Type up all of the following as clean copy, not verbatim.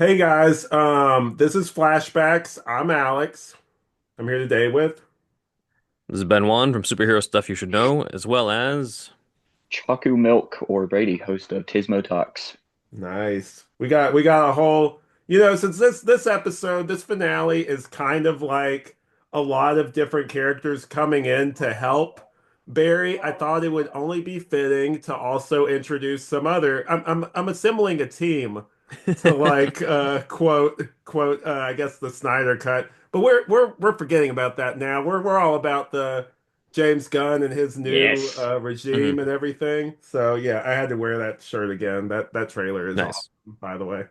Hey guys, this is Flashbacks. I'm Alex. I'm here today with This is Ben Wan from Superhero Stuff You Should Know, as well as Chaku Milk or Brady, host of Tismo Talks. Nice. We got a whole, since this episode, this finale is kind of like a lot of different characters coming in to help Barry. I thought it would only be fitting to also introduce some other. I'm assembling a team to like I guess the Snyder cut. But we're forgetting about that now. We're all about the James Gunn and his new Yes. regime Mhm. and everything. So yeah, I had to wear that shirt again. That trailer is awesome, Nice. by the way.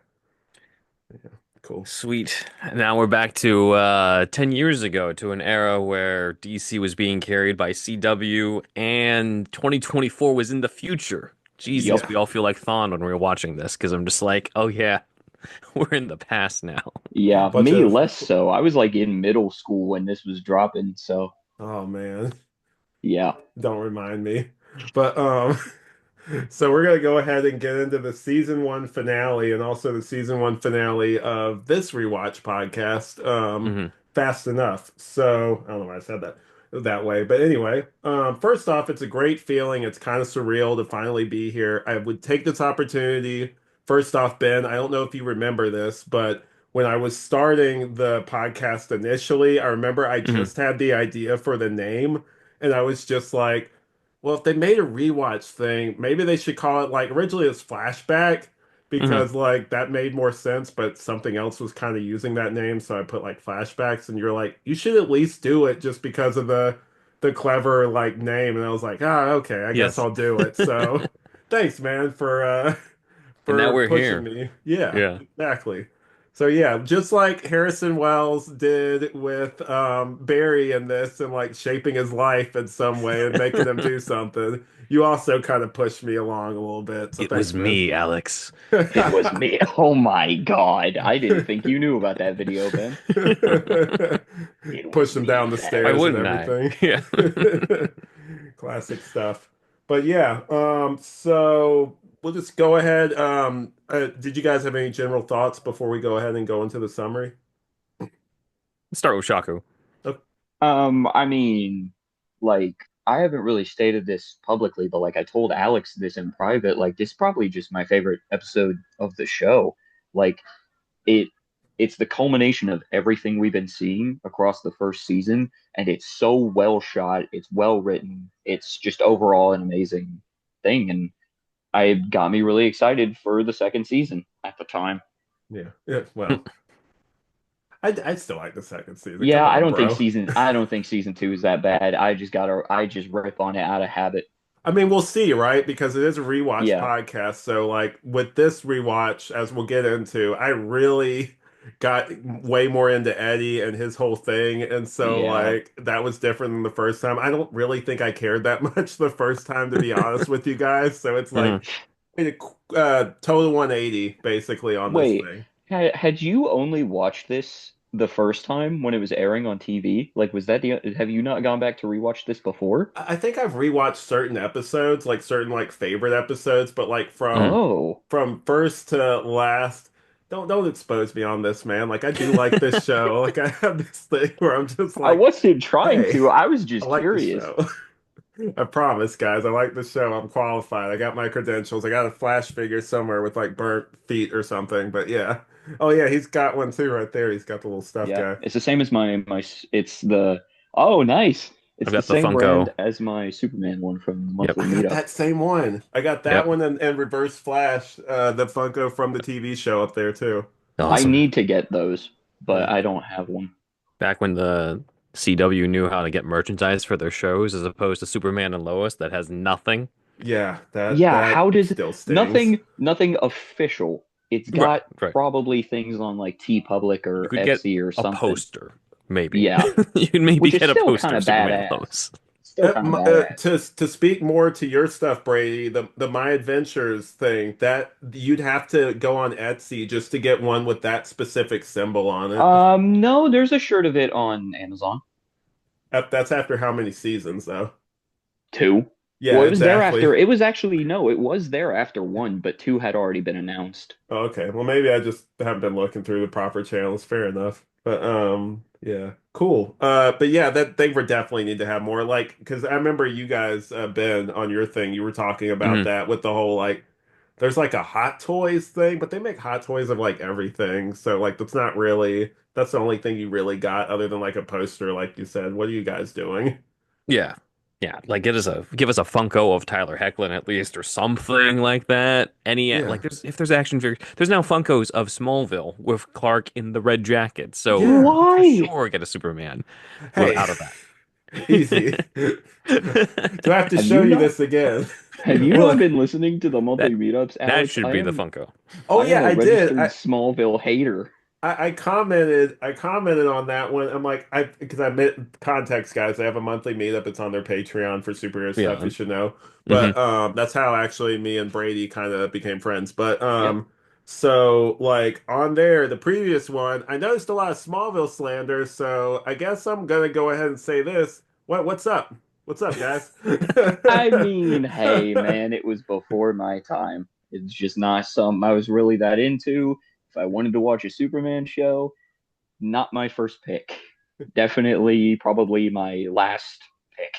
Yeah, cool. Sweet. Now we're back to 10 years ago to an era where DC was being carried by CW and 2024 was in the future. Jesus, Yup. we all feel like Thawne when we were watching this because I'm just like, oh yeah, we're in the past now. Yeah, Bunch me of less so. I was like in middle school when this was dropping, so oh man, yeah. don't remind me. But so we're gonna go ahead and get into the season one finale and also the season one finale of this rewatch podcast, Hmm. Fast Enough. So I don't know why I said that way, but anyway, first off, it's a great feeling. It's kind of surreal to finally be here. I would take this opportunity. First off, Ben, I don't know if you remember this, but when I was starting the podcast initially, I remember I Hmm. just had the idea for the name, and I was just like, well, if they made a rewatch thing, maybe they should call it like originally it's Flashback Hmm. because like that made more sense, but something else was kind of using that name, so I put like Flashbacks, and you're like, you should at least do it just because of the clever like name, and I was like, ah, okay, I guess Yes. I'll do it. So, thanks, man, for And now for we're pushing here. me. Yeah, Yeah. exactly. So yeah, just like Harrison Wells did with Barry in this and like shaping his life in some way and making him do something, you also kind of pushed me along a little bit. So It was thanks, man. me, Alex. It was me. Oh my God. I didn't think you knew about that video, Ben. It Push was him down me the that Why stairs and wouldn't I? everything. Yeah. Classic stuff. But yeah, so we'll just go ahead. Did you guys have any general thoughts before we go ahead and go into the summary? Let's start with Shaku. Oh, I mean, like, I haven't really stated this publicly, but like I told Alex this in private, like this is probably just my favorite episode of the show. Like it it's the culmination of everything we've been seeing across the first season, and it's so well shot, it's well written, it's just overall an amazing thing, and I got me really excited for the second season at the time. yeah. Yeah. Well, I still like the second season. Yeah, Come on, bro. I don't think season two is that bad. I just rip on it out of habit. I mean, we'll see, right? Because it is a rewatch Yeah, podcast. So, like, with this rewatch, as we'll get into, I really got way more into Eddie and his whole thing. And so, yeah. like, that was different than the first time. I don't really think I cared that much the first time, to be honest with you guys. So, it's like Hmm. a total 180 basically on this Wait, thing. had you only watched this the first time when it was airing on TV? Like, was that the, have you not gone back to rewatch this before? I think I've rewatched certain episodes, like certain like favorite episodes, but like Hmm. Oh, from first to last, don't expose me on this, man. Like I do like this show. Like I have this thing where I'm just I like, wasn't trying hey, to. I was I just like the curious. show. I promise, guys. I like the show. I'm qualified. I got my credentials. I got a flash figure somewhere with like burnt feet or something. But yeah. Oh yeah, he's got one too right there. He's got the little stuffed Yeah, guy. it's the same as it's the, oh, nice. I've It's the got the same brand Funko. as my Superman one from the Yep. monthly I got meetup. that same one. I got that Yep. one and Reverse Flash, the Funko from the TV show up there too. I Awesome. need to get those, but Yeah. I don't have one. Back when the CW knew how to get merchandise for their shows as opposed to Superman and Lois that has nothing. Yeah, Yeah, that how does still stings. nothing official. It's Right, got right. probably things on like T Public You or could get FC or a something. poster, maybe. Yeah, You could maybe which is get a still poster kind of of Superman and badass. Lois. Still kind of badass. To speak more to your stuff, Brady, the My Adventures thing, that you'd have to go on Etsy just to get one with that specific symbol on it. No, there's a shirt of it on Amazon. That's after how many seasons, though? Two. Yeah, Well, it was there exactly. after. It was actually no, it was there after one, but two had already been announced. Oh, okay. Well, maybe I just haven't been looking through the proper channels. Fair enough. But yeah, cool. But yeah, that they would definitely need to have more like because I remember you guys, Ben, on your thing, you were talking about Mhm. that with the whole like there's like a Hot Toys thing, but they make Hot Toys of like everything. So like that's the only thing you really got other than like a poster, like you said. What are you guys doing? Yeah. Yeah, like give us a Funko of Tyler Hoechlin at least or something like that. Any Yeah. like there's if there's action figures, there's now Funkos of Smallville with Clark in the red jacket. So Yeah. for Why? sure get a Superman with Hey, out of easy. Do I have to Have show you you not this again? have you not Look. been listening to the monthly that meetups, that Alex? should be the Funko. Oh I am yeah, a I did. registered Smallville hater. I commented on that one. I'm like, I because I met context guys. They have a monthly meetup. It's on their Patreon for superhero stuff. You Yeah. should know. Hmm. But that's how actually me and Brady kind of became friends. But Yep. so like on there, the previous one, I noticed a lot of Smallville slander. So I guess I'm gonna go ahead and say this. What's up? What's up, guys? I mean, hey man, it was before my time. It's just not something I was really that into. If I wanted to watch a Superman show, not my first pick. Definitely, probably my last pick.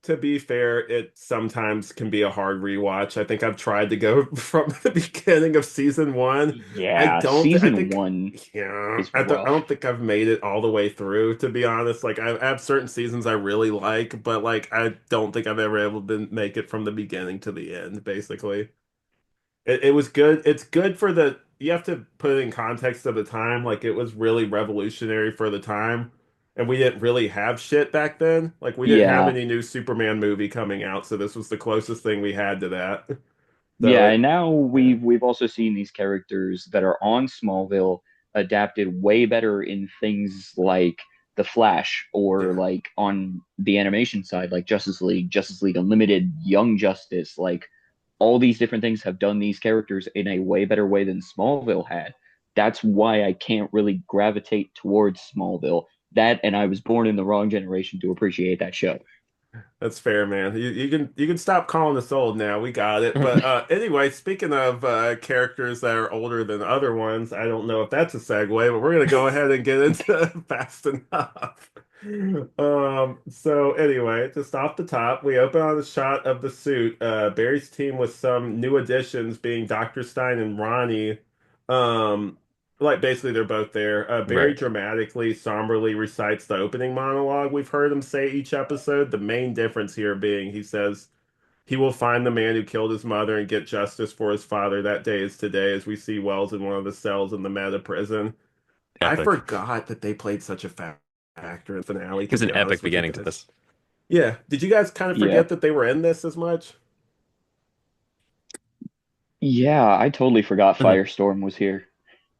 To be fair, it sometimes can be a hard rewatch. I think I've tried to go from the beginning of season one. Yeah, season one Yeah, is I rough. don't think I've made it all the way through, to be honest. Like, I have certain seasons I really like, but like, I don't think I've ever able to make it from the beginning to the end, basically. It was good. It's good for you have to put it in context of the time. Like it was really revolutionary for the time. And we didn't really have shit back then. Like we didn't have Yeah, any new Superman movie coming out, so this was the closest thing we had to that. So yeah, and now yeah, we've also seen these characters that are on Smallville adapted way better in things like The Flash or yeah, like on the animation side, like Justice League Unlimited, Young Justice, like all these different things have done these characters in a way better way than Smallville had. That's why I can't really gravitate towards Smallville. That and I was born in the wrong generation to appreciate that show. that's fair, man. You can stop calling us old now. We got it. But anyway, speaking of characters that are older than other ones, I don't know if that's a segue, but we're gonna go ahead and get into fast enough. So anyway, just off the top, we open on a shot of the suit. Barry's team with some new additions being Dr. Stein and Ronnie. Um, like basically they're both there. Barry Right. dramatically, somberly recites the opening monologue we've heard him say each episode. The main difference here being he says he will find the man who killed his mother and get justice for his father. That day is today, as we see Wells in one of the cells in the meta prison. I Epic. forgot that they played such a fat actor in the finale, It to was an be epic honest with you beginning to guys. this. Yeah. Did you guys kind of Yeah. forget that they were in this as much? Yeah, I totally forgot Mhm. Firestorm was here.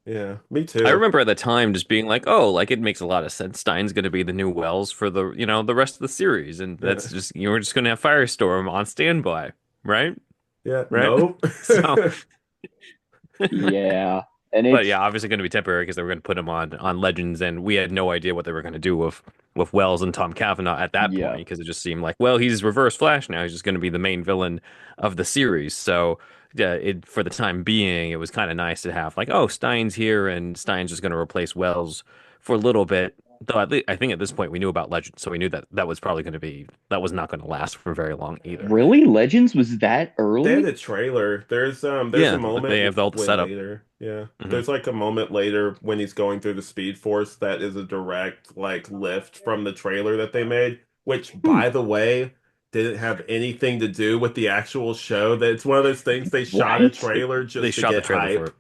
Yeah, me I too. remember at the time just being like, "Oh, like it makes a lot of sense. Stein's going to be the new Wells for the rest of the series, and Yeah. that's just we're just going to have Firestorm on standby, right? Yeah. Right? Nope. So, Yeah. And but it's yeah, obviously going to be temporary because they were going to put him on Legends, and we had no idea what they were going to do with Wells and Tom Cavanaugh at that point yeah. because it just seemed like, well, he's Reverse Flash now. He's just going to be the main villain of the series. So, yeah, it for the time being, it was kind of nice to have like, oh, Stein's here, and Stein's just going to replace Wells for a little bit. Though I think at this point we knew about Legends, so we knew that that was not going to last for very long either. Really? Legends was that They had early? a trailer. There's a Yeah, like they moment have all the way setup. later. Yeah. Hmm. There's like a moment later when he's going through the Speed Force that is a direct like lift from the trailer that they made, which Hmm. by the way didn't have anything to do with the actual show. That it's one of those things they shot a What? trailer They just to shot the get trailer for hype.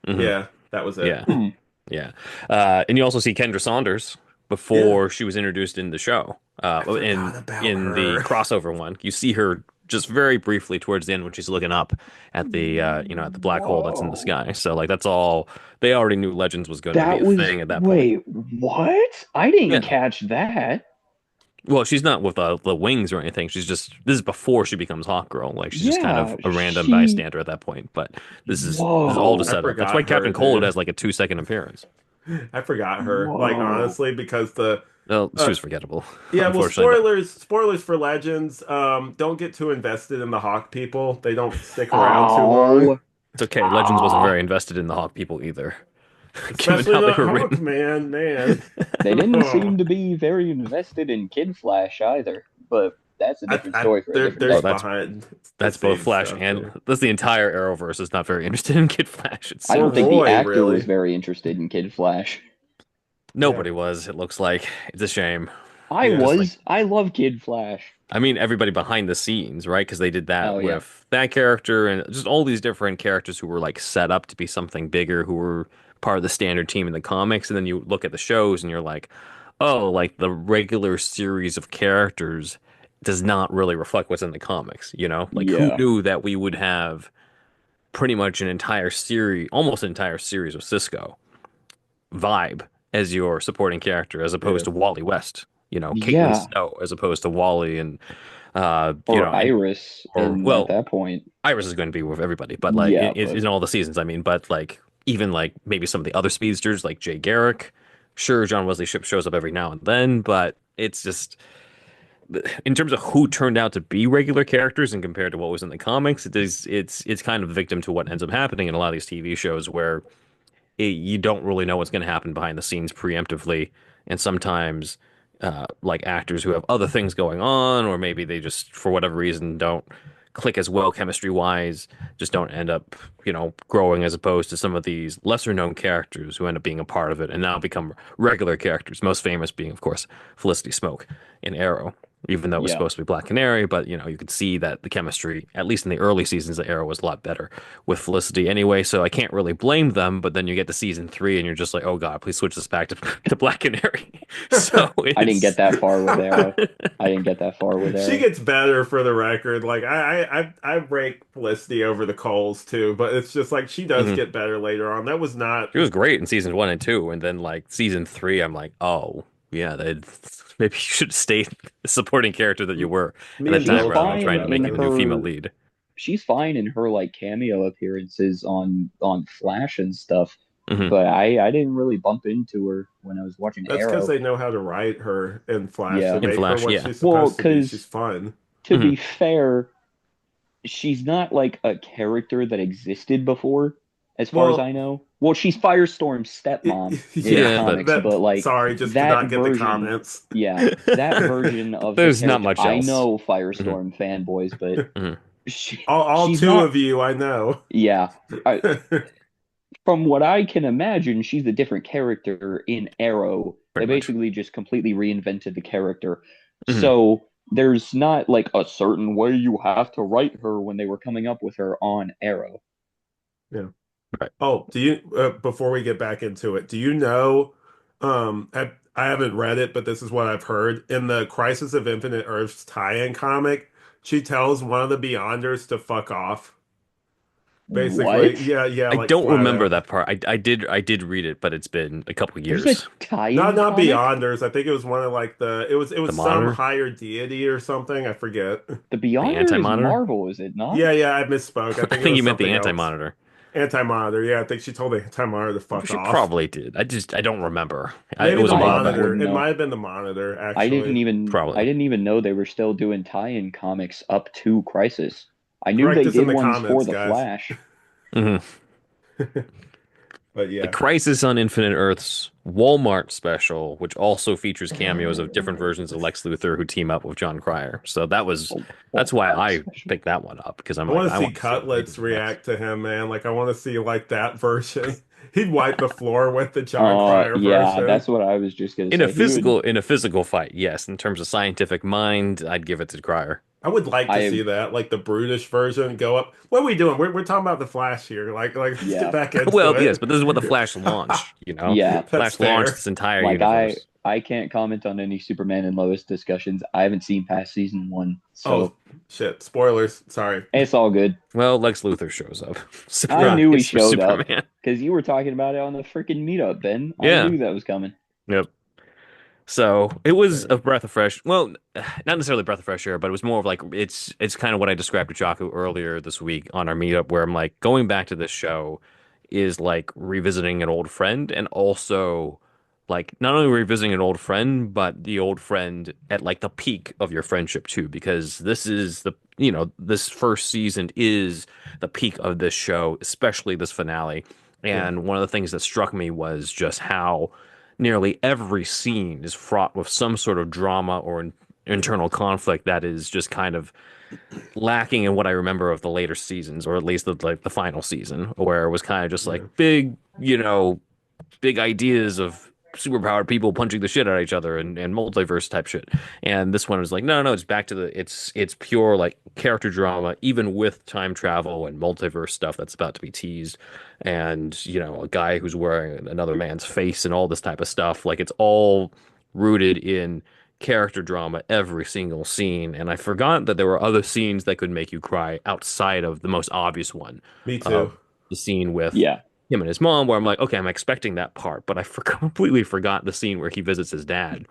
it. Hmm. Yeah, that was it. Yeah. Hmm. Yeah. And you also see Kendra Saunders Yeah. before she was introduced in the show. I forgot about In the her. crossover one, you see her just very briefly towards the end when she's looking up at the at the black hole that's in the Whoa. sky. So like that's all they already knew Legends was going to be That a was thing at that point. wait, what? I didn't Yeah. catch that. Well, she's not with the wings or anything. She's just this is before she becomes Hawkgirl. Like she's just kind of Yeah, a random she bystander at that point. But this is all to I whoa. set up. That's why forgot her, Captain Cold dude. has like a 2 second appearance. I forgot her. Like Whoa. honestly, because Well, she Uh, was forgettable, yeah, well, unfortunately. spoilers for Legends. Don't get too invested in the Hawk people. They don't stick around too long, Oh, It's okay. Legends wasn't ah, very invested in the Hawk people either, given especially how they not were Hawk written. Man, man. they didn't Oh, seem to be very invested in Kid Flash either, but that's a different story for a different Oh, there's day. behind the that's both scenes Flash stuff and too. that's the entire Arrowverse is not very interested in Kid Flash. It I Or don't seems think the Roy, actor was really. very interested in Kid Flash. Yeah, nobody was. It looks like it's a shame. I yeah. Just like was. I love Kid Flash. I mean, everybody behind the scenes, right? Because they did that Oh yeah, with that character and just all these different characters who were like set up to be something bigger, who were part of the standard team in the comics. And then you look at the shows and you're like, oh, like the regular series of characters does not really reflect what's in the comics, you know? Like, who yeah, knew that we would have pretty much an entire series, almost an entire series of Cisco vibe as your supporting character, as opposed Yeah. to Wally West, you know, Caitlin yeah. Snow, as opposed to Wally and Or and Iris, or and at well, that point, Iris is going to be with everybody, but like yeah. But in all the seasons, I mean, but like even like maybe some of the other speedsters like Jay Garrick, sure, John Wesley Shipp shows up every now and then, but it's just in terms of who turned out to be regular characters and compared to what was in the comics, it's kind of victim to what ends up happening in a lot of these TV shows where you don't really know what's going to happen behind the scenes preemptively, and sometimes like actors who have other things going on, or maybe they just for whatever reason don't click as well chemistry wise, just don't end up growing as opposed to some of these lesser known characters who end up being a part of it and now become regular characters. Most famous being, of course, Felicity Smoke in Arrow. Even though it was yeah, supposed to be Black Canary, but you could see that the chemistry, at least in the early seasons of Arrow, was a lot better with Felicity anyway, so I can't really blame them. But then you get to season three, and you're just like, oh god, please switch this back to, to Black Canary. So I didn't get it's that far with Arrow. I didn't get that far with She Arrow. gets better for the record. Like I rake Felicity over the coals too, but it's just like she does Mhm. get better later on. That was not She was great in season one and two, and then like season three, I'm like, oh yeah, maybe you should stay the supporting character that you were at me that and She's time Bill rather than talked fine trying to about make in a new that. female her. lead. She's fine in her like cameo appearances on Flash and stuff, Hmm. but I didn't really bump into her when I was watching That's because Arrow. they know how to write her in Flash. They Yeah. In make her Flash, what yeah. she's Well, supposed to be. because She's fun. to Hmm. be fair, she's not like a character that existed before, as far as Well, I know. Well, she's Firestorm's stepmom in the yeah, Yeah, but comics, but like sorry, just did that not get the version, comments. yeah, that version of the there's not character, much I else. know Hmm. Firestorm fanboys, but Hmm. All she's two not, of you, I know. yeah. From what I can imagine, she's a different character in Arrow. They Pretty much. basically just completely reinvented the character. Hmm. So there's not like a certain way you have to write her when they were coming up with her on Arrow. Yeah. Right. Oh, do you before we get back into it, do you know I haven't read it, but this is what I've heard. In the Crisis of Infinite Earths tie-in comic, she tells one of the Beyonders to fuck off. Basically, What? yeah, yeah, I like don't flat remember out. that part. I did read it, but it's been a couple There's a years. Not tie-in not comic? Beyonders. I think it was one of like it was The some Monitor, higher deity or something. I forget. The the Beyonder is Anti-Monitor. Marvel, is it not? Yeah, yeah, I misspoke. I I think it think was you meant the something else. Anti-Monitor. Anti-Monitor. Yeah, I think she told the Anti-Monitor to fuck She off. probably did. I don't remember. It Maybe was the a while I back. Monitor. wouldn't It know. might have been the Monitor, I didn't actually. even I Probably. didn't even know they were still doing tie-in comics up to Crisis. I knew Correct they us in did the ones for comments, the guys. Flash. Hmm. But The yeah. Crisis on Infinite Earths Walmart special, which also features cameos of different versions of Lex Luthor who team up with John Cryer. So A that's why Walmart I special. picked that one up because I'm I like want to I see want to see what they do Cutlets next. react to him, man. Like I want to see like that version. He'd wipe the floor with the John Cryer Yeah, version. that's what I was just gonna say. He would. In a physical fight, yes. In terms of scientific mind, I'd give it to Cryer. I would like to I see that, like the brutish version go up. What are we doing? We're talking about the Flash here. Like let's get Yeah, back into Well, yes, it. but this is what the Flash launched, yeah. That's Flash launched fair. this entire Like universe. I can't comment on any Superman and Lois discussions. I haven't seen past season one, Oh so shit! Spoilers. Sorry. it's all good. Well, Lex Luthor shows up. I Huh. knew he Surprise for showed up Superman. because you were talking about it on the freaking meetup, Ben. I Yeah. knew that was coming. Yep. So it was Fair. a breath of fresh. Well, not necessarily a breath of fresh air, but it was more of like it's kind of what I described to Jaku earlier this week on our meetup, where I'm like going back to this show is like revisiting an old friend and also like not only revisiting an old friend, but the old friend at like the peak of your friendship too, because this is the, this first season is the peak of this show, especially this finale. Yeah, And one of the things that struck me was just how nearly every scene is fraught with some sort of drama or internal conflict that is just kind of lacking in what I remember of the later seasons, or at least the final season, where it was kind of just like yeah. big, big ideas of superpowered people punching the shit out of each other and multiverse type shit. And this one was like, no, no, it's back to it's pure like character drama, even with time travel and multiverse stuff that's about to be teased. And, a guy who's wearing another man's face and all this type of stuff. Like it's all rooted in character drama every single scene. And I forgot that there were other scenes that could make you cry outside of the most obvious one Me of too. the scene with Yeah. him and his mom, where I'm like, okay, I'm expecting that part, but I completely forgot the scene where he visits his dad,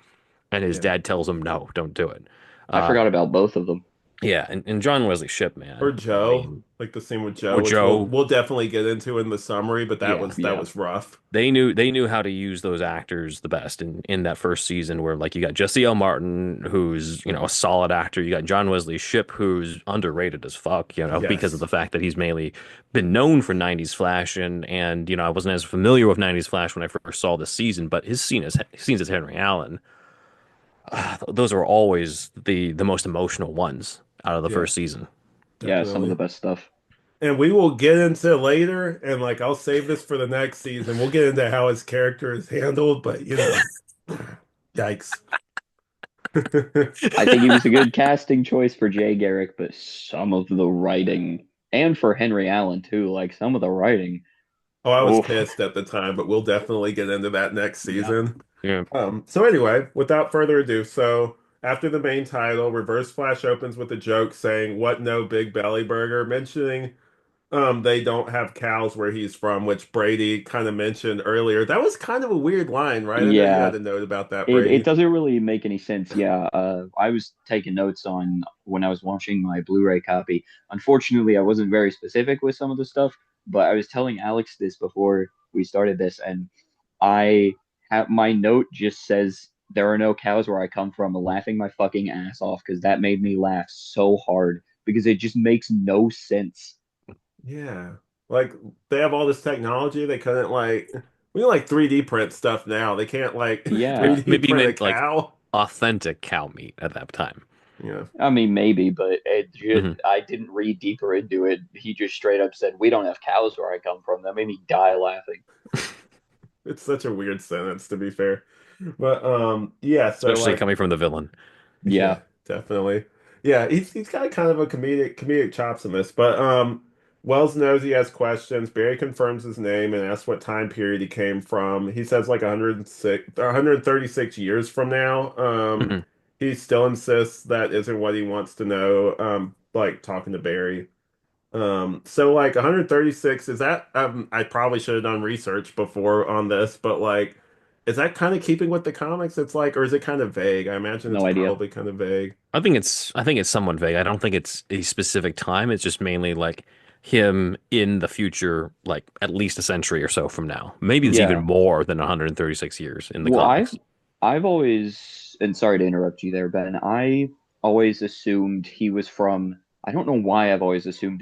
and his Yeah. dad tells him, no, don't do it. I Uh, forgot about both of them. yeah, and John Wesley Shipp, Or man. I Joe, mean, like the scene with or Joe, which we'll Joe, we'll definitely get into in the summary, but that yeah. was Yeah. rough. They knew how to use those actors the best in that first season where like you got Jesse L. Martin, who's, a solid actor. You got John Wesley Shipp, who's underrated as fuck, because of Yes. the fact that he's mainly been known for 90s Flash and I wasn't as familiar with 90s Flash when I first saw this season, but his scenes as Henry Allen, those are always the most emotional ones out of the Yeah, first season. Yeah, some of the definitely. best stuff. And we will get into later, and like I'll save this for the next season. We'll get into how his character is handled, but yikes. I think he was a good casting choice for Jay Garrick, but some of the writing, and for Henry Allen too, like some of the writing. Oh, I was Oof. pissed at the time, but we'll definitely get into that next Yeah. season. Yeah. So anyway, without further ado, so after the main title, Reverse Flash opens with a joke saying, "What no Big Belly Burger," mentioning they don't have cows where he's from, which Brady kind of mentioned earlier. That was kind of a weird line, right? I know you had Yeah. a note about that, It Brady. doesn't really make any sense. Yeah, I was taking notes on when I was watching my Blu-ray copy. Unfortunately, I wasn't very specific with some of the stuff, but I was telling Alex this before we started this, and I have my note just says there are no cows where I come from, laughing my fucking ass off because that made me laugh so hard because it just makes no sense. Yeah. Like they have all this technology, they couldn't like we can like 3D print stuff now. They can't like Yeah, Maybe 3D maybe you print a meant like cow. authentic cow meat at that time. Yeah. I mean maybe, but Hmm. I didn't read deeper into it. He just straight up said we don't have cows where I come from. That made me die laughing. It's such a weird sentence to be fair. But yeah, so Especially like coming from the villain. yeah, Yeah. definitely. Yeah, he's got kind of a comedic chops in this, but Wells knows he has questions. Barry confirms his name and asks what time period he came from. He says like 106 or 136 years from now. Hmm. He still insists that isn't what he wants to know. Like talking to Barry. So like 136 is that I probably should have done research before on this, but like is that kind of keeping with the comics? It's like, or is it kind of vague? I imagine it's No idea. probably kind of vague. I think it's somewhat vague. I don't think it's a specific time. It's just mainly like him in the future, like at least a century or so from now. Maybe it's even Yeah. more than 136 years in the Well, comics. I've always, and sorry to interrupt you there, Ben. I always assumed he was from, I don't know why I've always assumed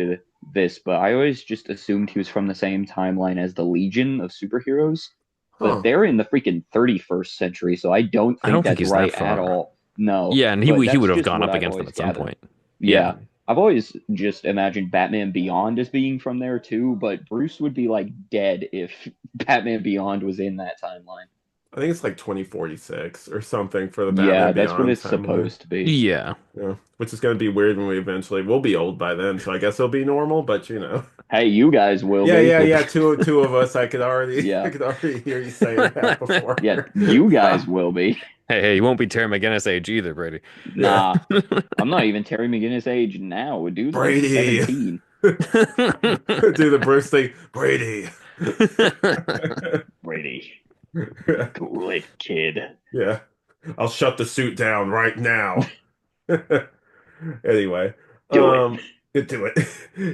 this, but I always just assumed he was from the same timeline as the Legion of superheroes. But Huh. they're in the freaking 31st century, so I don't I think don't think that's he's that right at far. all. No, Yeah, and but he that's would have just gone what up I've against them always at some gathered. point. Yeah. Yeah. I've always just imagined Batman Beyond as being from there too, but Bruce would be like dead if Batman Beyond was in that timeline. I think it's like 2046 or something for the Yeah, Batman that's what Beyond it's timeline. supposed to be. Yeah. Yeah, which is going to be weird when we'll be old by then, so I guess it'll be normal, but Hey, you guys will Yeah, be. yeah, yeah, two of us. I could already I Yeah. could already hear you saying that Yeah, before. you guys will be. Hey, you won't be Terry McGinnis age either, Brady. Yeah. Nah, I'm not even Terry McGinnis age now. Dude's like Brady. 17. Do the Bruce thing. Brady. Brady, cool it, kid. Yeah. I'll shut the suit down right now. Anyway, Do it. um, Into it.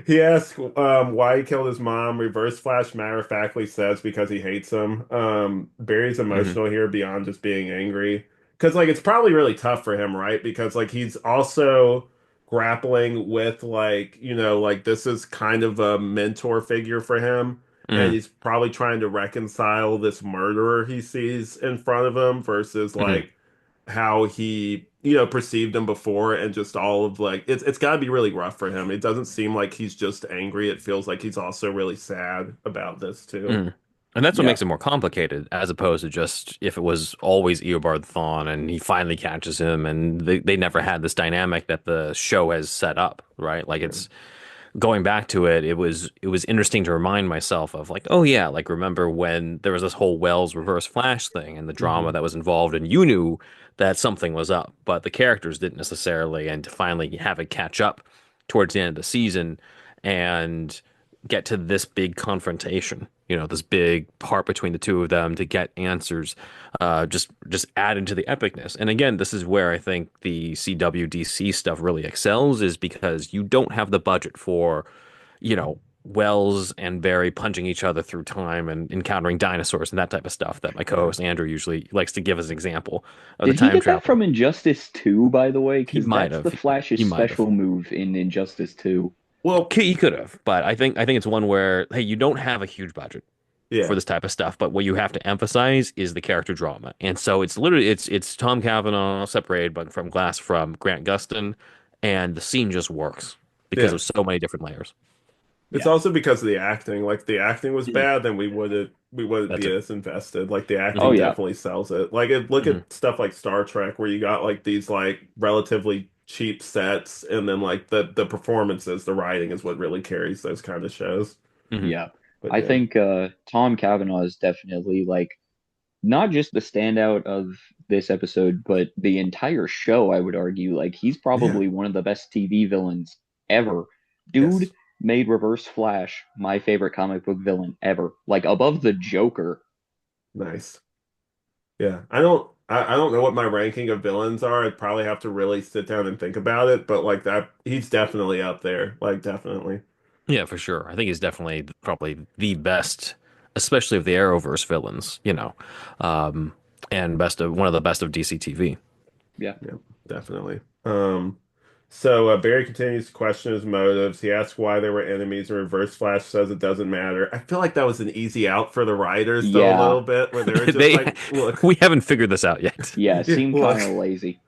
He asked why he killed his mom. Reverse Flash matter of factly says because he hates him. Barry's Hmm. emotional here beyond just being angry. Because like it's probably really tough for him, right? Because like he's also grappling with like, like this is kind of a mentor figure for him. And Hmm. he's probably trying to reconcile this murderer he sees in front of him versus Hmm. like how he perceived him before and just all of like it's got to be really rough for him. It doesn't seem like he's just angry. It feels like he's also really sad about this too. Hmm. And that's what Yeah. makes it more complicated, as opposed to just if it was always Eobard Thawne and he finally catches him, and they never had this dynamic that the show has set up, right? Like Yeah. it's going back to it, it was interesting to remind myself of like, oh yeah, like remember when there was this whole Wells Reverse Flash thing and the drama Hmm. that was involved, and you knew that something was up, but the characters didn't necessarily, and to finally have it catch up towards the end of the season and get to this big confrontation, this big part between the two of them to get answers, just added to the epicness. And again, this is where I think the CWDC stuff really excels, is because you don't have the budget for, Wells and Barry punching each other through time and encountering dinosaurs and that type of stuff that my Yeah. co-host Andrew usually likes to give as an example of the Did he time get that travel. from Injustice 2, by the way? He Because might that's have. the Flash's He might have. special move in Injustice 2. Well, He could have, but I think it's one where, hey, you don't have a huge budget for yeah. this type of stuff, but what you have to emphasize is the character drama. And so it's literally it's Tom Cavanaugh separated but from Glass from Grant Gustin, and the scene just works because Yeah. of so many different layers. It's Yeah. also because of the acting. Like if the acting was Mm. bad, then we wouldn't That's be it. as invested. Like the Oh, acting Hmm. yeah. definitely sells it. Like look Hmm. at stuff like Star Trek where you got like these like relatively cheap sets and then like the performances, the writing is what really carries those kind of shows. Hmm. Yeah. But I yeah. think Tom Cavanaugh is definitely like not just the standout of this episode, but the entire show, I would argue. Like he's Yeah. probably one of the best TV villains ever. Dude Yes. made Reverse Flash my favorite comic book villain ever. Like above the Joker. Nice. Yeah. I don't know what my ranking of villains are. I'd probably have to really sit down and think about it, but like that he's definitely up there. Like definitely. Yeah, for sure. I think he's definitely probably the best, especially of the Arrowverse villains, um, and best of one of the best of DC TV. Yeah. Yeah, definitely. So Barry continues to question his motives. He asks why they were enemies, and Reverse Flash says it doesn't matter. I feel like that was an easy out for the writers, though, a Yeah. little bit, where they were just They like, "Look, we haven't figured this out yet. Yeah. yeah, Seemed look, kind of lazy.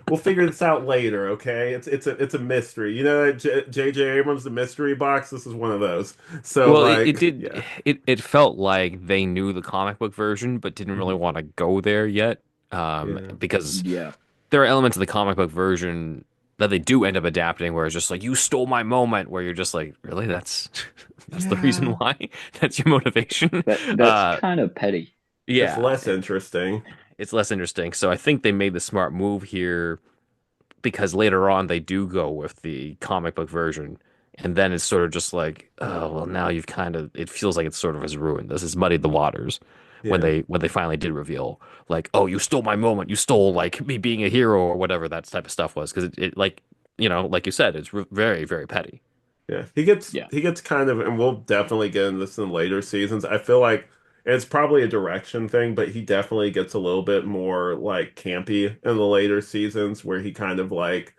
we'll figure this out later, okay? It's a mystery. You know, J.J. Abrams, the mystery box. This is one of those. So, Well, it like, did yeah, it felt like they knew the comic book version, but didn't really Mhm. want to go there yet, Yeah, because Yeah. there are elements of the comic book version that they do end up adapting, where it's just like you stole my moment, where you're just like, really, that's that's the reason yeah. why, that's your motivation. That's Uh, kind of petty. That's yeah, less interesting. it's less interesting. So I think they made the smart move here because later on they do go with the comic book version, and then it's sort of just like, oh well, now you've kind of, it feels like it's sort of has ruined this. It's muddied the waters when Yeah. they finally did reveal, like, oh, you stole my moment, you stole like me being a hero or whatever that type of stuff was, because it like, like you said, it's very very petty. Yeah, he gets Yeah. he gets kind of, and we'll definitely get into this in later seasons. I feel like it's probably a direction thing, but he definitely gets a little bit more like campy in the later seasons, where he kind of like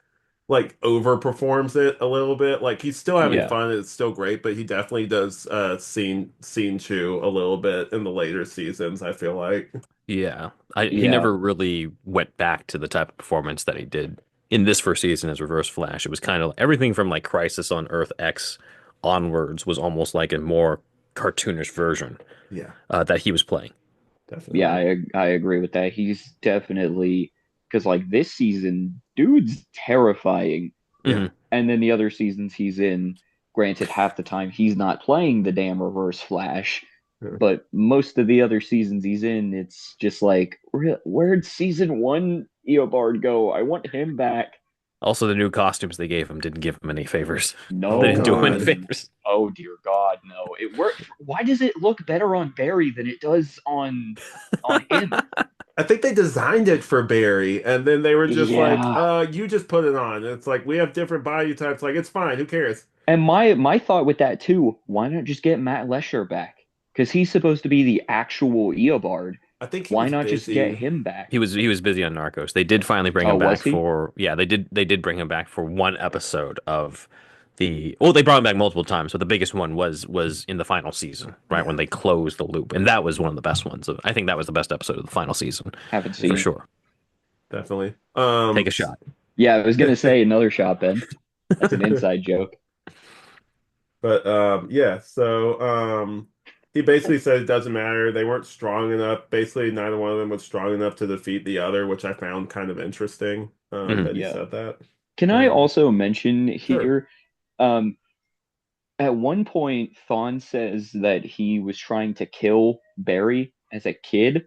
overperforms it a little bit. Like he's still having Yeah. fun, it's still great, but he definitely does scene chew a little bit in the later seasons, I feel like. Yeah, he Yeah. never really went back to the type of performance that he did in this first season as Reverse Flash. It was kind of everything from like Crisis on Earth X onwards was almost like a more cartoonish version Yeah, that he was playing. Yeah, definitely. I agree with that. He's definitely because like this season, dude's terrifying. Yeah. Hmm. And then the other seasons he's in, granted, half the time he's not playing the damn Reverse Flash, Yeah. but most of the other seasons he's in, it's just like, where'd season one Eobard go? I want him back. Also, the new costumes they gave him didn't give him any favors. They Oh didn't do him any No. God. favors. Oh dear God, no. It worked. Why does it look better on Barry than it does on him? I I think they designed it for Barry, and then they were just like, Yeah. you just put it on. It's like we have different body types. Like it's fine. Who cares? And my thought with that too, why not just get Matt Lesher back? Because he's supposed to be the actual Eobard. I think he Why was not just get busy. him back? He was busy on Narcos. They did finally bring Oh, him was back he? for yeah, they did bring him back for one episode of the well, they brought him back multiple times, but the biggest one was in the final season, right when Yeah, they closed the loop. And that was one of the best ones. I think that was the best episode of the final season Haven't for seen. sure. definitely. Take a shot. Yeah, I was gonna say another shot, Ben. That's an inside joke. But yeah, so he basically said it doesn't matter. They weren't strong enough. Basically, neither one of them was strong enough to defeat the other, which I found kind of interesting. Mhm. That he Yeah. said that. Can I Um, also mention sure. here, um, at one point, Thawne says that he was trying to kill Barry as a kid.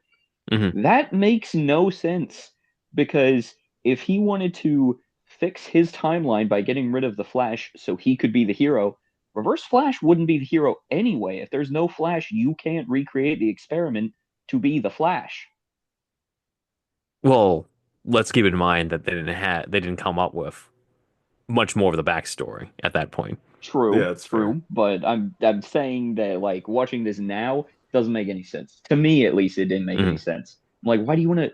Mhm. That makes no sense because if he wanted to fix his timeline by getting rid of the Flash so he could be the hero, Reverse Flash wouldn't be the hero anyway. If there's no Flash, you can't recreate the experiment to be the Flash. Well, let's keep in mind that they didn't come up with much more of the backstory at that point. Yeah, True, it's fair. true, but I'm saying that like watching this now doesn't make any sense. To me, at least, it didn't make any Mhm. sense. I'm like, why do you want to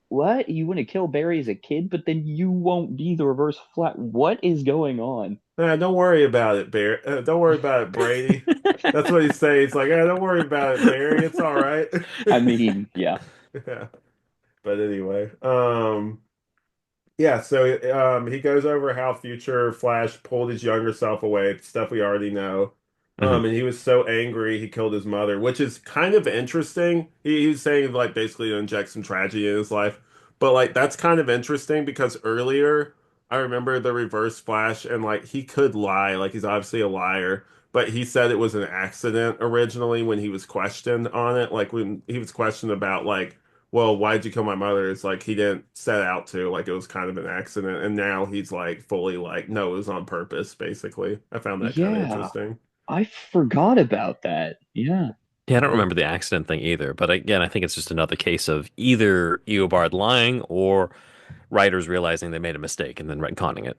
what? You want to kill Barry as a kid, but then you won't be the reverse flat. What is going on? Don't worry about it, Barry. Don't worry about it, Brady. That's what he's saying. He's like, don't worry about it, Barry. It's all right. I mean, yeah. Yeah. But anyway, yeah, so he goes over how Future Flash pulled his younger self away, stuff we already know. Mhm. And he was so angry he killed his mother, which is kind of interesting. He's saying like basically to inject some tragedy in his life. But like that's kind of interesting because earlier I remember the Reverse Flash and like he could lie, like he's obviously a liar, but he said it was an accident originally when he was questioned on it. Like when he was questioned about like well, why'd you kill my mother? It's like he didn't set out to, like it was kind of an accident. And now he's like fully like, no, it was on purpose, basically. I found that kind of Yeah, interesting. I forgot about that. Yeah. Yeah, I don't Yeah. remember the accident thing either, but again, I think it's just another case of either Eobard lying or writers realizing they made a mistake and then retconning it.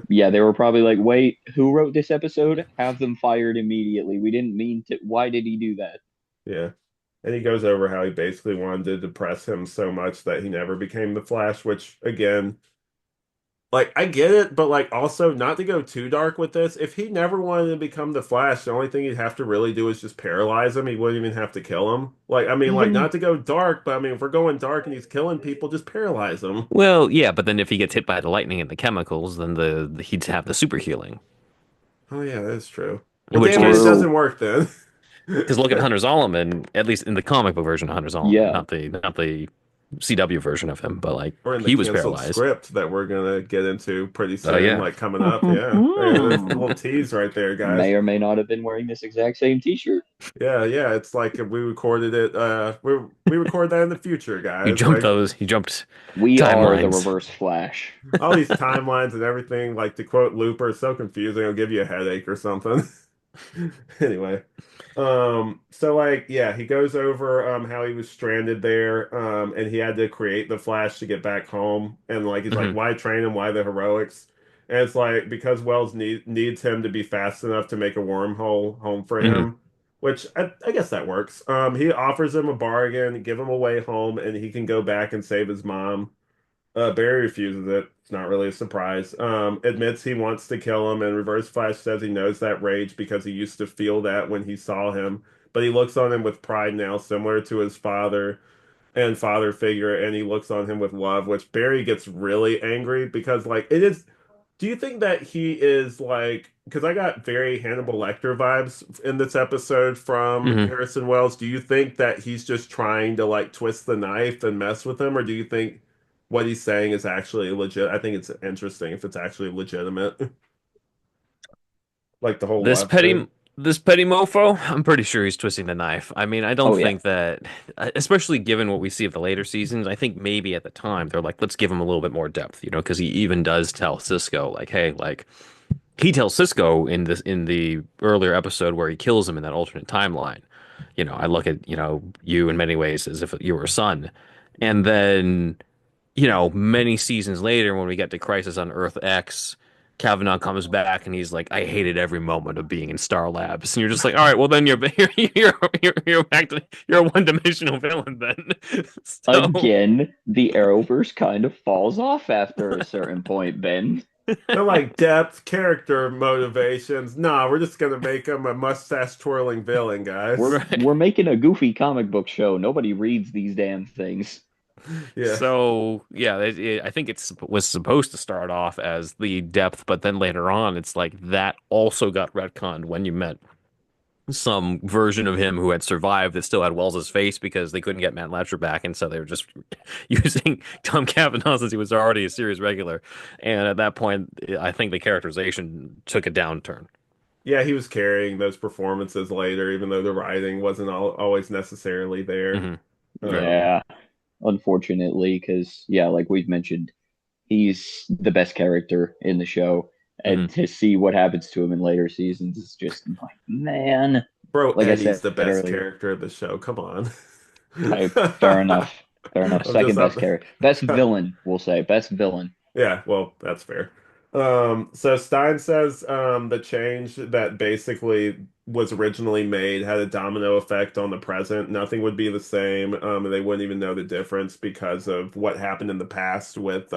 Yeah, they were probably like, wait, who wrote this episode? Have them fired immediately. We didn't mean to. Why did he do that? Yeah. And he goes over how he basically wanted to depress him so much that he never became the Flash, which again, like I get it, but like also not to go too dark with this. If he never wanted to become the Flash, the only thing he'd have to really do is just paralyze him. He wouldn't even have to kill him. Like I mean, like Even not to go dark, but I mean, if we're going dark and he's killing people, just paralyze him. Well, yeah, but then if he gets hit by the lightning and the chemicals, then he'd have the super healing. Oh yeah, that's true. In Well, which damn it, it case, true. doesn't work then. because look at Hunter Zolomon, at least in the comic book version of Hunter Zolomon, Yeah. not the CW version of him, but like Or in the he was canceled paralyzed. script that we're gonna get into pretty Oh soon, yeah. like coming up. Yeah, yeah, that's a little tease right there, guys. May or may not have been wearing this exact same t-shirt. Yeah, yeah, it's like if we recorded it. We record that in the future, guys. Like He jumped We are the timelines. reverse Flash. all these timelines and everything. Like to quote Looper, it's so confusing. It'll give you a headache or something. Anyway. So like yeah, he goes over how he was stranded there, and he had to create the Flash to get back home. And like he's like, Hmm. why train him? Why the heroics? And it's like because Wells needs him to be fast enough to make a wormhole home for Hmm. him, which I guess that works. He offers him a bargain, give him a way home, and he can go back and save his mom. Barry refuses it. It's not really a surprise. Admits he wants to kill him, and Reverse Flash says he knows that rage because he used to feel that when he saw him. But he looks on him with pride now, similar to his father and father figure, and he looks on him with love, which Barry gets really angry because, like, it is. Do you think that he is like, because I got very Hannibal Lecter vibes in this episode from Hmm. Harrison Wells. Do you think that he's just trying to like twist the knife and mess with him, or do you think what he's saying is actually legit? I think it's interesting if it's actually legitimate, like the whole This love thing. petty this petty mofo, I'm pretty sure he's twisting the knife. I mean, I don't Oh yeah. think that, especially given what we see of the later seasons, I think maybe at the time they're like, let's give him a little bit more depth, because he even does tell Cisco, like, hey, like he tells Cisco in the earlier episode where he kills him in that alternate timeline. I look at, you in many ways as if you were a son. And then, many seasons later, when we get to Crisis on Earth X, Kavanaugh comes back and he's like, I hated every moment of being in Star Labs. And you're just like, all right, well then you're back to you're a one-dimensional villain then. So Again, the Arrowverse kind of falls off after a certain point, Ben. They're like depth, character motivations. Nah, we're just gonna make him a mustache twirling villain, We're guys. right. we're making a goofy comic book show. Nobody reads these damn things. Yeah. So yeah, I think it was supposed to start off as the depth, but then later on, it's like that also got retconned when you met some version of him who had survived that still had Wells's face because they couldn't get Matt Latcher back, and so they were just using Tom Cavanaugh since he was already a series regular. And at that point, I think the characterization took a downturn. Yeah, he was carrying those performances later, even though the writing wasn't always necessarily there. Hmm. Right. Um, Yeah, unfortunately, because yeah, like we've mentioned, he's the best character in the show, Hmm. and to see what happens to him in later seasons is just like, man. Bro, Like I Eddie's said the best earlier, character of the show. Come on. fair enough, fair enough. I'm just Second best up. character, best villain, we'll say, best villain. Yeah, well, that's fair. So Stein says the change that basically was originally made had a domino effect on the present. Nothing would be the same, and they wouldn't even know the difference because of what happened in the past with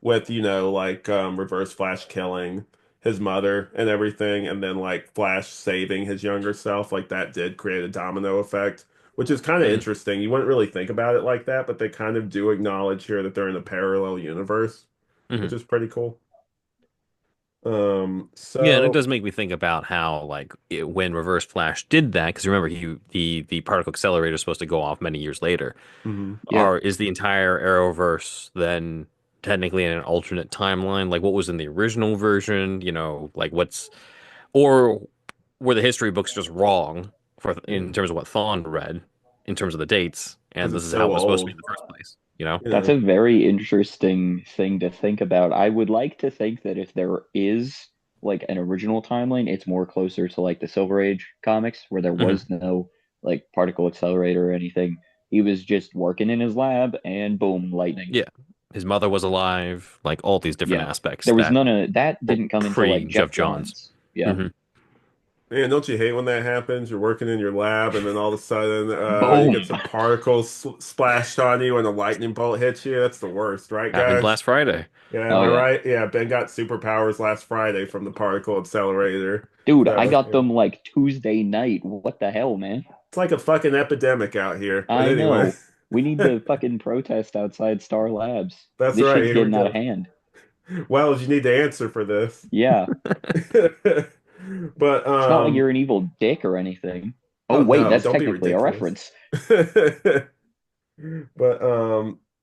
like Reverse Flash killing his mother and everything, and then like Flash saving his younger self. Like that did create a domino effect, which is kind of Hmm. interesting. You wouldn't really think about it like that, but they kind of do acknowledge here that they're in a parallel universe, which Hmm. is pretty cool. Yeah, and it So does make me think about how, like, when Reverse Flash did that, because remember, the particle accelerator is supposed to go off many years later. mhm. Yeah, Is the entire Arrowverse then technically in an alternate timeline? Like, what was in the original version? Like or were the history books just wrong Yeah, in terms of what Thawne read, in terms of the dates, because and this it's is how so it was supposed to be old, in the first place? You know? you that's know. a very interesting thing to think about. I would like to think that if there is like an original timeline, it's more closer to like the Silver Age comics where there Hmm. was no like particle accelerator or anything. He was just working in his lab and boom, lightning. Yeah, his mother was alive, like all these different Yeah. aspects There was that none of that were didn't come until pre like Jeff Jeff Johns. Johns. Yeah. Hmm. Man, don't you hate when that happens? You're working in your lab, and then all of a sudden, you get Boom. some particles splashed on you, and a lightning bolt hits you. That's the worst, right, Happened guys? last Friday. Yeah, am Oh I yeah. right? Yeah, Ben got superpowers last Friday from the particle accelerator. Dude, I So got yeah. them like Tuesday night. What the hell, man? It's like a fucking epidemic out here. But I anyway, know. We need to fucking protest outside Star Labs. that's This right. shit's Here we getting out of go. hand. Well, you need to answer for this. Yeah. But It's not like you're an evil dick or anything. Oh oh wait, no, that's don't be technically a ridiculous. reference. But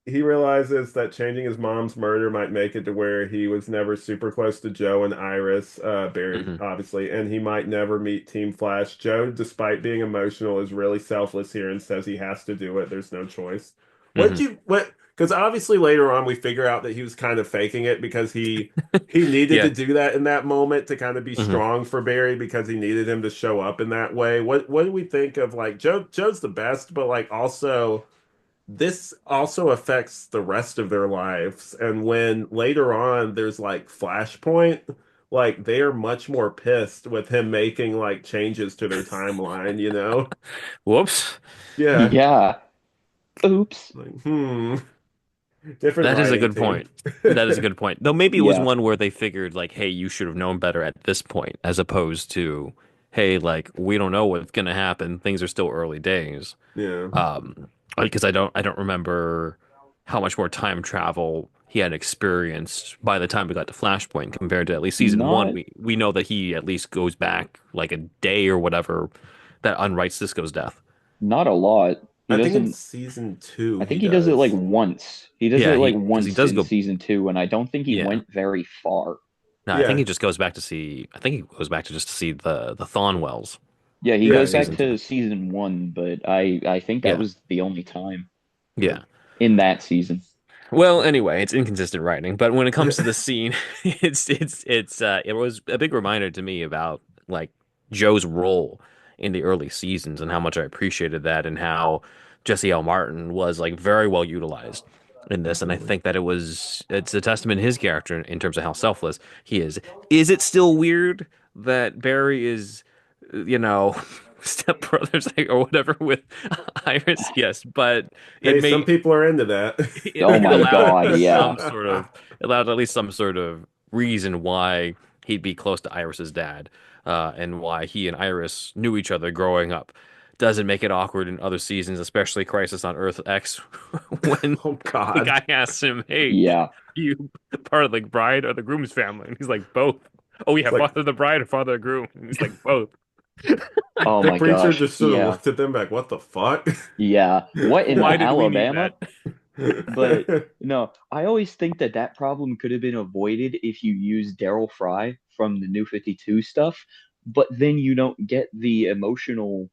he realizes that changing his mom's murder might make it to where he was never super close to Joe and Iris, Barry, Hmm. obviously, and he might never meet Team Flash. Joe, despite being emotional, is really selfless here and says he has to do it. There's no choice. What did Hmm. you what? Because obviously later on we figure out that he was kind of faking it because he needed to Yeah. do that in that moment to kind of be Hmm. strong for Barry because he needed him to show up in that way. What do we think of like Joe? Joe's the best, but like also this also affects the rest of their lives. And when later on there's like Flashpoint, like they are much more pissed with him making like changes to their timeline, you know? Whoops. Yeah. Yeah. Oops. Like, different That is a writing good team. point. That is a good point. Though maybe it was Yeah. one where they figured like, hey, you should have known better at this point, as opposed to, hey, like we don't know what's gonna happen. Things are still early days. Yeah. Because I don't remember how much more time travel he had experienced by the time we got to Flashpoint compared to at least season one. Not We know that he at least goes back like a day or whatever that unwrites Cisco's death. not a lot. He I think in doesn't season two I he think he does it like does. once. He does Yeah, it like he because he once does in go. season two, and I don't think he Yeah, went very far. no, I think he Yeah. just goes back to see. I think he goes back to just to see the Thawne Yeah, he Yeah, goes in back season two. to season one, but I think that Yeah, was the only time yeah. yeah. in that season. Well, anyway, it's inconsistent writing, but when it comes to the scene, it was a big reminder to me about like Joe's role in the early seasons, and how much I appreciated that, and how Jesse L. Martin was like very well utilized in this. And I Definitely. think that it's a testament to his character in terms of how selfless he is. Is it still weird that Barry is, you know, stepbrothers or whatever with Iris? Yes, but it Hey, some may people are into that. Oh it my allowed God, yeah. at least some sort of reason why he'd be close to Iris's dad, and why he and Iris knew each other growing up. Doesn't make it awkward in other seasons, especially Crisis on Earth X, when Oh the God. guy asks him, "Hey, Yeah. are you part of the bride or the groom's family?" And he's like, "Both." "Oh yeah, It's like father of the bride or father of the groom?" And he's like, "Both." Oh the my preacher gosh. just sort of Yeah. looked at them like, what the fuck? Yeah. What in Why did we need Alabama? that? But no, I always think that that problem could have been avoided if you use Daryl Fry from the New 52 stuff, but then you don't get the emotional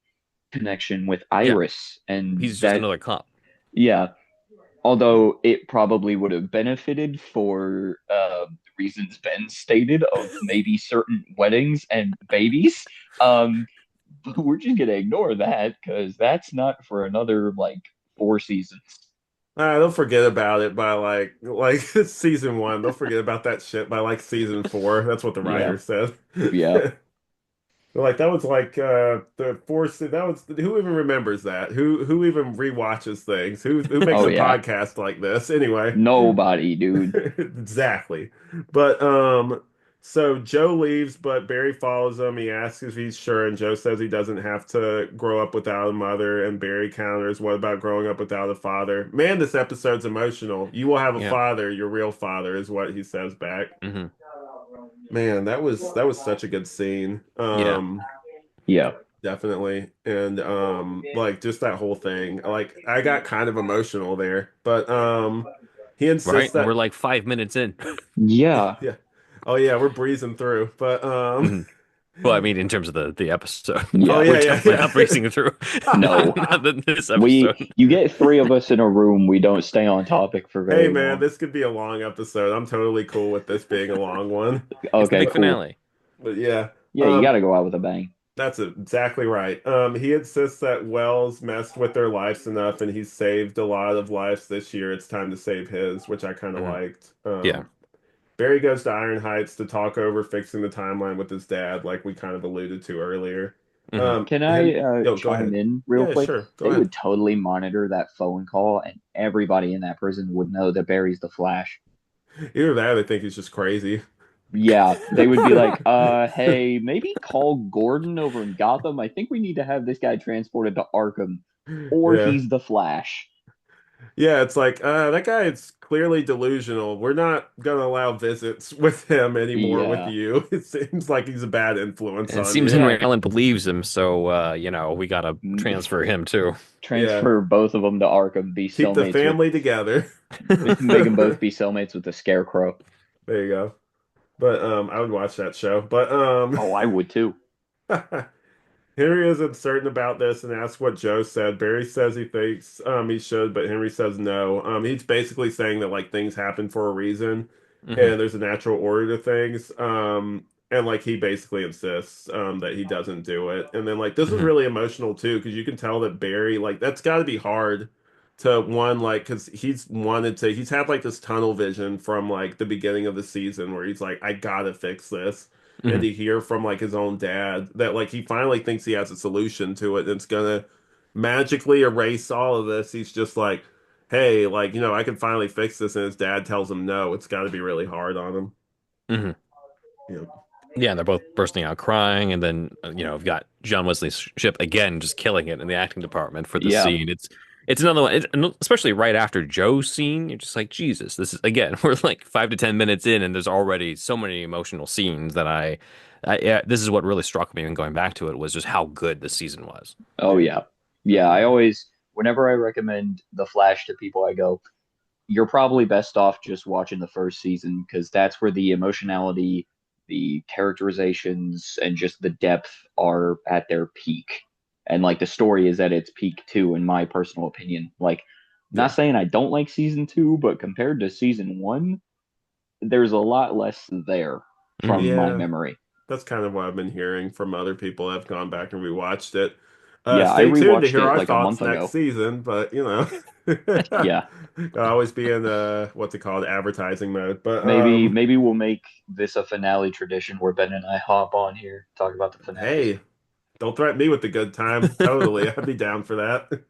connection with Yeah, Iris. And he's just that, another cop. yeah, although it probably would have benefited for reasons Ben stated of maybe certain weddings and babies. Um, but we're just gonna ignore that because that's not for another like 4 seasons. They'll forget about it by like season one. They'll forget about that shit by like season four. That's what the Yeah, writer said. yeah. Like that was like the fourth. That was who even remembers that? Who even rewatches things? Who makes Oh a yeah. podcast like this anyway? Nobody, dude. Exactly. But so Joe leaves, but Barry follows him. He asks if he's sure, and Joe says he doesn't have to grow up without a mother, and Barry counters, "What about growing up without a father?" Man, this episode's emotional. "You will have a Yeah. father, your real father," is what he says back. Hmm. Man, that was such a good scene. Yeah. Yeah. Definitely. And like just that whole thing. Like I got kind of emotional there. But he insists Right. And we're that like 5 minutes in. Yeah. yeah. Oh yeah, we're breezing through. But Mhm. Well, I mean, in terms of the episode, oh Yeah. we're yeah, yeah, definitely not breezing through. No. Not this episode. You get three of us in a room, we don't stay on topic for Hey very man, long. this could be a long episode. I'm totally cool with this being a long one. It's the Okay, big But cool. finale. but yeah. Yeah, you Um gotta go out with a bang. that's exactly right. He insists that Wells messed with their lives enough and he's saved a lot of lives this year. It's time to save his, which I kind of Hmm. liked. Yeah. Barry goes to Iron Heights to talk over fixing the timeline with his dad, like we kind of alluded to earlier. Hmm. Can Him, I yo, go chime ahead. in real Yeah, quick? sure. Go They ahead. would totally monitor that phone call, and everybody in that prison would know that Barry's the Flash. Either that, or they think he's just crazy. Yeah, they would be like, hey, maybe call Gordon over in Gotham. I think we need to have this guy transported to Arkham, or Yeah. he's the Flash." Yeah, it's like, that guy is clearly delusional. We're not gonna allow visits with him anymore with Yeah. you. It seems like he's a bad influence And it on seems you. Yeah. Henry Allen believes him, so we gotta Mm, transfer him too. Yeah. transfer both of them to Arkham, be Keep the cellmates with, family together. make them both be cellmates with the Scarecrow. There you go. But I would watch that show. But Oh, I would too. Henry is uncertain about this and asks what Joe said. Barry says he thinks he should, but Henry says no. He's basically saying that like things happen for a reason Hmm. and there's a natural order to things. And like he basically insists that he doesn't do it. And then like this is Hmm. really emotional too, because you can tell that Barry, like that's gotta be hard to one, like because he's had like this tunnel vision from like the beginning of the season where he's like, I gotta fix this and Hmm. to hear from like his own dad that like he finally thinks he has a solution to it and it's gonna magically erase all of this. He's just like, hey, like, I can finally fix this, and his dad tells him no. It's got to be really hard on him. Hmm. Yeah. Yeah, they're both bursting out crying, and then we've got John Wesley's ship again, just killing it in the acting department for the Yeah. scene. It's another one, and especially right after Joe's scene. You're just like, Jesus, this is again. We're like 5 to 10 minutes in, and there's already so many emotional scenes that yeah, this is what really struck me when going back to it was just how good this season was. Oh Yeah, yeah. Yeah, I definitely. always whenever I recommend The Flash to people, I go, you're probably best off just watching the first season because that's where the emotionality, the characterizations, and just the depth are at their peak. And like the story is at its peak too, in my personal opinion. Like, not Yeah. saying I don't like season two, but compared to season one, there's a lot less there Hmm. from my Yeah. memory. That's kind of what I've been hearing from other people that have gone back and rewatched it. Yeah, I Stay tuned to rewatched hear it our like a thoughts month next ago. season, but Yeah, I'll always be in what's it called, advertising mode. But maybe we'll make this a finale tradition where Ben and I hop on here, talk about the finales. hey, don't threaten me with the good time. Totally, I'd be down for that.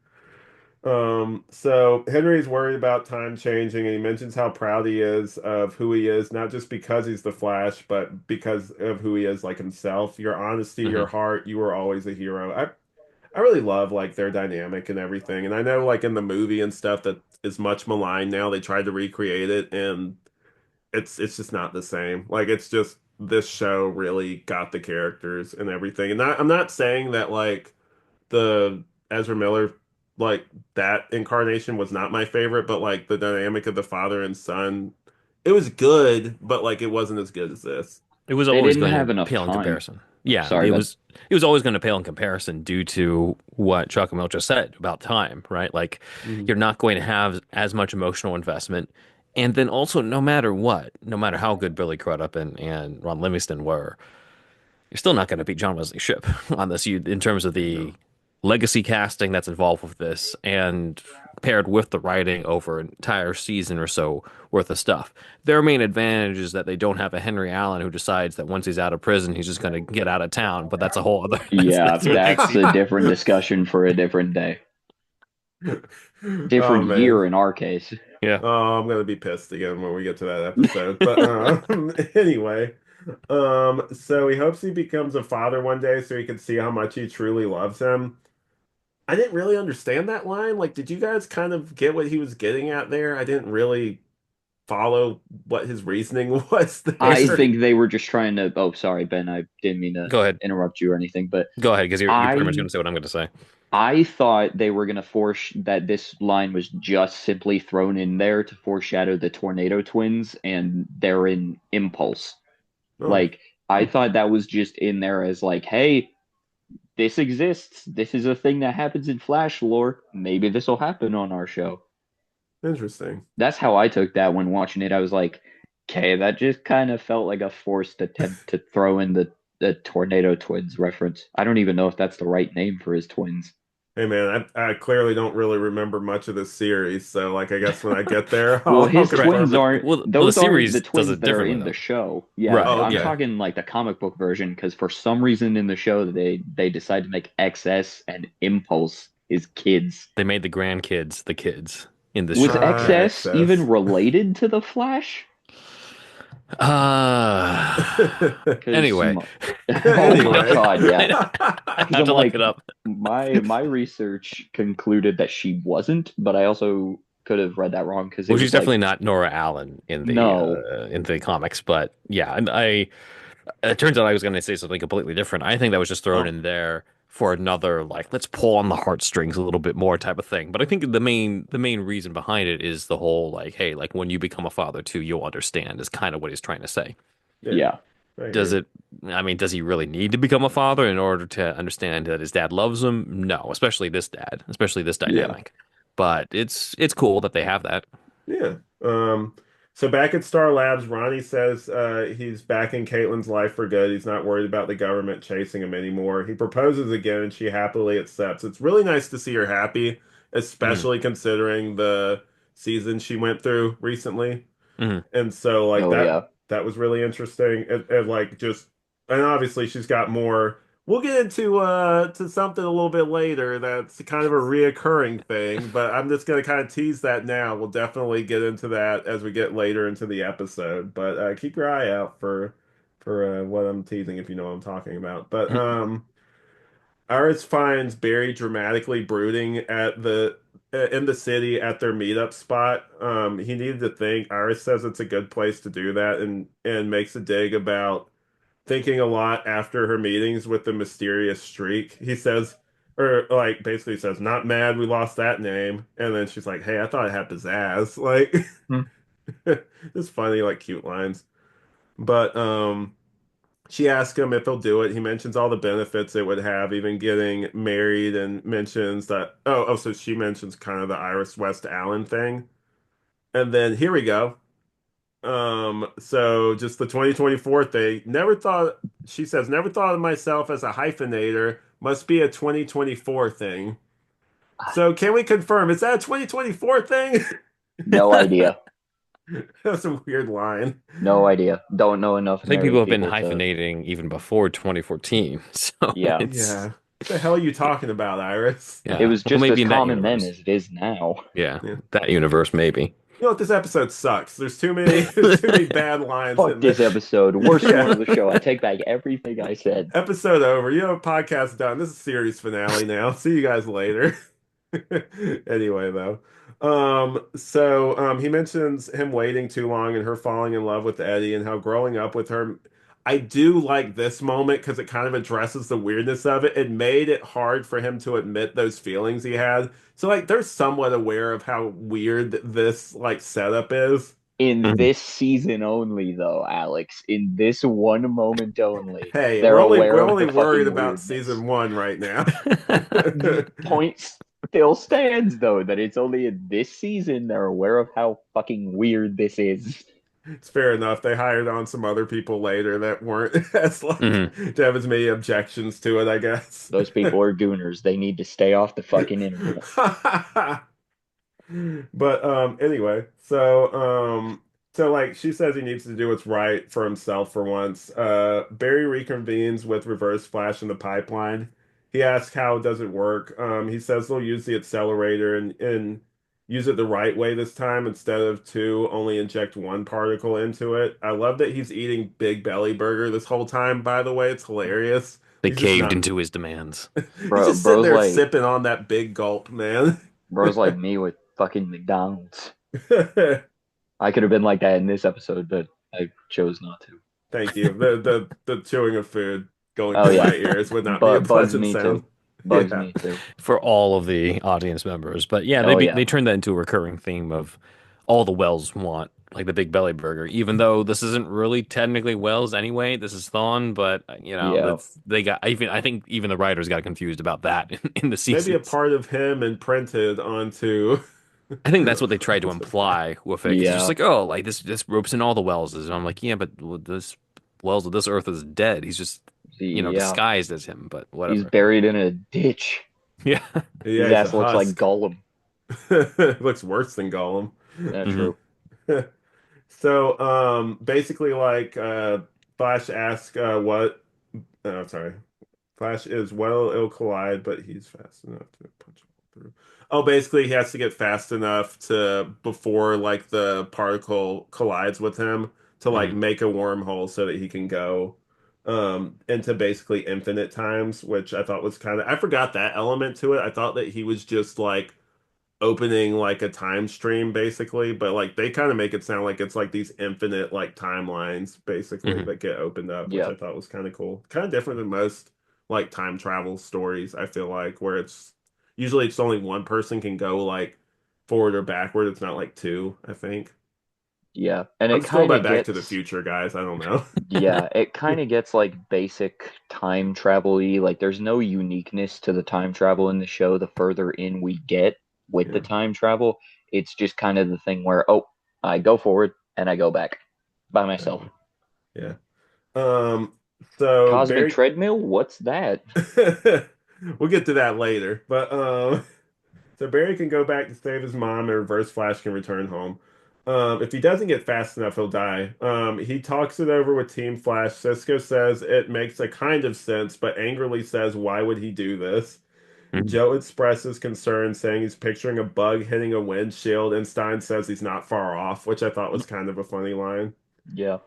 So Henry's worried about time changing, and he mentions how proud he is of who he is, not just because he's the Flash, but because of who he is, like himself. Your honesty, your Hmm. heart, you were always a hero. I really love like their dynamic and everything. And I know like in the movie and stuff that is much maligned now, they tried to recreate it, and it's just not the same. Like it's just this show really got the characters and everything. And I'm not saying that like the Ezra Miller, like that incarnation was not my favorite, but like the dynamic of the father and son, it was good, but like it wasn't as good as this. It was They always didn't going have to enough pale in time. comparison. Yeah, Sorry, Ben. it was always going to pale in comparison due to what Chuck and Mel just said about time, right? Like Mhm. you're not going to have as much emotional investment. And then also, no matter what, no matter how good Billy Crudup and Ron Livingston were, you're still not going to beat John Wesley Shipp on this. You in terms of the No, legacy casting that's involved with this, and paired with the writing over an entire season or so worth of stuff. Their main advantage is that they don't have a Henry Allen who decides that once he's out of prison, he's just going to get out of town. But that's a whole other Yeah, that's the next that's a season. different discussion for a different day. oh Different man. year in our case. Yeah. Oh, I'm gonna be pissed again when we get to that episode. But anyway, so he hopes he becomes a father one day so he can see how much he truly loves him. I didn't really understand that line. Like, did you guys kind of get what he was getting at there? I didn't really follow what his reasoning was I It's there. think they were just trying to. Oh, sorry, Ben. I didn't mean to go ahead. interrupt you or anything, but Go ahead, because you're pretty much going I to say what I'm going to say. I thought they were gonna force that this line was just simply thrown in there to foreshadow the Tornado Twins and they're in Impulse. Oh, Like I hmm, thought that was just in there as like, hey, this exists. This is a thing that happens in Flash lore. Maybe this will happen on our show. interesting. That's how I took that when watching it. I was like, okay, that just kind of felt like a forced attempt to throw in the Tornado Twins reference. I don't even know if that's the right name for his twins. Hey man, I clearly don't really remember much of this series, so like I guess when I get there, Well, I'll his Right. twins confirm it. aren't, Well, the those aren't the series does twins it that are differently in the though. show. Yeah, Right. Oh, I'm Yeah. okay. talking like the comic book version because for some reason in the show they decide to make XS and Impulse his kids. They made the grandkids the kids in this Was show. Yeah. XS even Access. related to the Flash? Because Anyway, oh I my don't, Anyway. God, yeah. I Because have I'm to look it like up. my research concluded that she wasn't, but I also could have read that wrong because it Well, she's was like definitely not Nora Allen no, in the comics, but yeah, and I it turns out I was going to say something completely different. I think that was just thrown Oh, in there for another like let's pull on the heartstrings a little bit more type of thing. But I think the main reason behind it is the whole like hey, like when you become a father too, you'll understand is kind of what he's trying to say. yeah, yeah, I Does agree. it, I mean, does he really need to become a father in order to understand that his dad loves him? No, especially this dad, especially this yeah. dynamic. But it's cool that they have that. Yeah. So back at Star Labs, Ronnie says he's back in Caitlin's life for good. He's not worried about the government chasing him anymore. He proposes again and she happily accepts. It's really nice to see her happy, Hmm. especially considering the season she went through recently. Hmm. And so like Oh yeah. that was really interesting. And like just and obviously she's got more. We'll get into to something a little bit later that's kind of a reoccurring thing, but I'm just gonna kind of tease that now. We'll definitely get into that as we get later into the episode. But keep your eye out for what I'm teasing if you know what I'm talking about. But Iris finds Barry dramatically brooding at the in the city at their meetup spot. He needed to think. Iris says it's a good place to do that, and makes a dig about thinking a lot after her meetings with the mysterious streak. He says, or like basically says, "Not mad we lost that name," and then she's like, "Hey, I thought it had pizzazz." Like, Hmm. it's funny, like cute lines. But she asks him if he'll do it. He mentions all the benefits it would have, even getting married, and mentions that, so she mentions kind of the Iris West Allen thing. And then here we go. So just the 2024 thing. Never thought, she says, never thought of myself as a hyphenator. Must be a 2024 thing. So can we confirm, is that a 2024 thing? No idea. That's a weird line. No idea. Don't know enough I think people married have been people to. hyphenating even before 2014. So Yeah. it's, Yeah. What the hell are you talking about, Iris? It yeah. was Well, just maybe as in that common then universe. as it is now. Yeah. Yeah. That universe, maybe. You know what? This episode sucks. There's too many, there's too many bad lines Fuck in this. this episode. Worst one Yeah. of the show. I take back everything I said. Episode over. You know, podcast done. This is series finale now. See you guys later. Anyway, though. He mentions him waiting too long and her falling in love with Eddie and how growing up with her. I do like this moment because it kind of addresses the weirdness of it. It made it hard for him to admit those feelings he had. So like they're somewhat aware of how weird this like setup is. In Mhm. this season only, though, Alex, in this one moment only, Hey, they're we're aware of only the worried fucking about weirdness. season one right now. The point still stands, though, that it's only in this season they're aware of how fucking weird this is. It's fair enough. They hired on some other people later that weren't as like Mhm. to have as many objections to it, I guess. Those people are gooners. They need to stay off the fucking internet. But anyway, so like she says he needs to do what's right for himself for once. Barry reconvenes with Reverse Flash in the pipeline. He asks how does it work? He says they'll use the accelerator and use it the right way this time instead of two, only inject one particle into it. I love that he's eating Big Belly Burger this whole time, by the way. It's hilarious. They He's just caved not into his demands. he's Bro, just sitting there sipping on that big gulp, man. bro's like me with fucking McDonald's. I could have been like that in this episode, but I chose not to. Thank you. The chewing of food going Oh through yeah, my ears would not be a but bugs pleasant me sound. too. Bugs Yeah. me too. For all of the audience members. But yeah, Oh yeah, they turned that into a recurring theme of all the Wells want, like the Big Belly Burger. Even though this isn't really technically Wells anyway, this is Thawne. But you know, yeah. that's they got. Even I think even the writers got confused about that in the Maybe a seasons. part of him imprinted onto I think that's what they tried to onto that. imply with it, because it's just Yeah, like, oh, like this ropes in all the Wells. And I'm like, yeah, but this Wells of this Earth is dead. He's just, yeah. disguised as him. But He's whatever. buried in a ditch. Yeah. Yeah, His he's a ass looks like husk. Gollum. Looks worse than Gollum. Yeah, hmm true. So, basically, like, Flash asks, what? Oh, sorry. Flash is well, it'll collide, but he's fast enough to punch a hole through. Oh, basically, he has to get fast enough to before like the particle collides with him to like hmm make a wormhole so that he can go into basically infinite times, which I thought was kind of I forgot that element to it. I thought that he was just like opening like a time stream basically, but like they kind of make it sound like it's like these infinite like timelines basically hmm that get opened up, which Yeah, I thought was kind of cool. Kind of different than most like time travel stories, I feel like, where it's usually it's only one person can go like forward or backward. It's not like two, I think. yeah. And I'm it just going kind by of Back to the gets, Future, guys. I don't know. yeah, it kind of gets like basic time travel-y. Like there's no uniqueness to the time travel in the show the further in we get with the Yeah. time travel. It's just kind of the thing where, oh, I go forward and I go back by myself. Exactly. Yeah. Um, so Cosmic Barry treadmill? What's that? we'll get to that later. But so Barry can go back to save his mom, and Reverse Flash can return home. If he doesn't get fast enough, he'll die. He talks it over with Team Flash. Cisco says it makes a kind of sense, but angrily says, "Why would he do this?" hmm Joe expresses concern, saying he's picturing a bug hitting a windshield, and Stein says he's not far off, which I thought was kind of a funny line. Yeah,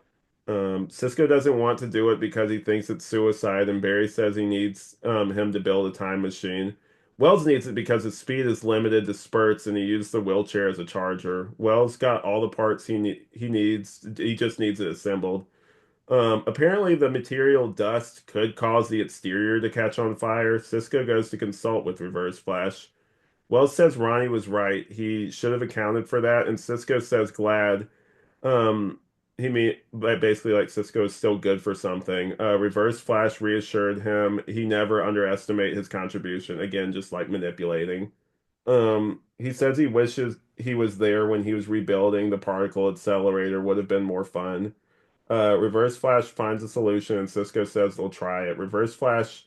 Cisco doesn't want to do it because he thinks it's suicide, and Barry says he needs him to build a time machine. Wells needs it because his speed is limited to spurts, and he used the wheelchair as a charger. Wells got all the parts he needs. He just needs it assembled. Apparently, the material dust could cause the exterior to catch on fire. Cisco goes to consult with Reverse Flash. Wells says Ronnie was right. He should have accounted for that, and Cisco says glad. Um, he mean like basically like Cisco is still good for something. Reverse Flash reassured him he never underestimate his contribution. Again, just like manipulating. He says he wishes he was there when he was rebuilding the particle accelerator, would have been more fun. Reverse Flash finds a solution and Cisco says they'll try it. Reverse Flash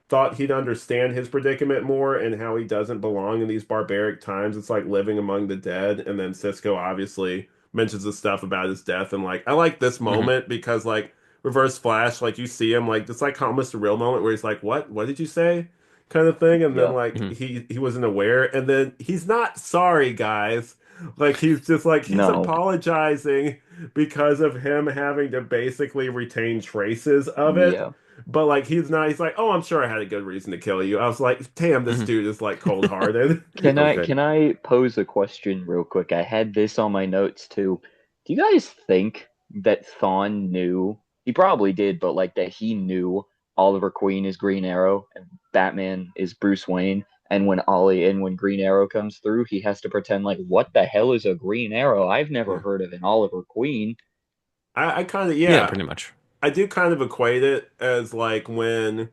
thought he'd understand his predicament more and how he doesn't belong in these barbaric times. It's like living among the dead. And then Cisco obviously mentions the stuff about his death. And like, I like this Hmm. moment because like Reverse Flash, like you see him like it's like almost a real moment where he's like, "What? What did you say?" kind of thing. And then Yeah. like Hmm. he wasn't aware. And then he's not sorry, guys. Like he's just like he's No. apologizing because of him having to basically retain traces of it. Yeah. But like he's not, he's like, oh, I'm sure I had a good reason to kill you. I was like, damn, this Hmm. dude is like cold-hearted. Okay. Can I pose a question real quick? I had this on my notes too. Do you guys think that Thawne knew? He probably did, but like that he knew Oliver Queen is Green Arrow and Batman is Bruce Wayne, and when Green Arrow comes through, he has to pretend like, what the hell is a Green Arrow? I've never Yeah. heard of an Oliver Queen. I kind of, Yeah, yeah, pretty much. I do kind of equate it as like when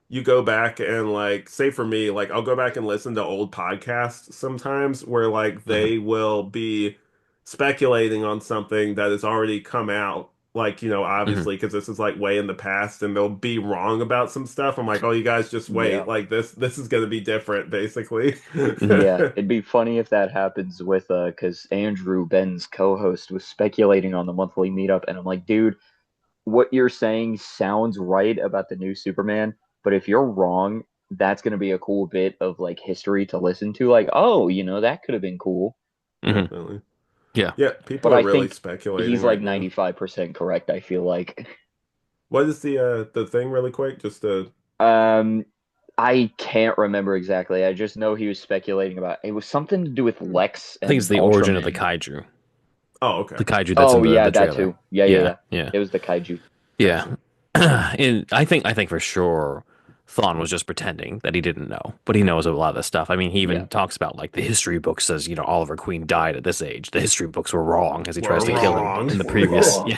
you go back and like say for me, like I'll go back and listen to old podcasts sometimes where like Hmm. they will be speculating on something that has already come out, like, Hmm. obviously because this is like way in the past and they'll be wrong about some stuff. I'm like, oh, you guys just wait, Yeah. like this is gonna be different, basically. Yeah, it'd be funny if that happens with because Andrew, Ben's co-host, was speculating on the monthly meetup, and I'm like, dude, what you're saying sounds right about the new Superman, but if you're wrong, that's gonna be a cool bit of like history to listen to. Like, oh, that could have been cool. Hmm. Definitely. Yeah. Yeah, people But are I really think speculating he's like right now. 95% correct, I feel like. What is the thing really quick? Just Um, I can't remember exactly. I just know he was speculating about it was something to do with Lex I think it's and the origin of the Ultraman. kaiju. oh, okay. The kaiju that's in Oh the yeah, the that trailer. too. Yeah, yeah, Yeah, yeah. yeah. It was the kaiju. Yeah. Gotcha. And I think for sure Thawne was just pretending that he didn't know, but he knows a lot of this stuff. I mean, he Yeah. even talks about like the history book says, Oliver Queen died at this age. The history books were wrong as he We're tries The to kill history him wrong. books in the were previous. Yeah.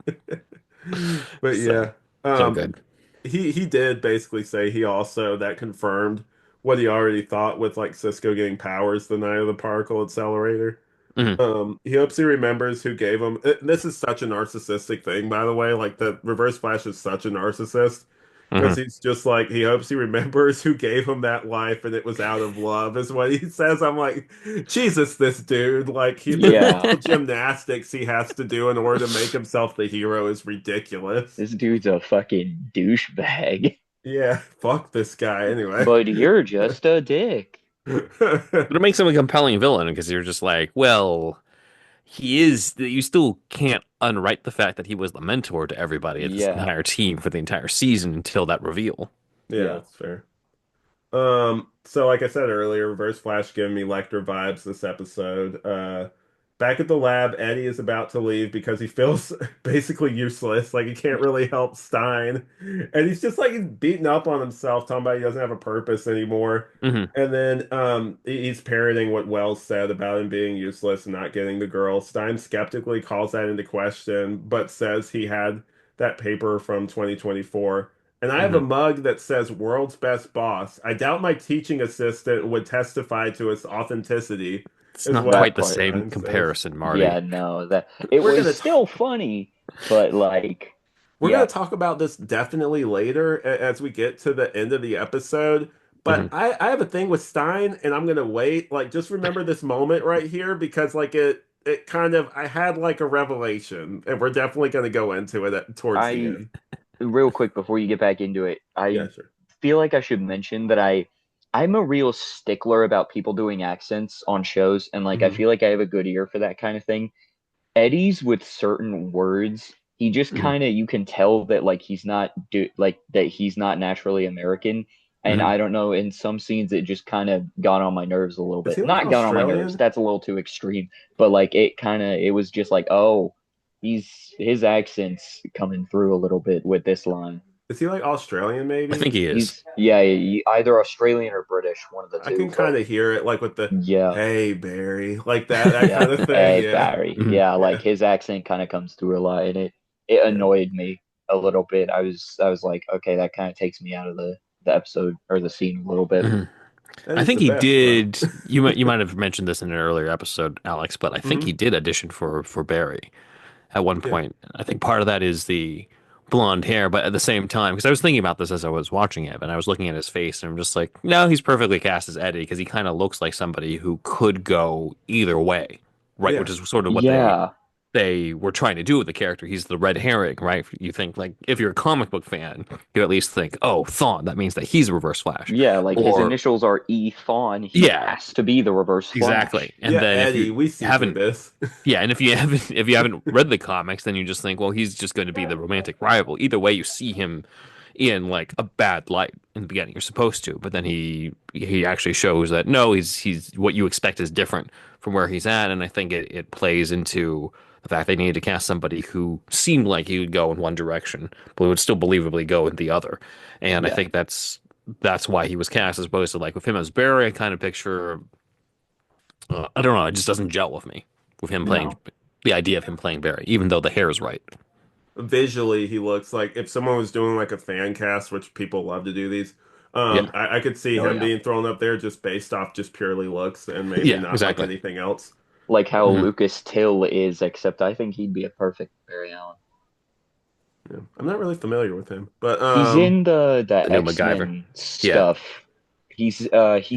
wrong. But So, yeah, so um, good. he did basically say he also that confirmed what he already thought with like Cisco getting powers the night of the particle accelerator. Hmm. He hopes he remembers who gave him. This is such a narcissistic thing, by the way. Like the Reverse Flash is such a narcissist because Hmm. he's just like he hopes he remembers who gave him that life, and it was out of love, is what he says. I'm like, Jesus, this dude. Like the Yeah. mental gymnastics he has to do in order to make himself the hero is ridiculous. This dude's a fucking douchebag. Yeah, fuck this guy. Anyway. But you're just a dick. But it makes him a compelling villain because you're just like, well, he is. You still can't unwrite the fact that he was the mentor to everybody at this Yeah. entire team for the entire season until that reveal. Yeah, Yeah. that's fair. So like I said earlier, Reverse Flash giving me Lecter vibes this episode. Back at the lab, Eddie is about to leave because he feels basically useless. Like he can't really help Stein. And he's just like he's beating up on himself, talking about he doesn't have a purpose anymore. Hmm. And then he's parroting what Wells said about him being useless and not getting the girl. Stein skeptically calls that into question, but says he had that paper from 2024. And I have a Hmm. mug that says "World's Best Boss." I doubt my teaching assistant would testify to its authenticity, It's is not what quite That the part. same Stein says. comparison, Yeah, Marty. no, that it We're was gonna still talk. funny, but like, We're gonna yeah, talk about this definitely later as we get to the end of the episode. But Hmm. I have a thing with Stein, and I'm gonna wait. Like, just remember this moment right here because, like, it kind of I had like a revelation, and we're definitely gonna go into it towards the I end. real quick before you get back into it, Yeah, I sure. feel like I should mention that I'm a real stickler about people doing accents on shows, and like I Hmm. feel like I have a good ear for that kind of thing. Eddie's with certain words, he just Hmm. kind of you can tell that like he's not do like that he's not naturally American. And Hmm. I don't know, in some scenes it just kind of got on my nerves a little Is bit. he like Not got on my nerves, Australian? that's a little too extreme, but like it was just like, oh, he's his accent's coming through a little bit with this line. Is he like Australian I maybe? think he is. He's yeah, either Australian or British, one of the I two, can kind but of hear it like with the yeah. "Hey Barry," like that Yeah. kind of thing. Hey, Yeah, Barry. Hmm. Yeah, like yeah, his accent kind of comes through a lot and it yeah. annoyed me a little bit. I was like, okay, that kind of takes me out of the episode or the scene a little bit. Hmm. I Eddie's think the he best, bro. did. You might have mentioned this in an earlier episode, Alex, but I think he Hmm. did audition for Barry at one Yeah, point. I think part of that is the blonde hair, but at the same time, because I was thinking about this as I was watching it, and I was looking at his face, and I'm just like, no, he's perfectly cast as Eddie because he kind of looks like somebody who could go either way, right? yeah, Which is sort of what Yeah, they were trying to do with the character. He's the red herring, right? You think like if you're a comic book fan, you at least think, oh, Thawne, that means that he's Reverse Flash, yeah, like his or initials are E Thawne. He yeah, has to be the Reverse exactly. Flash. And yeah. then if you Eddie, we see through haven't this. yeah, and if you haven't read the comics, then you just think, well, he's just going to be the romantic rival. Either way, you see him in like a bad light in the beginning. You're supposed to, but then he actually shows that no, he's what you expect is different from where he's at, and I think it plays into the fact they needed to cast somebody who seemed like he would go in one direction, but would still believably go in the other. And I Yeah, think that's why he was cast as opposed to like with him as Barry. I kind of picture I don't know. It just doesn't gel with me with him playing no, the idea of him playing Barry, even though the hair is right. Visually, he looks like if someone was doing like a fan cast, which people love to do these. Yeah, I could see oh him yeah, being thrown up there just based off just purely looks and maybe yeah, not like exactly. anything else. like how Hmm. Lucas Till is, except I think he'd be a perfect Barry Allen. Yeah. I'm not really familiar with him, but He's in the The new MacGyver. X-Men Yeah, stuff. He's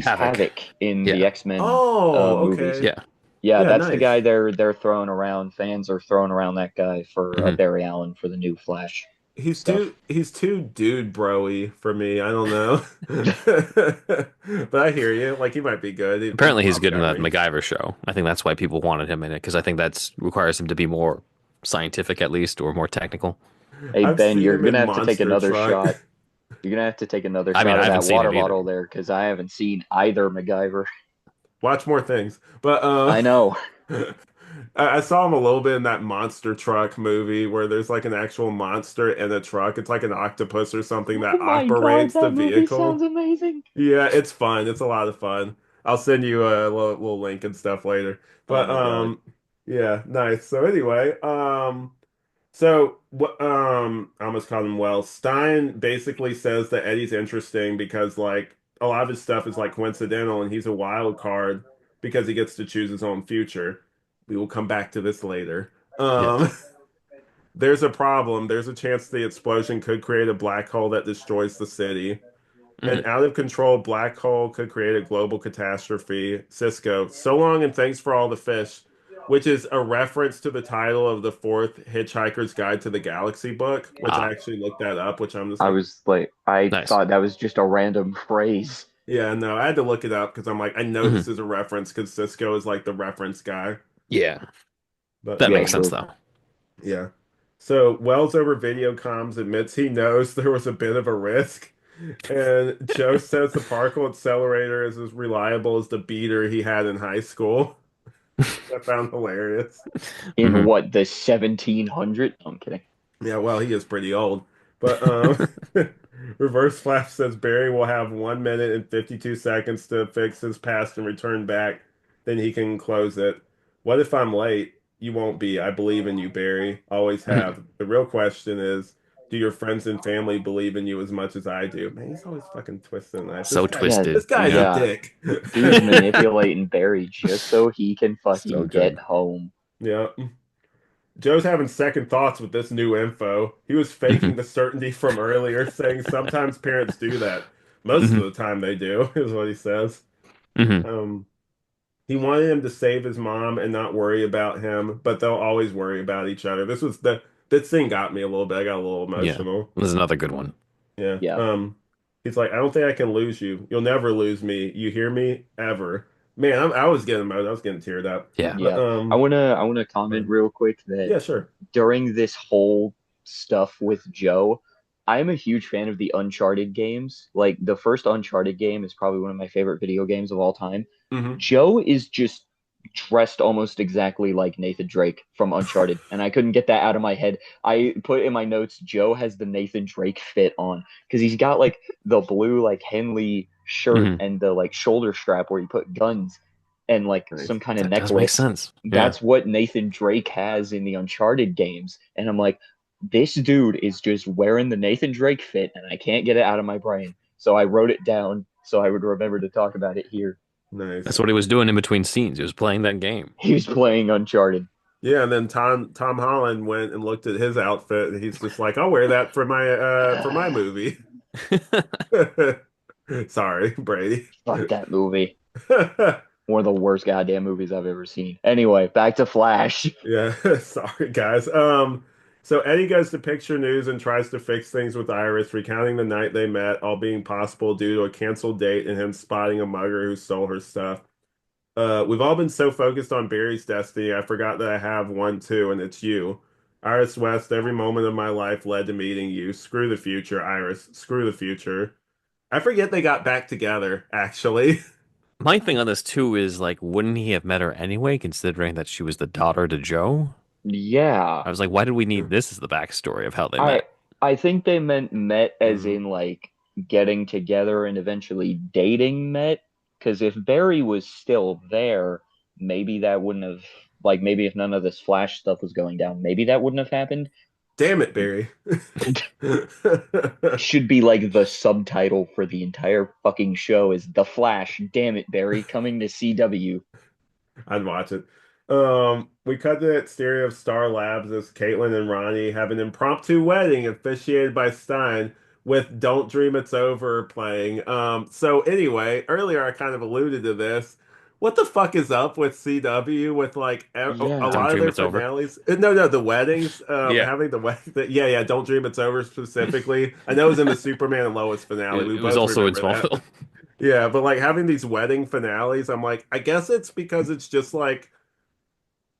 Havoc. Havoc in the Yeah, X-Men oh, movies. okay. yeah. Yeah, Yeah, that's the guy nice. they're throwing around. Fans are throwing around that guy for Hmm. Barry Allen for the new Flash stuff. He's too dude bro-y for me. I don't know. But I hear you. Like he might be good. He's Apparently, he's good in that Montgomery. MacGyver show. I think that's why people wanted him in it because I think that's requires him to be more scientific at least or more technical. Hey I've Ben, seen you're him gonna in have to take Monster another Truck. shot. You're gonna have to take another I mean, shot I of haven't that seen water it either. bottle there because I haven't seen either MacGyver. Watch more things. But I know. I saw him a little bit in that Monster Truck movie where there's like an actual monster in a truck. It's like an octopus or something Oh that my God, operates the that movie sounds vehicle. amazing. Yeah, it's fun. It's a lot of fun. I'll send you a little link and stuff later. Oh But my God. yeah, nice. So anyway, so what I almost called him Wells. Stein basically says that Eddie's interesting because like a lot of his stuff is like coincidental and he's a wild card because he gets to choose his own future. We will come back to this later. Yeah. Um there's a problem. There's a chance the explosion could create a black hole that destroys the city. An Hmm. out of control black hole could create a global catastrophe. Cisco, so long and thanks for all the fish, which is a reference to the title of the fourth Hitchhiker's Guide to the Galaxy book, which I Ah, actually looked that up, which I'm just I like, was like, I nice. thought that was just a random phrase. yeah, no, I had to look it up because I'm like, I know Hmm. this is a reference because Cisco is like the reference guy. Yeah, But that Yeah, makes sense sure. though. yeah. So Wells over video comms admits he knows there was a bit of a risk. And Joe says the particle accelerator is as reliable as the beater he had in high school. I found hilarious. In Hmm. what, the 1700? I'm kidding. Yeah, well, he is pretty old. But Reverse Flash says Barry will have 1 minute and 52 seconds to fix his past and return back. Then he can close it. What if I'm late? You won't be. I believe in you, Barry. Always Hmm. have. The real question is, do your friends and family believe in you as much as I do? Man, he's always fucking twisting the knife. So Yeah, This twisted. guy's a Yeah. yeah. dick. Dude's manipulating Barry just so he can So fucking get good. home. Yeah. Joe's having second thoughts with this new info. He was Hmm. faking the certainty from earlier, saying sometimes parents do that. Most of Hmm. the time they do, is what he says. Hmm. Um, he wanted him to save his mom and not worry about him, but they'll always worry about each other. This thing got me a little bit. I got a little Yeah, emotional. there's another good one. Yeah. Yeah. He's like, I don't think I can lose you. You'll never lose me. You hear me? Ever. Man, I was getting emotional. I was getting teared up. Yeah. But Yeah. I wanna comment fine. real quick that Yeah, sure. during this whole stuff with Joe, I'm a huge fan of the Uncharted games. Like the first Uncharted game is probably one of my favorite video games of all time. Hmm. Joe is just dressed almost exactly like Nathan Drake from Uncharted, and I couldn't get that out of my head. I put in my notes, Joe has the Nathan Drake fit on because he's got like the blue like Henley shirt Hmm. and the like shoulder strap where you put guns and like Nice. some kind of That does make necklace. sense. Yeah. That's what Nathan Drake has in the Uncharted games, and I'm like, this dude is just wearing the Nathan Drake fit, and I can't get it out of my brain. So I wrote it down so I would remember to talk about it here. That's Nice. what he was doing in between scenes. He was playing that game. He was playing Uncharted. Yeah, and then Tom Holland went and looked at his outfit, and he's just like, "I'll wear that for my movie." Sorry, Brady. Fuck that movie. One of the worst goddamn movies I've ever seen. Anyway, back to Flash. Yeah, sorry guys. So Eddie goes to Picture News and tries to fix things with Iris, recounting the night they met, all being possible due to a canceled date and him spotting a mugger who stole her stuff. We've all been so focused on Barry's destiny, I forgot that I have one too, and it's you. Iris West, every moment of my life led to meeting you. Screw the future, Iris. Screw the future. I forget they got back together, actually. My thing on this too is like, wouldn't he have met her anyway, considering that she was the daughter to Joe? Yeah. I was like, why did we need this as the backstory of how they I met? I think they meant met as Mm. in like getting together and eventually dating met. Because if Barry was still there, maybe that wouldn't have like maybe if none of this Flash stuff was going down, maybe that wouldn't have happened. Damn it, Barry. Should be like the subtitle for the entire fucking show is The Flash. Damn it, Barry, coming to CW. I'd watch it. We cut to the exterior of Star Labs as Caitlin and Ronnie have an impromptu wedding officiated by Stein with Don't Dream It's Over playing. So anyway, earlier I kind of alluded to this. What the fuck is up with CW with like a Yeah. Don't lot of dream their it's over. finales? No, the weddings, Yeah, having the wedding. Yeah, Don't Dream It's Over specifically. I know it was in the Superman and Lois finale. We it was both also in remember that. Smallville. Yeah, but like having these wedding finales, I'm like, I guess it's because it's just like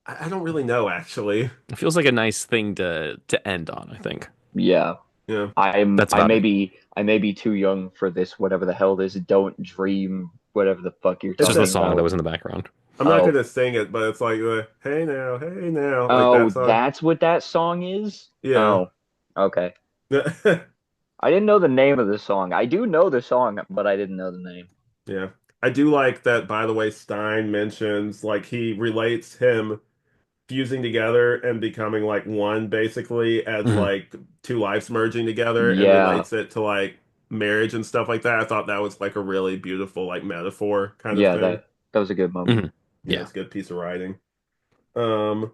I don't really know actually. It feels like a nice thing to end on, I think. Yeah. Yeah. That's about it. I may be too young for this, whatever the hell this don't dream, whatever the fuck you're It's It's just the talking a song that about. was in the background. I'm not Oh, gonna sing it, but it's like hey now, like oh, that song. that's what that song is? Yeah. Oh, okay. I didn't know the name of the song. I do know the song, but I didn't know the name. Yeah. I do like that, by the way, Stein mentions like he relates him fusing together and becoming like one basically as Mhm. like two lives merging together and Yeah, relates it to like marriage and stuff like that. I thought that was like a really beautiful like metaphor kind of yeah, thing. that was a good moment. Mhm. Yeah, Yeah. it's a good piece of writing. Um,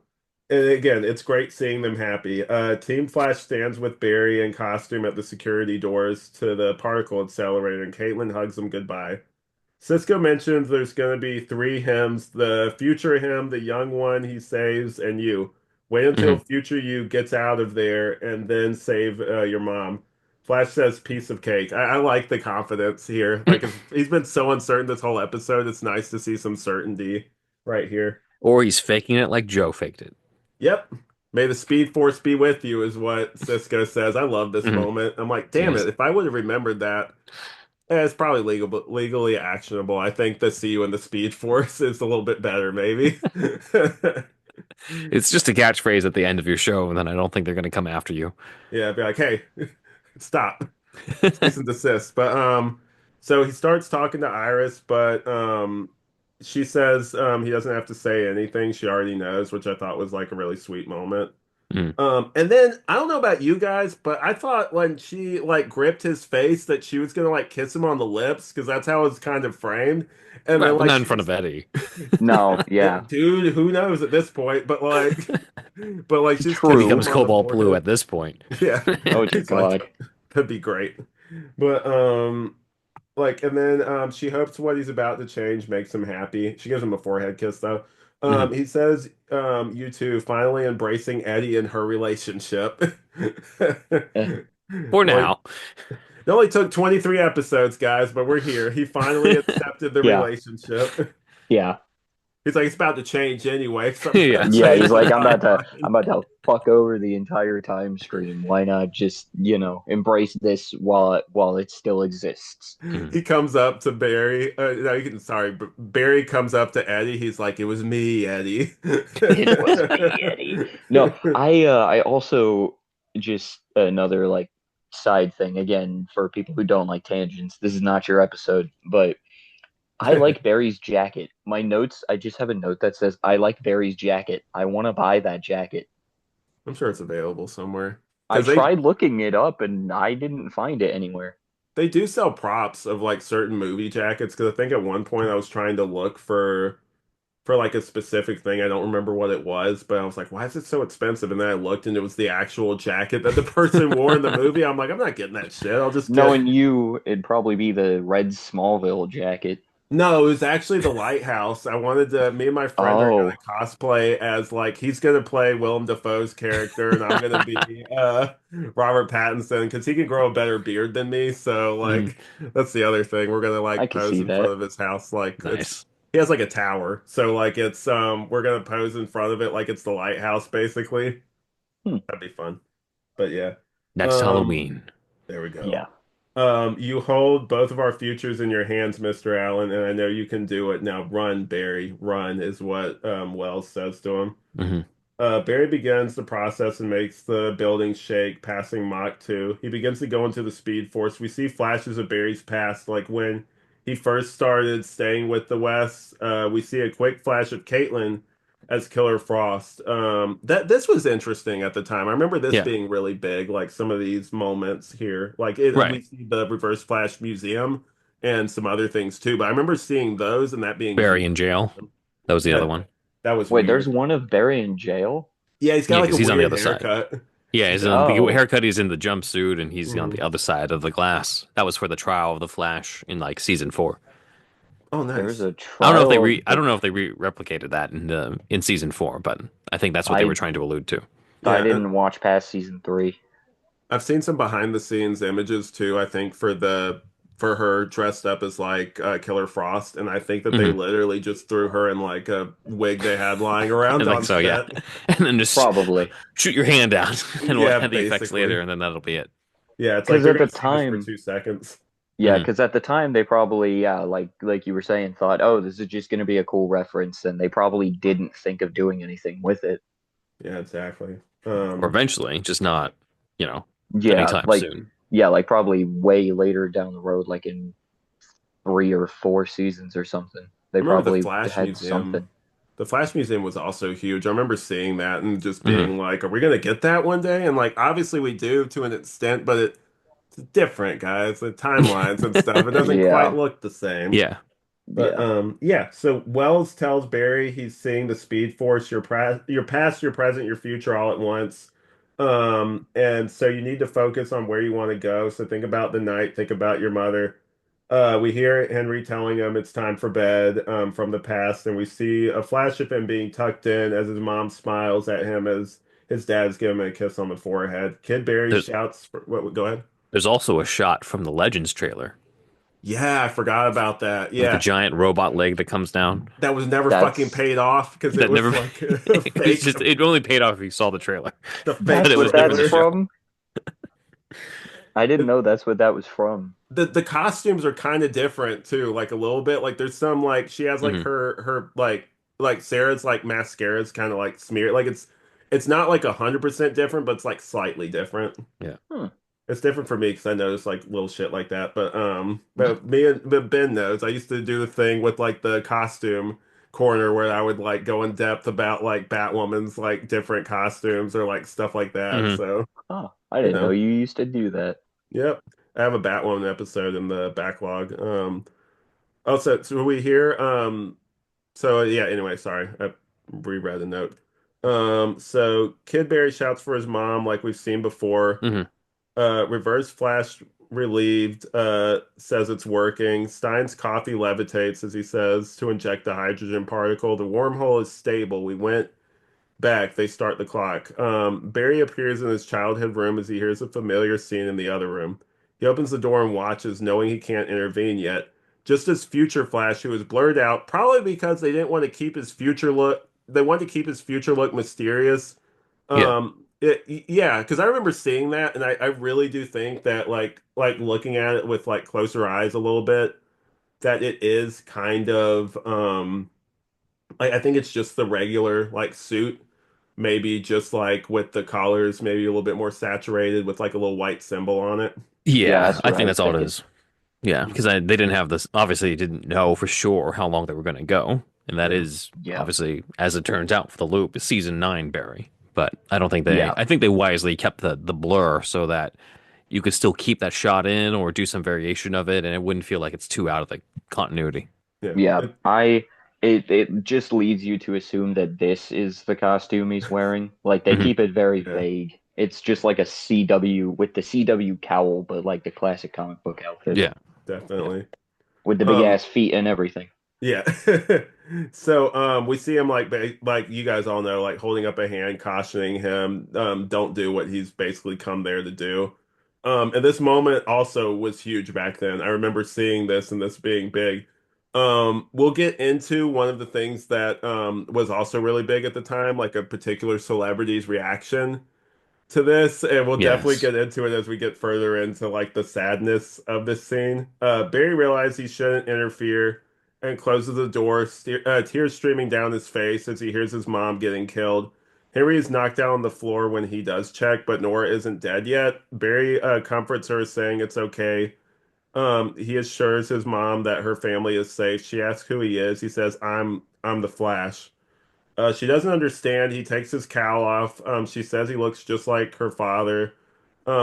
and again, it's great seeing them happy. Team Flash stands with Barry in costume at the security doors to the particle accelerator, and Caitlin hugs him goodbye. Cisco mentions there's going to be three hymns: the future hymn, the young one he saves, and you. Wait until Mhm. future you gets out of there, and then save your mom. Flash says, "Piece of cake." I like the confidence here. Like he's been so uncertain this whole episode. It's nice to see some certainty right here. Or he's faking it like Joe faked it. Yep. May the speed force be with you is what Cisco says. I love this Mhm. moment. I'm like, damn Yes. it, if I would have remembered that, it's probably legally actionable. I think the see you in the speed force is a little bit better, maybe. It's just a catchphrase at the end of your show, and then I don't think they're going to come after you. Yeah, be like, hey, stop. Cease and desist. But so he starts talking to Iris, but she says he doesn't have to say anything. She already knows, which I thought was like a really sweet moment. Mm. And then I don't know about you guys, but I thought when she like gripped his face that she was gonna like kiss him on the lips because that's how it's kind of framed. And then like Not in she front of just Eddie. No, yeah, dude, who knows at this point? But like she just He kisses true. him becomes on the Cobalt Blue forehead. at this point. Yeah. Oh dear It's like God. that'd be great. But like and then she hopes what he's about to change makes him happy. She gives him a forehead kiss though. Mhm. He says, you two finally embracing Eddie and her relationship. Yeah. For Like, now. it only took 23 episodes, guys, but we're here. He finally accepted the Yeah, relationship. yeah, He's like, it's about to change anyway. Something's about to Yes. yeah. He's change the like, timeline. I'm about to fuck over the entire time stream. Why not just, embrace this while it still exists? Mhm. He comes up to Barry. No, you can, sorry, but Barry comes up to Eddie. He's like, it was me, Eddie. It was me, Eddie. No, I also just another like side thing again for people who don't like tangents. This is not your episode, but I like Barry's jacket. My notes, I just have a note that says I like Barry's jacket. I want to buy that jacket. I'm sure it's available somewhere. I Because they tried looking it up and I didn't find it anywhere. they do sell props of like certain movie jackets because I think at one point I was trying to look for like a specific thing. I don't remember what it was, but I was like, why is it so expensive? And then I looked and it was the actual jacket that the person wore in the movie. I'm like, I'm not getting that shit. I'll just get. Knowing you, it'd probably be the red Smallville jacket. No, it was actually the Lighthouse. I wanted to, me and my friend are Oh, gonna cosplay as like he's gonna play Willem Dafoe's character and I'm gonna be Robert Pattinson because he can grow a better beard than me. So Mhm. like that's the other thing. We're gonna I like can pose see in front that. of his house like it's Nice. he has like a tower. So like it's we're gonna pose in front of it like it's the lighthouse basically. Hmm. That'd be fun. But yeah. Next Um Halloween. there we go. Yeah. You hold both of our futures in your hands, Mr. Allen, and I know you can do it. Now run, Barry, run is what Wells says to him. Hmm. Barry begins the process and makes the building shake, passing Mach 2. He begins to go into the Speed Force. We see flashes of Barry's past, like when he first started staying with the West. We see a quick flash of Caitlin as Killer Frost. That this was interesting at the time. I remember this Yeah. being really big, like some of these moments here. We Right. see the Reverse Flash Museum and some other things too, but I remember seeing those and that being Barry huge. in jail. That was the other Yeah, one. that was Wait, there's weird. one of Barry in jail? Yeah, he's got Yeah, like because a he's on the weird other side. haircut. Yeah, He's he's got, on the Oh, haircut. He's in the jumpsuit, and he's on mhm. the other side of the glass. That was for the trial of the Flash in like season 4. Oh, there's nice. a trial of I the. don't know if they replicated that in season 4, but I think that's what they were I trying to allude to. I Yeah, and didn't watch past season three. I've seen some behind the scenes images too. I think for her dressed up as like Killer Frost, and I think that they Hmm. literally just threw her in like a wig they had lying I around think on so, yeah. set. And then just Probably. shoot your hand out, and we'll Yeah, add the effects later, basically. and then that'll be it. Yeah, it's like Because you're at the gonna see this for time, 2 seconds. yeah, Hmm. because at the time they probably, yeah, like you were saying, thought, oh, this is just going to be a cool reference, and they probably didn't think of doing anything with it. Yeah, exactly. Or eventually, just not, you know, Yeah, anytime soon. like probably way later down the road, like in 3 or 4 seasons or something. They I remember probably had something. The Flash Museum was also huge. I remember seeing that and just Hmm. being like, are we gonna get that one day? And like obviously we do to an extent, but it's different, guys. The timelines and stuff. It doesn't quite Yeah, look the same. Yeah. But yeah. yeah, so Wells tells Barry he's seeing the Speed Force, your past, your present, your future all at once. And so you need to focus on where you want to go. So think about the night, think about your mother. We hear Henry telling him it's time for bed, from the past, and we see a flash of him being tucked in as his mom smiles at him as his dad's giving him a kiss on the forehead. Kid Barry There's shouts what, go ahead. there's also a shot from the Legends trailer Yeah, I forgot about that. with the Yeah. giant robot leg that comes down. That was never fucking That's paid off because it That was never like it was fake just it only paid off if you saw the trailer. the But fake that's it what was never that's in the trailer. show. from. I didn't It- know that's what that was from. the costumes are kind of different too, like a little bit. Like there's some like she has like Hmm. her like Sarah's like mascara is kind of like smeared. Like it's not like 100% different, but it's like slightly different. Yeah. Hmm. It's different for me because I notice like little shit like that. But but Ben knows. I used to do the thing with like the costume corner where I would like go in depth about like Batwoman's like different costumes or like stuff like that. Hmm. So, Oh, I you didn't know know, you used to do that. yep. I have a Batwoman episode in the backlog. Also, so we hear so yeah, anyway, sorry. I reread the note. So Kid Barry shouts for his mom like we've seen before. Hmm. Reverse Flash relieved, says it's working. Stein's coffee levitates as he says to inject the hydrogen particle. The wormhole is stable. We went back. They start the clock. Barry appears in his childhood room as he hears a familiar scene in the other room. He opens the door and watches, knowing he can't intervene yet. Just as Future Flash, who is blurred out, probably because they didn't want to keep his future look. They wanted to keep his future look mysterious. Yeah. Yeah, because I remember seeing that, and I really do think that like looking at it with like closer eyes a little bit, that it is kind of like I think it's just the regular like suit, maybe just like with the collars, maybe a little bit more saturated with like a little white symbol on it. Yeah, Yeah, that's I what I think was that's all it thinking. is. Yeah, because they didn't have this. Obviously, didn't know for sure how long they were going to go, and that Yeah. is Yeah, obviously, as it turns out, for the loop, season 9 Barry. But I don't think they. yeah, I think they wisely kept the blur so that you could still keep that shot in or do some variation of it, and it wouldn't feel like it's too out of the continuity. Yeah. Yeah, it just leads you to assume that this is the costume he's wearing. Like they Hmm. keep it very Yeah, vague. It's just like a CW with the CW cowl, but like the classic comic book outfit Yeah, yeah, definitely. with the big Um, ass feet and everything. yeah. So we see him like like you guys all know, like holding up a hand, cautioning him, don't do what he's basically come there to do. And this moment also was huge back then. I remember seeing this and this being big. We'll get into one of the things that was also really big at the time, like a particular celebrity's reaction to this, and we'll definitely yes, get into it as we get further into like the sadness of this scene. Barry realizes he shouldn't interfere and closes the door, tears streaming down his face as he hears his mom getting killed. Henry is knocked down on the floor when he does check, but Nora isn't dead yet. Barry comforts her, saying it's okay. He assures his mom that her family is safe. She asks who he is. He says, I'm the Flash." She doesn't understand. He takes his cowl off. She says he looks just like her father.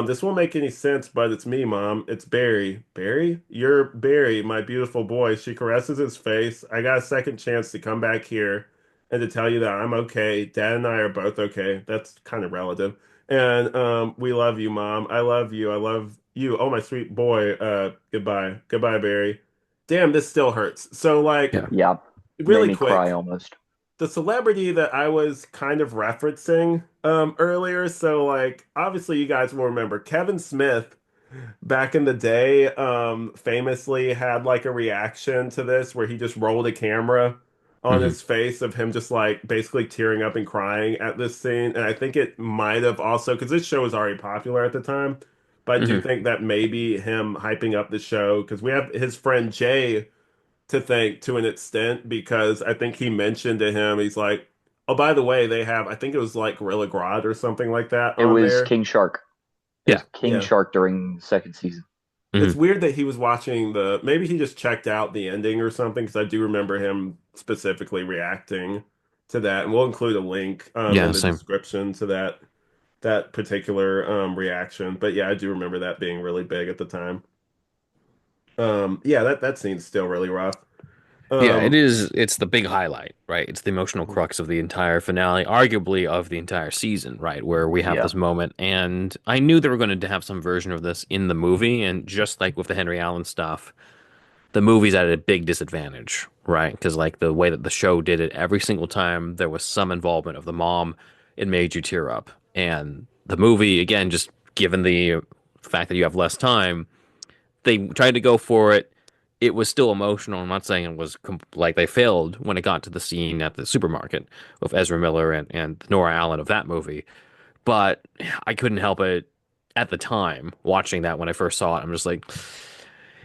This won't make any sense, but it's me, Mom. It's Barry. Barry? You're Barry, my beautiful boy. She caresses his face. I got a second chance to come back here and to tell you that I'm okay. Dad and I are both okay. That's kind of relative. And we love you, Mom. I love you. I love you. Oh, my sweet boy. Goodbye. Goodbye, Barry. Damn, this still hurts. So, like, yeah, Yeah, made really me cry quick, almost. the celebrity that I was kind of referencing earlier. So like obviously you guys will remember Kevin Smith back in the day famously had like a reaction to this where he just rolled a camera on hmm his face of him just like basically tearing up and crying at this scene. And I think it might have also because this show was already popular at the time, but I do hmm think that maybe him hyping up the show because we have his friend Jay to thank to an extent because I think he mentioned to him, he's like, oh, by the way, they have, I think it was like Gorilla Grodd or something like that It on was there. King Shark. It yeah, was King Yeah. Shark during the second season. It's hmm weird that he was watching maybe he just checked out the ending or something because I do remember him specifically reacting to that. And we'll include a link yeah, in the same. description to that particular reaction. But yeah, I do remember that being really big at the time. Yeah, that scene's still really rough. Yeah, it Um, is. It's the big highlight, right? It's the emotional crux of the entire finale, arguably of the entire season, right? Where we have Yeah. this moment, and I knew they were going to have some version of this in the movie, and just like with the Henry Allen stuff, the movie's at a big disadvantage, right? Because like the way that the show did it, every single time there was some involvement of the mom, it made you tear up. And the movie, again, just given the fact that you have less time, they tried to go for it. It was still emotional. I'm not saying it was like they failed when it got to the scene at the supermarket with Ezra Miller and Nora Allen of that movie, but I couldn't help it at the time watching that when I first saw it. I'm just like,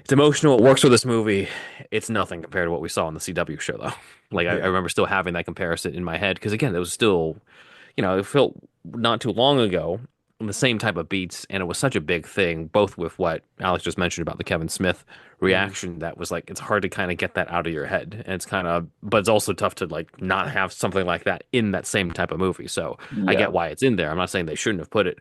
it's emotional. It works for this movie. It's nothing compared to what we saw on the CW show, though. Like I yeah. remember still having that comparison in my head because again, it was still, it felt not too long ago the same type of beats, and it was such a big thing, both with what Alex just mentioned about the Kevin Smith Mhm. reaction. That was like it's hard to kind of get that out of your head, and it's kind of, but it's also tough to like not have something like that in that same type of movie. So I Yeah. get why it's in there. I'm not saying they shouldn't have put it,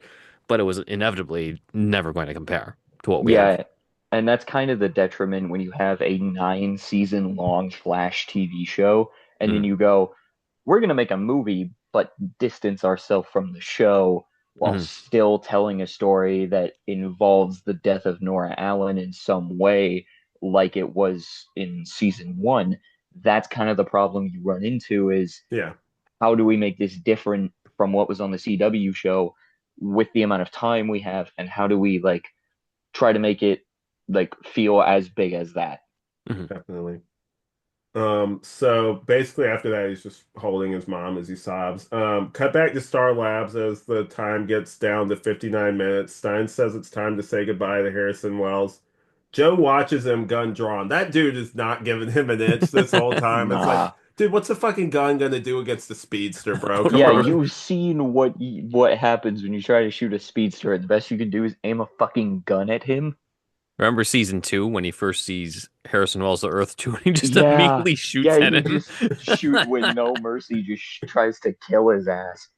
but it was inevitably never going to compare to what we have. Yeah. And that's kind of the detriment when you have a 9 season long Flash TV show and then Mm-hmm. you go, we're going to make a movie, but distance ourselves from the show while Mm-hmm. still telling a story that involves the death of Nora Allen in some way, like it was in season 1. That's kind of the problem you run into is Yeah, how do we make this different from what was on the CW show with the amount of time we have, and how do we like try to make it like feel as big as that? Mm-hmm. definitely. So basically after that, he's just holding his mom as he sobs. Cut back to Star Labs as the time gets down to 59 minutes. Stein says it's time to say goodbye to Harrison Wells. Joe watches him, gun drawn. That dude is not giving him an inch this whole time. It's like, Nah. dude, what's a fucking gun gonna do against the speedster, bro? Come Yeah, on. you've seen what happens when you try to shoot a speedster. The best you can do is aim a fucking gun at him. Remember season two when he first sees Harrison Wells the Earth 2 and he just Yeah, immediately shoots yeah, at he him? just shoot with no mercy, just tries to kill his ass.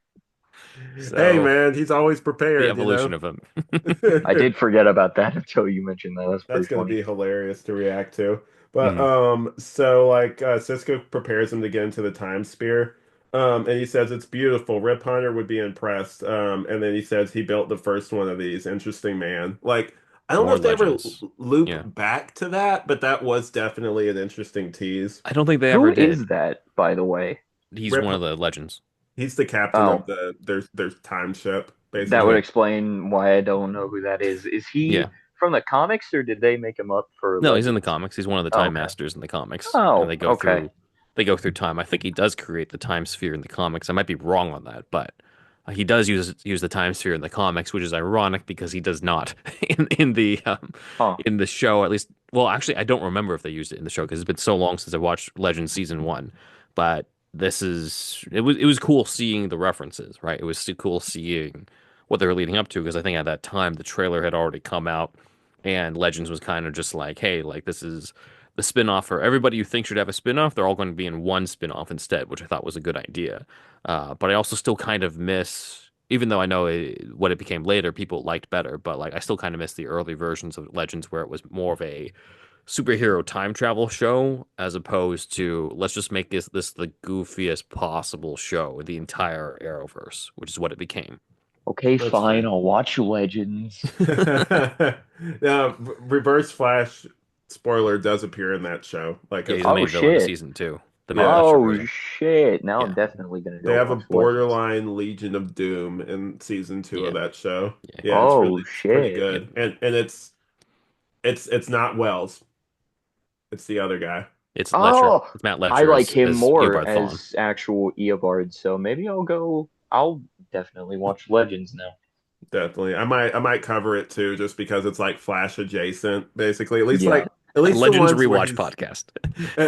Hey So man, he's always the prepared, you evolution know. of him. I did forget about that until you mentioned that. That's That's pretty gonna funny. be hilarious to react to. But Mhm. so like Cisco prepares him to get into the time spear. And he says it's beautiful. Rip Hunter would be impressed. And then he says he built the first one of these. Interesting man. Like I don't know More if they ever legends. loop Yeah. back to that, but that was definitely an interesting tease. I don't think they Who ever is did. that, by the way? He's Rip, one of the legends. he's the captain of Oh, their time ship, that would basically. Hmm. explain why I don't know who that is. Is he Yeah. from the comics or did they make him up for No, he's in the Legends? comics. He's one of the Oh, time okay. masters in the comics, and Oh, okay. they go through time. I think he does create the time sphere in the comics. I might be wrong on that, but he does use the time sphere in the comics, which is ironic because he does not Huh. in the show. At least, well, actually, I don't remember if they used it in the show because it's been so long since I watched Legends season one. But it was cool seeing the references, right? It was still cool seeing what they were leading up to because I think at that time the trailer had already come out and Legends was kind of just like, hey, like this is the spin-off for everybody you think should have a spin-off. They're all going to be in one spin-off instead, which I thought was a good idea. But I also still kind of miss, even though I know what it became later, people liked better, but like I still kind of miss the early versions of Legends where it was more of a superhero time travel show as opposed to let's just make this the goofiest possible show in the entire Arrowverse, which is what it became. Okay, That's fine. fair. I'll watch Legends. Now, Reverse Flash spoiler does appear in that show, like Yeah, as he's the Oh main villain of shit. season two, the main yeah. Ledger Oh version. shit. Now I'm Yeah, definitely gonna They go have a watch Legends. borderline Legion of Doom in season two of yeah, that show. yeah, Yeah, Oh it's pretty shit. yeah. good. And it's not Wells. It's the other guy. It's Letcher. Oh, It's Matt I Letcher like him as more Eobard Thawne. as actual Eobard, so maybe I'll definitely watch Legends now. Definitely. I might cover it too, just because it's like Flash adjacent, basically. Yeah. At least the Legends ones where Rewatch he's podcast.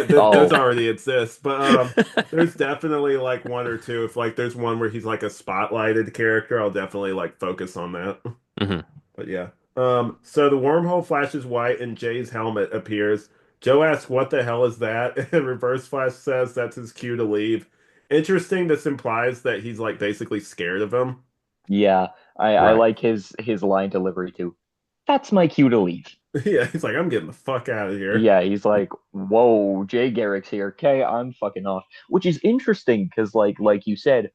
those Oh, already exist. But there's definitely like one or two. If like there's one where he's like a spotlighted character, I'll definitely like focus on that. Hmm. But yeah. So the wormhole flashes white and Jay's helmet appears. Joe asks, "What the hell is that?" And Reverse Flash says that's his cue to leave. Interesting, this implies that he's like basically scared of him. yeah. I Right. like his line delivery too. That's my cue to leave. Yeah, he's like, I'm getting the fuck out of here. Yeah, he's like, "Whoa, Jay Garrick's here. Okay, I'm fucking off." Which is interesting because like you said,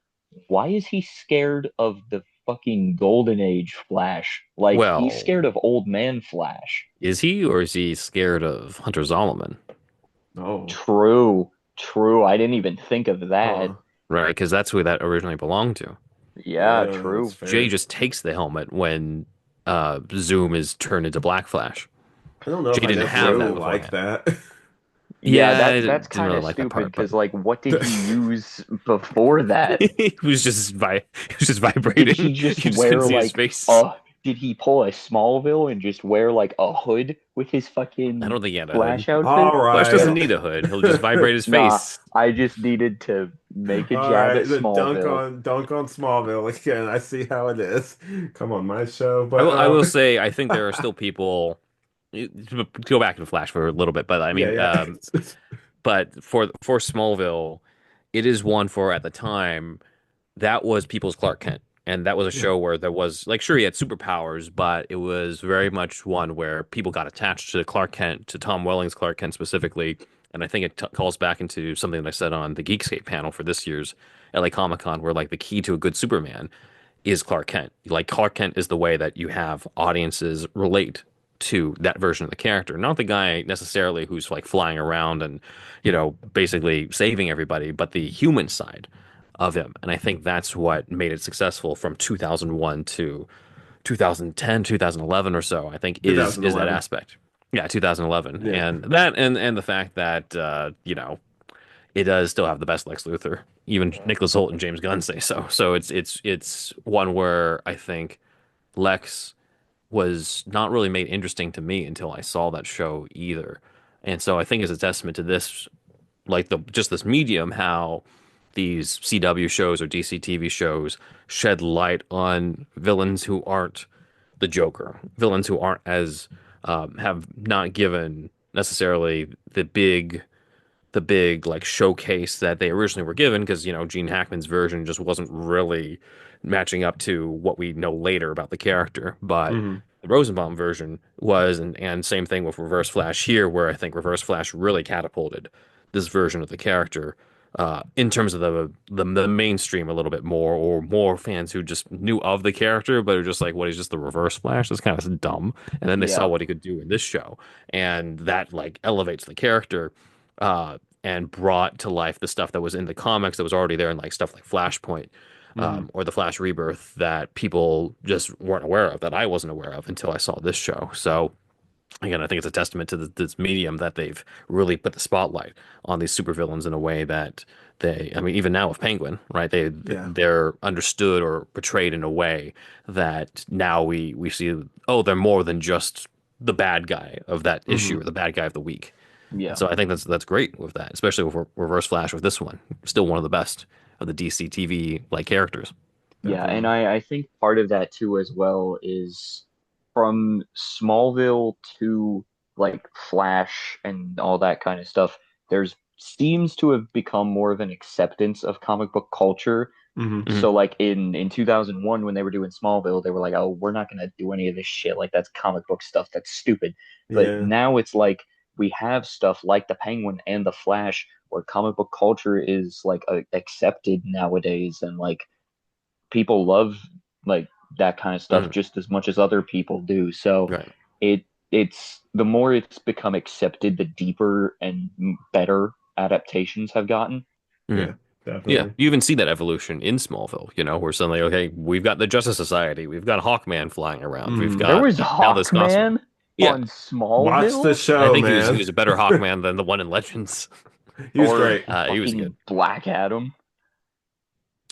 why is he scared of the fucking Golden Age Flash? Like he's Well, scared of old man Flash. is he or is he scared of Hunter Zolomon? Oh, True, true. I didn't even think of that. huh. Right, because that's who that originally belonged to. Yeah, Yeah, that's true. Jay fair. just takes the helmet when Zoom is turned into Black Flash. I don't know if Jay I didn't have necessarily that True. like beforehand. that. Yeah, Yeah, I that's didn't kind really of like that stupid part, but because like what did he use before that? he was just Did vibrating. he just You just couldn't wear see his like face. did he pull a Smallville and just wear like a hood with his I fucking don't think he had a hood. Flash outfit? All Flash right. doesn't Oh, need a hood. He'll just vibrate his nah, face. I just needed to make a All jab right. at The Smallville. dunk on Smallville again. I see how it is. Come on, my show. But I will say I think there are still people to go back to Flash for a little bit, but I yeah, mean, yeah. but for Smallville, it is one for at the time that was people's Clark Kent. And that was a Yeah. show where there was like sure he had superpowers, but it was very much one where people got attached to Clark Kent, to Tom Welling's Clark Kent specifically. And I think it calls back into something that I said on the Geekscape panel for this year's LA Comic Con, where like the key to a good Superman is Clark Kent. Like Clark Kent is the way that you have audiences relate to that version of the character, not the guy necessarily who's like flying around and, basically saving everybody, but the human side of him. And I think that's what made it successful from 2001 to 2010, 2011 or so, I think is that 2011. aspect. Yeah, 2011. Yeah. And that and the fact that it does still have the best Lex Luthor. Even Nicholas Hoult and James Gunn say so. So it's one where I think Lex was not really made interesting to me until I saw that show either. And so I think it's a testament to this, like the just this medium, how these CW shows or DC TV shows shed light on villains who aren't the Joker, villains who aren't as have not given necessarily the big like showcase that they originally were given because Gene Hackman's version just wasn't really matching up to what we know later about the character. But Hmm. the Rosenbaum version was, and same thing with Reverse Flash here, where I think Reverse Flash really catapulted this version of the character in terms of the mainstream a little bit more, or more fans who just knew of the character, but are just like, what, he's just the Reverse Flash? That's kind of dumb. And then they saw Yeah. what he could do in this show, and that like elevates the character. And brought to life the stuff that was in the comics that was already there, and like stuff like Flashpoint, Hmm. or the Flash Rebirth that people just weren't aware of, that I wasn't aware of until I saw this show. So again, I think it's a testament to this medium that they've really put the spotlight on these supervillains in a way that I mean, even now with Penguin, right? Yeah. They're understood or portrayed in a way that now we see, oh, they're more than just the bad guy of that issue or Hmm. the bad guy of the week. And Yeah. so I think that's great with that, especially with Reverse Flash with this one. Still one of the best of the DC TV like characters. Yeah, and Definitely. I think part of that too as well is from Smallville to like Flash and all that kind of stuff, there's seems to have become more of an acceptance of comic book culture. Hmm. So like in 2001 when they were doing Smallville, they were like, "Oh, we're not gonna do any of this shit. Like that's comic book stuff. That's stupid." But Yeah. now it's like we have stuff like the Penguin and the Flash where comic book culture is like accepted nowadays, and like people love like that kind of stuff Mhm. just as much as other people do. So Right. it's the more it's become accepted, the deeper and better adaptations have gotten. Mhm. Yeah. Yeah, Definitely. you even see that evolution in Smallville, where suddenly, okay, we've got the Justice Society, we've got Hawkman flying around, we've Hmm. There got was now this Gotham. Hawkman Yeah, on Watch the Smallville I show, think he man. was a better Hawkman than the one in Legends. He was or great. He was good. fucking Black Adam.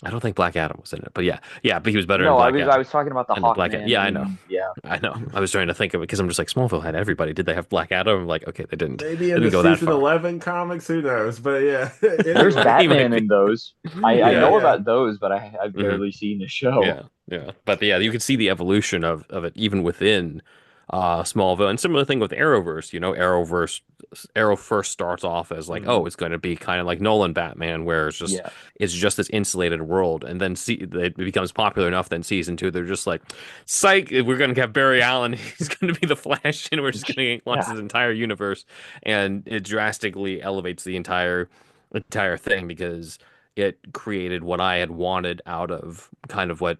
I don't think Black Adam was in it, but yeah, but he was better than No, Black I Adam. was talking about the And then Black Adam, Hawkman yeah, I know, in yeah. I know. I was trying to think of it because I'm just like Smallville had everybody. Did they have Black Adam? I'm like, okay, they didn't. Maybe They in the didn't go that season far. 11 comics, who knows? But yeah. There's Anyway. He might Batman be. in those. I Yeah, Yeah. know yeah. about those, but I've Hmm. barely seen the show. Yeah, yeah, but yeah, you can see the evolution of it even within Smallville, and similar thing with Arrowverse. Arrow first starts off as like, oh, Hmm. it's going to be kind of like Nolan Batman, where Yeah. it's just this insulated world, and then see it becomes popular enough. Then season two, they're just like, psych, we're going to have Barry Allen. He's going to be the Flash, and we're just going to launch Yeah. this entire universe, and it drastically elevates the entire thing because it created what I had wanted out of kind of what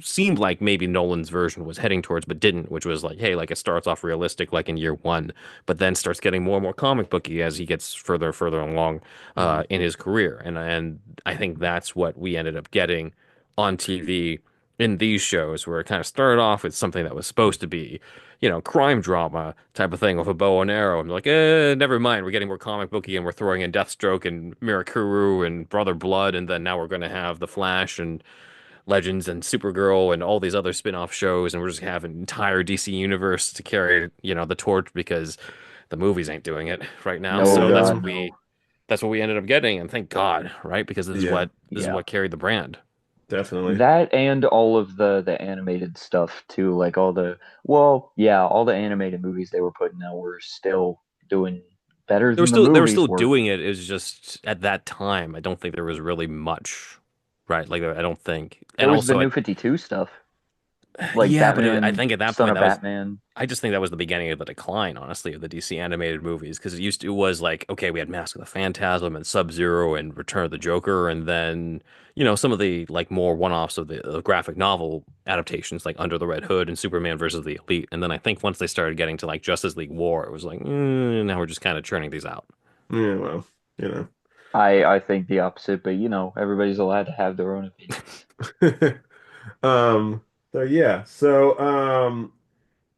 seemed like maybe Nolan's version was heading towards, but didn't, which was like, hey, like it starts off realistic like in year one, but then starts getting more and more comic booky as he gets further and further along Hmm. in his career. And I think that's what we ended up getting on TV in these shows, where it kind of started off with something that was supposed to be, crime drama type of thing with a bow and arrow. And like, never mind, we're getting more comic booky and we're throwing in Deathstroke and Mirakuru and Brother Blood, and then now we're going to have the Flash and Legends and Supergirl and all these other spin-off shows, and we're just gonna have an entire DC universe to carry, the torch because the movies ain't doing it right now. No, So Yeah. God, no. that's what we ended up getting, and thank God, right? Because Yeah. this is Yeah. what carried the brand. Definitely. That and all of the animated stuff too, like all the well, yeah, all the animated movies they were putting out were still doing better than the They were movies still were. doing it. It was just at that time, I don't think there was really much, right? Like I don't think, There and was the also New 52 stuff, like yeah, but I Batman, think at that Son point of that was Batman. I just think that was the beginning of the decline, honestly, of the DC animated movies because it was like, okay, we had Mask of the Phantasm and Sub-Zero and Return of the Joker, and then some of the like more one-offs of the graphic novel adaptations like Under the Red Hood and Superman versus the Elite, and then I think once they started getting to like Justice League War, it was like, now we're just kind of churning these out. Yeah, well, you know. I think the opposite, but everybody's allowed to have their own opinions. Um, so yeah.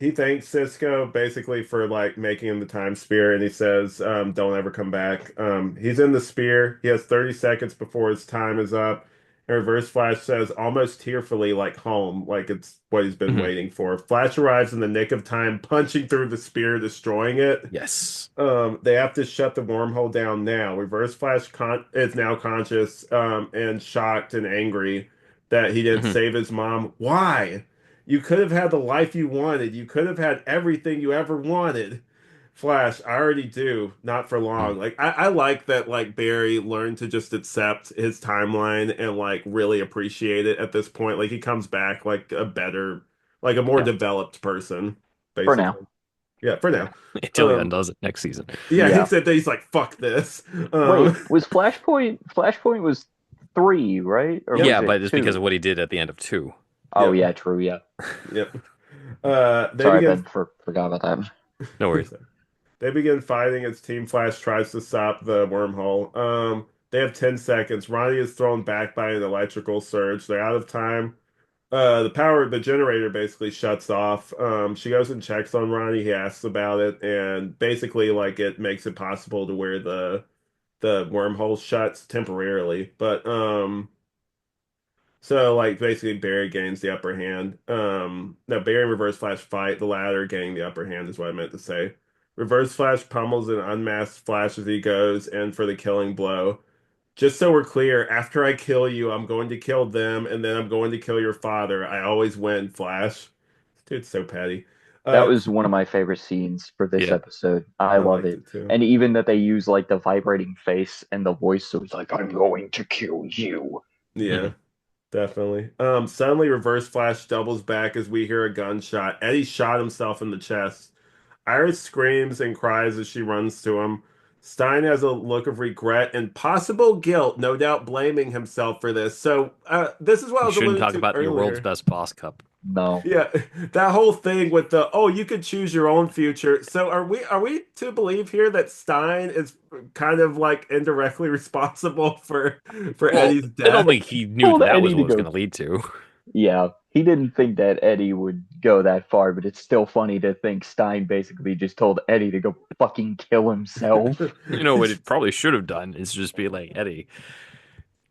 He thanks Cisco basically for like making him the time spear, and he says, don't ever come back. He's in the spear. He has 30 seconds before his time is up. And Reverse Flash says, almost tearfully, like home, like it's what he's been Mhm. waiting for. Flash arrives in the nick of time, punching through the spear, destroying it. Yes. They have to shut the wormhole down now. Reverse Flash is now conscious, and shocked and angry that he didn't Hmm. save his mom. Why? You could have had the life you wanted. You could have had everything you ever wanted. Flash, I already do, not for Mm. long. Like I like that like Barry learned to just accept his timeline and like really appreciate it at this point. Like he comes back like a better, like a more Yeah, developed person, For now. basically. Yeah, for yeah. now. Until he Um, undoes it next season. yeah, he Yeah. said that he's like, fuck this. Wait, Um, was Flashpoint was three, right? Or yep, was Yeah, it but it's because of two? what he did at the end of two. Oh yep, yeah, true, yeah. yep. They Sorry, begin Ben, forgot about that. No worries. they begin fighting as Team Flash tries to stop the wormhole. They have 10 seconds. Ronnie is thrown back by an electrical surge. They're out of time. The generator basically shuts off. She goes and checks on Ronnie. He asks about it, and basically, like, it makes it possible to where the wormhole shuts temporarily. But so like basically Barry gains the upper hand. No, Barry and Reverse Flash fight, the latter getting the upper hand is what I meant to say. Reverse Flash pummels an unmasked Flash as he goes in for the killing blow. Just so we're clear, after I kill you, I'm going to kill them, and then I'm going to kill your father. I always win, Flash. Dude's so petty. That Uh, was one of my favorite scenes for this Yeah. episode. I I love liked it. it too. And even that they use like the vibrating face and the voice, so he's like, I'm going to kill you. Yeah, Mhm. definitely. Suddenly Reverse Flash doubles back as we hear a gunshot. Eddie shot himself in the chest. Iris screams and cries as she runs to him. Stein has a look of regret and possible guilt, no doubt blaming himself for this. So, this is what I You was shouldn't alluding talk to about your world's earlier. best boss cup. No. Yeah, that whole thing with the, oh, you could choose your own future. So are we to believe here that Stein is kind of like indirectly responsible for Well, Eddie's I don't death? think he knew Told that Eddie was what to it was go. going to lead to. Yeah, he didn't think that Eddie would go that far, but it's still funny to think Stein basically just told Eddie to go fucking kill himself. You know what it probably should have done is just be like, Eddie,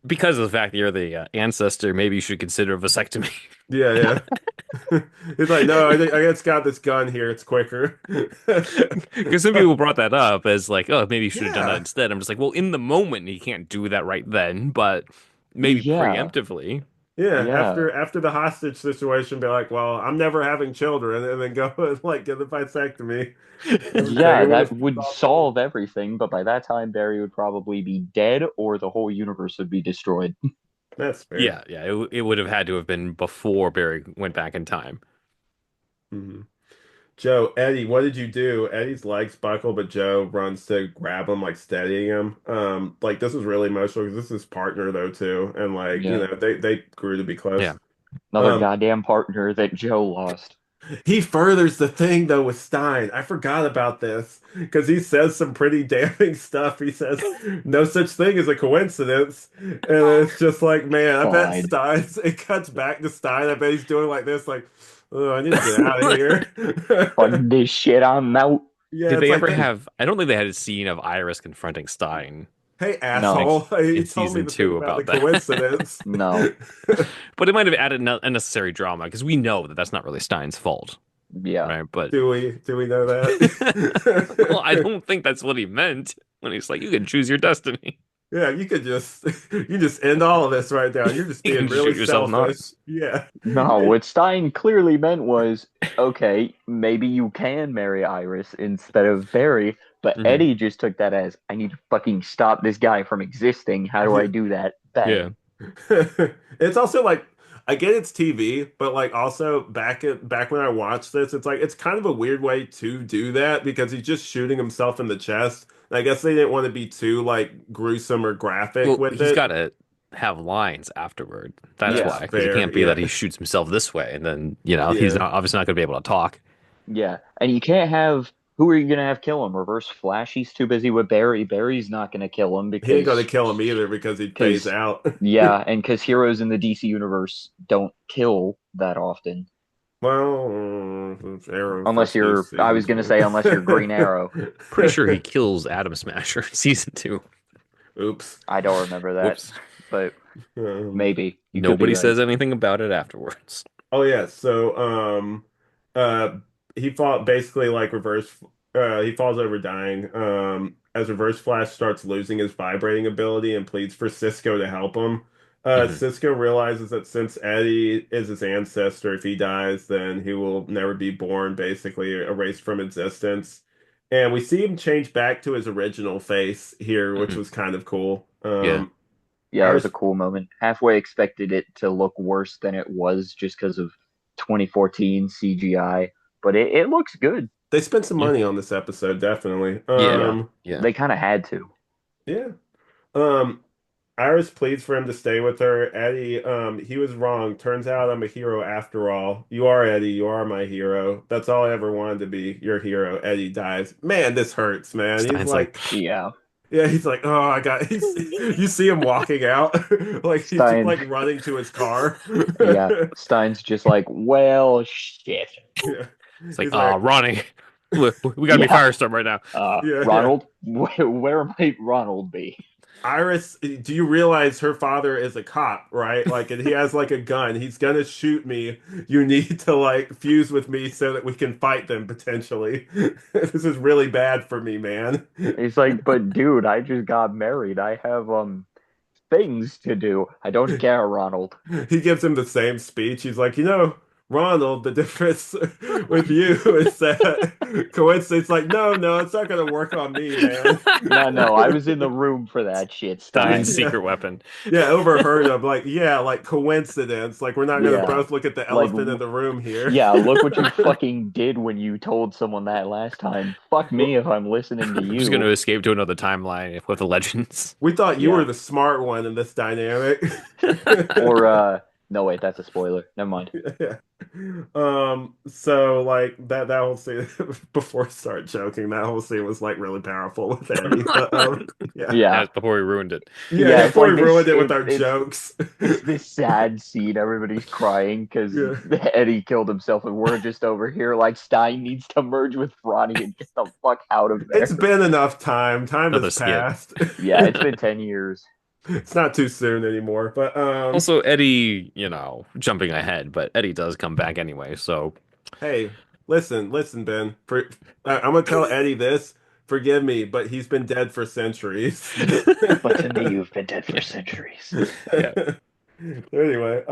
because of the fact that you're the ancestor, maybe you should consider a vasectomy. Yeah, yeah. He's like, no, I just got this gun here. It's quicker. Because some people brought that up as like, oh, maybe you should have done that Yeah. instead. I'm just like, well, in the moment, you can't do that right then, but maybe Yeah, preemptively. Yeah, yeah, after the hostage situation, be like, well, I'm never having children, and then go and like get the vasectomy. Everything. yeah, It would have that would solved everything. solve everything, but by that time, Barry would probably be dead or the whole universe would be destroyed. That's fair. Yeah, yeah, it would have had to have been before Barry went back in time. Hmm. Joe, Eddie, what did you do? Eddie's legs buckle, but Joe runs to grab him, like steadying him. Like this was really emotional because this is his partner though too, and like Yeah, they grew to be Yeah. close. another Um, goddamn partner that Joe lost. He furthers the thing though with Stein. I forgot about this because he says some pretty damning stuff. He says no such thing as a coincidence, and it's just like, man, I bet Fine. Stein's. It cuts back to Stein. I bet he's doing like this, like, oh, I need to get out of here. Fuck this shit, I'm out. Yeah, Did it's they like, ever hey, have? I don't think they had a scene of Iris confronting Stein hey, No, asshole, he in told me season the thing two about the about that. coincidence. no, But it might have added unnecessary drama because we know that that's not really Stein's fault, yeah. right? But Do we know well, I that? don't think that's what he meant when he's like, "You can choose your destiny. Yeah, you could just you just end all of this right now. You're just You being can really shoot yourself not." selfish. Yeah. No, what Stein clearly meant was, okay, maybe you can marry Iris instead of Barry, but Hmm. Eddie just took that as, I need to fucking stop this guy from existing. How do I Yeah. do that? Yeah. Bang. It's also like I get it's TV, but like also back when I watched this, it's like it's kind of a weird way to do that because he's just shooting himself in the chest. And I guess they didn't want to be too like gruesome or graphic Well, with he's it. got to have lines afterward. That's That's why, Yeah, because it fair. can't be that Yeah. he shoots himself this way and then he's Yeah. not obviously not going to be able to talk. yeah. And you can't have, who are you going to have kill him? Reverse Flash, he's too busy with Barry. Barry's not going to kill him He ain't gonna kill him either because he'd phase because, out. yeah, and because heroes in the DC universe don't kill that often. Well, Arrow Unless first new you're, I was seasons. going to say, unless you're Green Arrow. Pretty sure he kills Atom Smasher in season two. Oops. I don't remember that, Whoops. but Um, maybe. You could be Nobody right. says anything about it afterwards. oh yeah, so uh he fought basically like reverse he falls over dying. As Reverse Flash starts losing his vibrating ability and pleads for Cisco to help him. Hmm. Cisco realizes that since Eddie is his ancestor, if he dies, then he will never be born, basically erased from existence. And we see him change back to his original face here, which Hmm. was kind of cool. Yeah. Yeah, it was a Ours, cool moment. Halfway expected it to look worse than it was just because of 2014 CGI, but it looks good. they spent some Yeah. money on this episode, definitely. Yeah. Yeah, Yeah. they kind of had to. Yeah. Um, Iris pleads for him to stay with her. Eddie, he was wrong. Turns out I'm a hero after all. You are Eddie. You are my hero. That's all I ever wanted to be. Your hero. Eddie dies. Man, this hurts, man. He's Stein's like, like, Yeah, yeah, he's like, oh, I got. You see him walking out, like he's just Stein. like running to his car. Yeah, Stein's just like, well, shit. Yeah, it's like, he's like, Ronnie, we gotta be Yeah, Firestorm right now. yeah, yeah. Ronald, where might Ronald be? Iris, do you realize her father is a cop, right? Like, and he has like a gun. He's gonna shoot me. You need to like fuse with me so that we can fight them potentially. This is really bad for me, man. He's like, but dude, I just got married. I have things to do. I don't care, Ronald. He gives him the same speech. He's like, Ronald, the difference with you is that coincidence. Like, no, no, it's not gonna work on me, man. No, no, I was in the room for that shit, Stein's Stein. Yeah. secret weapon. Yeah, overheard of like, yeah, like coincidence. Like we're not gonna Yeah, both look at the like, elephant in the room here. yeah, look what you fucking did when you told someone that last time. Fuck me if I'm listening to I'm just gonna you. escape to another timeline with the legends. We thought you were Yeah. the smart one in this dynamic. Or no wait, that's a spoiler. Never mind. Yeah. So like that whole scene before I start joking, that whole scene was like really powerful with Eddie. But yeah. Yeah. That's before we ruined it. Yeah, Yeah, it's before we like this ruined it with our jokes. it's this sad scene. Everybody's crying because Yeah. Eddie killed himself, and we're just over here like Stein needs to merge with Ronnie and get the fuck out of It's there. been enough time. Time Another has skit. passed. Yeah, it's been 10 years. It's not too soon anymore. But Also, Eddie, jumping ahead, but Eddie does come back anyway, so hey, listen, Ben. I'm gonna tell Eddie this. Forgive me, but he's been dead for centuries. But to me, you've been dead for centuries. yeah. Anyway,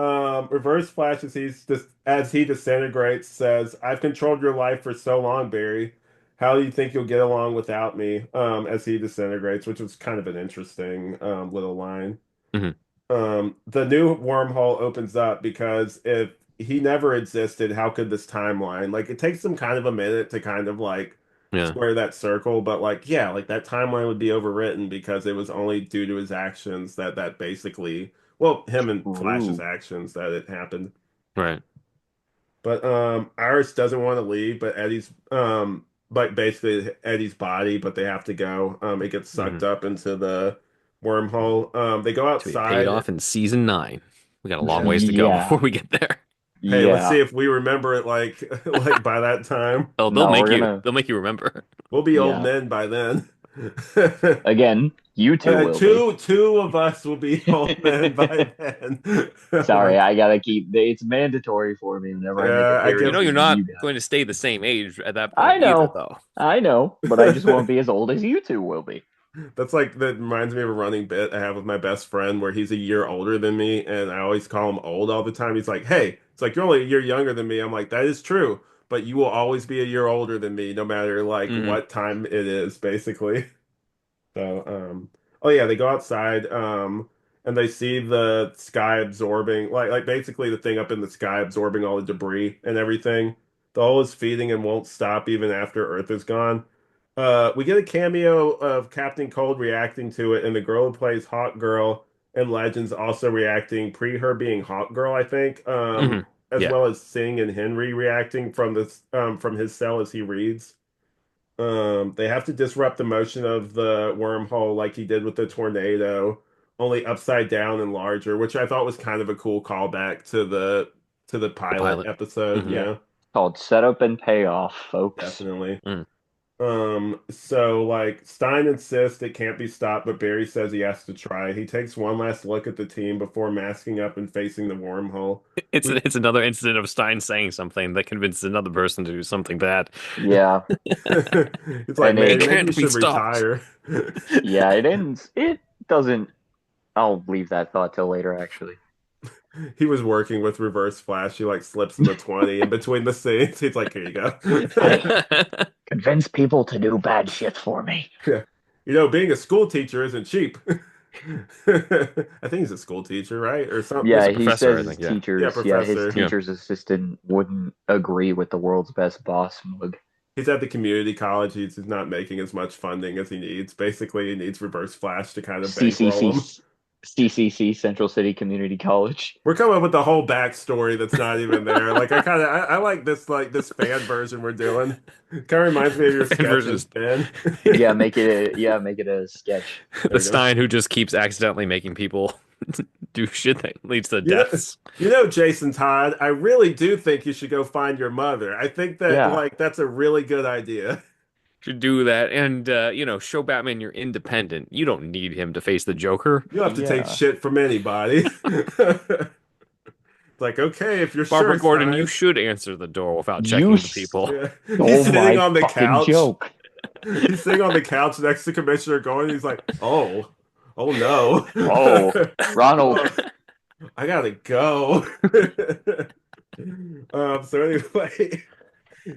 Reverse Flash as he disintegrates says, "I've controlled your life for so long, Barry. How do you think you'll get along without me?" As he disintegrates, which was kind of an interesting little line. Hmm. The new wormhole opens up because if he never existed, how could this timeline? Like, it takes them kind of a minute to kind of like Yeah. square that circle, but like, yeah, like that timeline would be overwritten because it was only due to his actions that basically, well, him and Flash's Ooh. actions that it happened. Right. But Iris doesn't want to leave, but basically Eddie's body, but they have to go. It gets Hmm. sucked up into the wormhole. They go To be paid outside. off in season 9. We got a long ways to go before Yeah, we get there. Hey, let's see yeah. if we remember it like like by that time. They'll No, make we're you gonna. they'll make you remember. We'll be old Yeah. men by then. Again, you two will be. Two of us will be old men by then. Sorry, I gotta keep. It's mandatory for me whenever I make Yeah, I You get know appearances you're with not you guys. going to stay the same age at that I point either, know, though. I know, but I just won't be as old as you two will be. That's like that reminds me of a running bit I have with my best friend where he's a year older than me and I always call him old all the time. He's like, "Hey, it's like you're only a year younger than me." I'm like, "That is true, but you will always be a year older than me no matter like Hmm. what time it is, basically." So, oh yeah, they go outside, and they see the sky absorbing, like basically the thing up in the sky absorbing all the debris and everything. The hole is feeding and won't stop even after Earth is gone. We get a cameo of Captain Cold reacting to it, and the girl who plays Hawk Girl in Legends also reacting, pre her being Hawk Girl, I think, Hmm. as Yeah. well as Sing and Henry reacting from his cell as he reads. They have to disrupt the motion of the wormhole like he did with the tornado, only upside down and larger, which I thought was kind of a cool callback to the The pilot pilot. episode. Hmm. Yeah, Yeah, called setup and payoff, folks. definitely. Mm. So like Stein insists it can't be stopped, but Barry says he has to try. He takes one last look at the team before masking up and facing the wormhole. It's We it's another incident of Stein saying something that convinces another person to do something bad. Yeah, It's like, and It man, it maybe you can't be should stopped. retire. yeah it ends. It doesn't. I'll leave that thought till later. Actually, he was working with Reverse Flash. He like slips him a 20 in between the scenes. He's like, here you go. Hey, convince people to do bad shit for me. Yeah. You know, being a school teacher isn't cheap. I think he's a school teacher, right? Or something. He's Yeah, a he professor, says I his think. Yeah. Yeah, teachers, yeah, his professor. Yeah. teacher's assistant wouldn't agree with the world's best boss mug. He's at the community college. He's not making as much funding as he needs. Basically, he needs Reverse Flash to kind of bankroll CCC, him. CCC, Central City Community College. We're coming up with the whole backstory that's not even there. Like I like this fan version we're doing. Kind of reminds me of your The fan version sketches, is Ben. Make it a sketch. There the you go. Stein who just keeps accidentally making people do shit that leads to You know, deaths. Jason Todd, I really do think you should go find your mother. I think that Yeah, like that's a really good idea. Should do that and show Batman you're independent. You don't need him to face the Joker. You don't have to take yeah. shit from anybody. Like, okay, if you're Barbara sure, Gordon, you Stein. should answer the door without You checking the people. Yeah. He's stole sitting my on the fucking couch. joke. He's sitting on the couch next to Commissioner Gordon. He's like, oh no. Oh, Ronald. Oh, I gotta go. So anyway,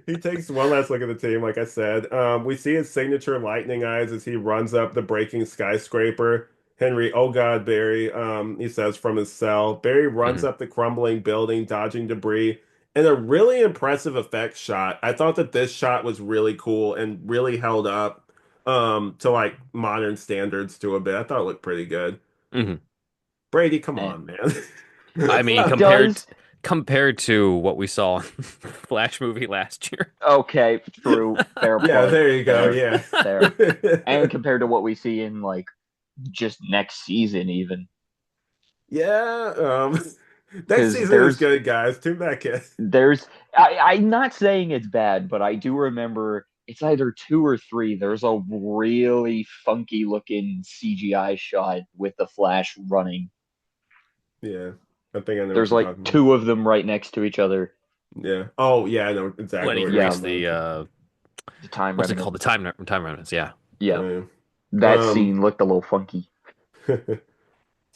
he takes one last look at the team, like I said. We see his signature lightning eyes as he runs up the breaking skyscraper. Henry, oh God, Barry, he says from his cell. Barry runs Mhm. up the crumbling building, dodging debris, and a really impressive effect shot. I thought that this shot was really cool and really held up to like modern standards to a bit. I thought it looked pretty good. Mhm. Brady, come Eh. on, man. I mean, It compared does. compared to what we saw in Flash movie last year. Okay, true. Fair Yeah, play. there you go. Fair, Yeah. fair. And compared to what we see in like just next season, even Yeah, next because season is good, guys. Tune back in. I'm not saying it's bad, but I do remember it's either two or three. There's a really funky looking CGI shot with the Flash running. Yeah, I think I know what There's you're like talking about. two of them right next to each other. Yeah. Oh, yeah, I know When exactly he what you're Yeah, creates talking the the time what's it called? remnant. The time remnants. Yeah. Yeah, about. that Yeah. scene looked a little funky.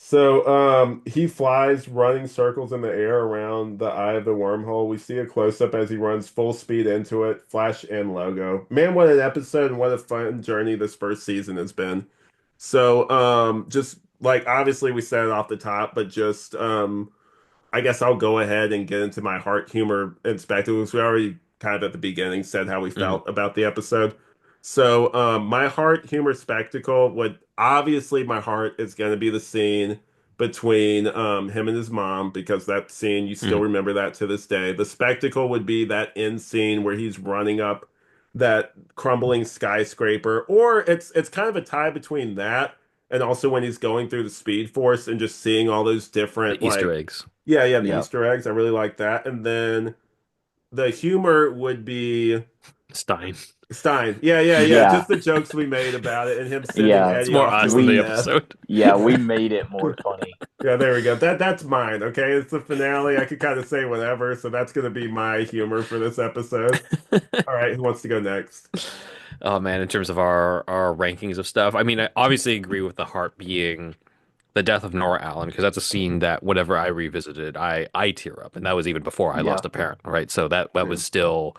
So he flies running circles in the air around the eye of the wormhole. We see a close up as he runs full speed into it. Flash and logo. Man, what an episode and what a fun journey this first season has been. So just like obviously we said it off the top, but just I guess I'll go ahead and get into my heart, humor, and spectacles. We already kind of at the beginning said how we Hmm. felt about the episode. So, my heart, humor, spectacle would obviously my heart is going to be the scene between him and his mom because that scene you still Hmm. remember that to this day. The spectacle would be that end scene where he's running up that crumbling skyscraper, or it's kind of a tie between that and also when he's going through the Speed Force and just seeing all those The different Easter like eggs. yeah, the Yeah, Easter eggs. I really like that. And then the humor would be Stein. Stein. Yeah. yeah, Just the jokes we made about it and him sending yeah. It's Eddie more off us to his than the We death. episode. yeah we made it more funny. Yeah, there we go. That's mine. Okay, it's the finale. I could kind of say whatever, so that's gonna be my humor for this episode. All right, who wants to go next? Oh man, in terms of our rankings of stuff, I mean, I obviously agree with the heart being the death of Nora Allen because that's a scene that whenever I revisited, I tear up, and that was even before I Yeah, lost a parent, right? So that was Yeah. still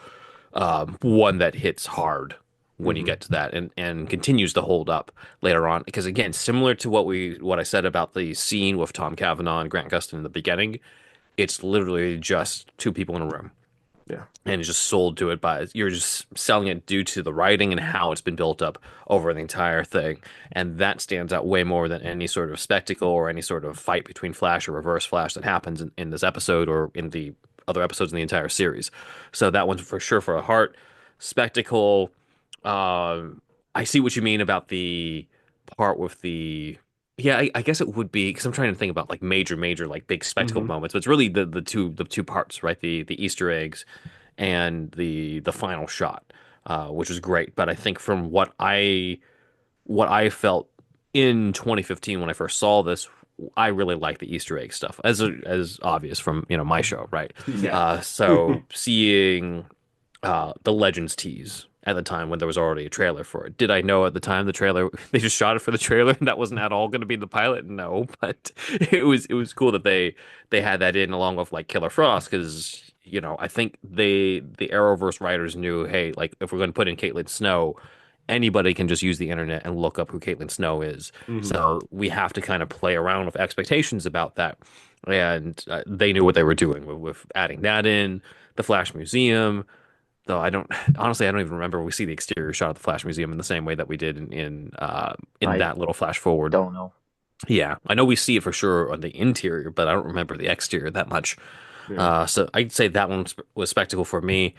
one that hits hard when you Hmm. get to that, and continues to hold up later on. Because again, similar to what I said about the scene with Tom Cavanaugh and Grant Gustin in the beginning, it's literally just two people in a room Yeah. and it's just sold to it by you're just selling it due to the writing and how it's been built up over the entire thing, and that stands out way more than any sort of spectacle or any sort of fight between Flash or Reverse Flash that happens in this episode or in the other episodes in the entire series. So that one's for sure for a heart spectacle. I see what you mean about the part with the yeah, I guess it would be because I'm trying to think about like major like big spectacle Hmm. moments, but it's really the two parts, right? The Easter eggs and the final shot, which was great. But I think from what I felt in 2015 when I first saw this, I really like the Easter egg stuff, as obvious from my show, right? Yeah. yeah, So seeing the Legends tease at the time when there was already a trailer for it. Did I know at the time the trailer they just shot it for the trailer and that wasn't at all going to be the pilot? No, but it was cool that they had that in along with like Killer Frost because I think the Arrowverse writers knew, hey, like if we're going to put in Caitlin Snow, anybody can just use the internet and look up who Caitlin Snow is. Hmm. So we have to kind of play around with expectations about that. And they knew what they were doing with adding that in the Flash Museum. Though I don't honestly, I don't even remember we see the exterior shot of the Flash Museum in the same way that we did in I that little flash forward. don't know. Yeah, I know we see it for sure on the interior, but I don't remember the exterior that much. Yeah. So I'd say that one was spectacle for me.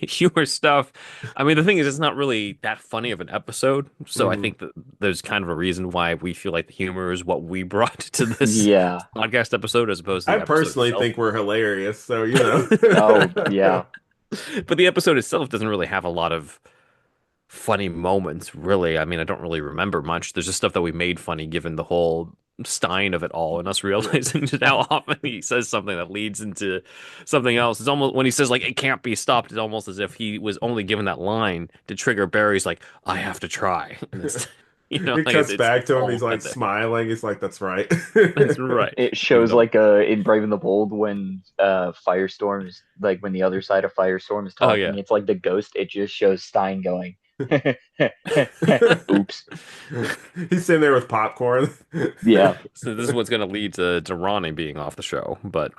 Humor stuff. I mean, the thing is, it's not really that funny of an episode. So I Hmm. think that there's kind of a reason why we feel like the humor is what we brought to this Yeah. podcast episode as opposed to I the episode personally itself. think we're hilarious, so you know. Oh, yeah. But the episode itself doesn't really have a lot of funny moments, really. I mean, I don't really remember much. There's just stuff that we made funny given the whole Stein of it all and us Yeah. realizing just how often he says something that leads into something else. It's almost when he says like it can't be stopped, it's almost as if he was only given that line to trigger Barry's like, I have to try. And it's It like it's cuts it's back to him. He's almost like right there. smiling. He's like, "That's right." That's right. It Even shows though like in Brave and the Bold when Firestorm is like when the other side of Firestorm is oh yeah. talking, it's like the ghost, it just shows Stein going oops. He's sitting there with popcorn. Yeah. So this is what's gonna lead to Ronnie being off the show, but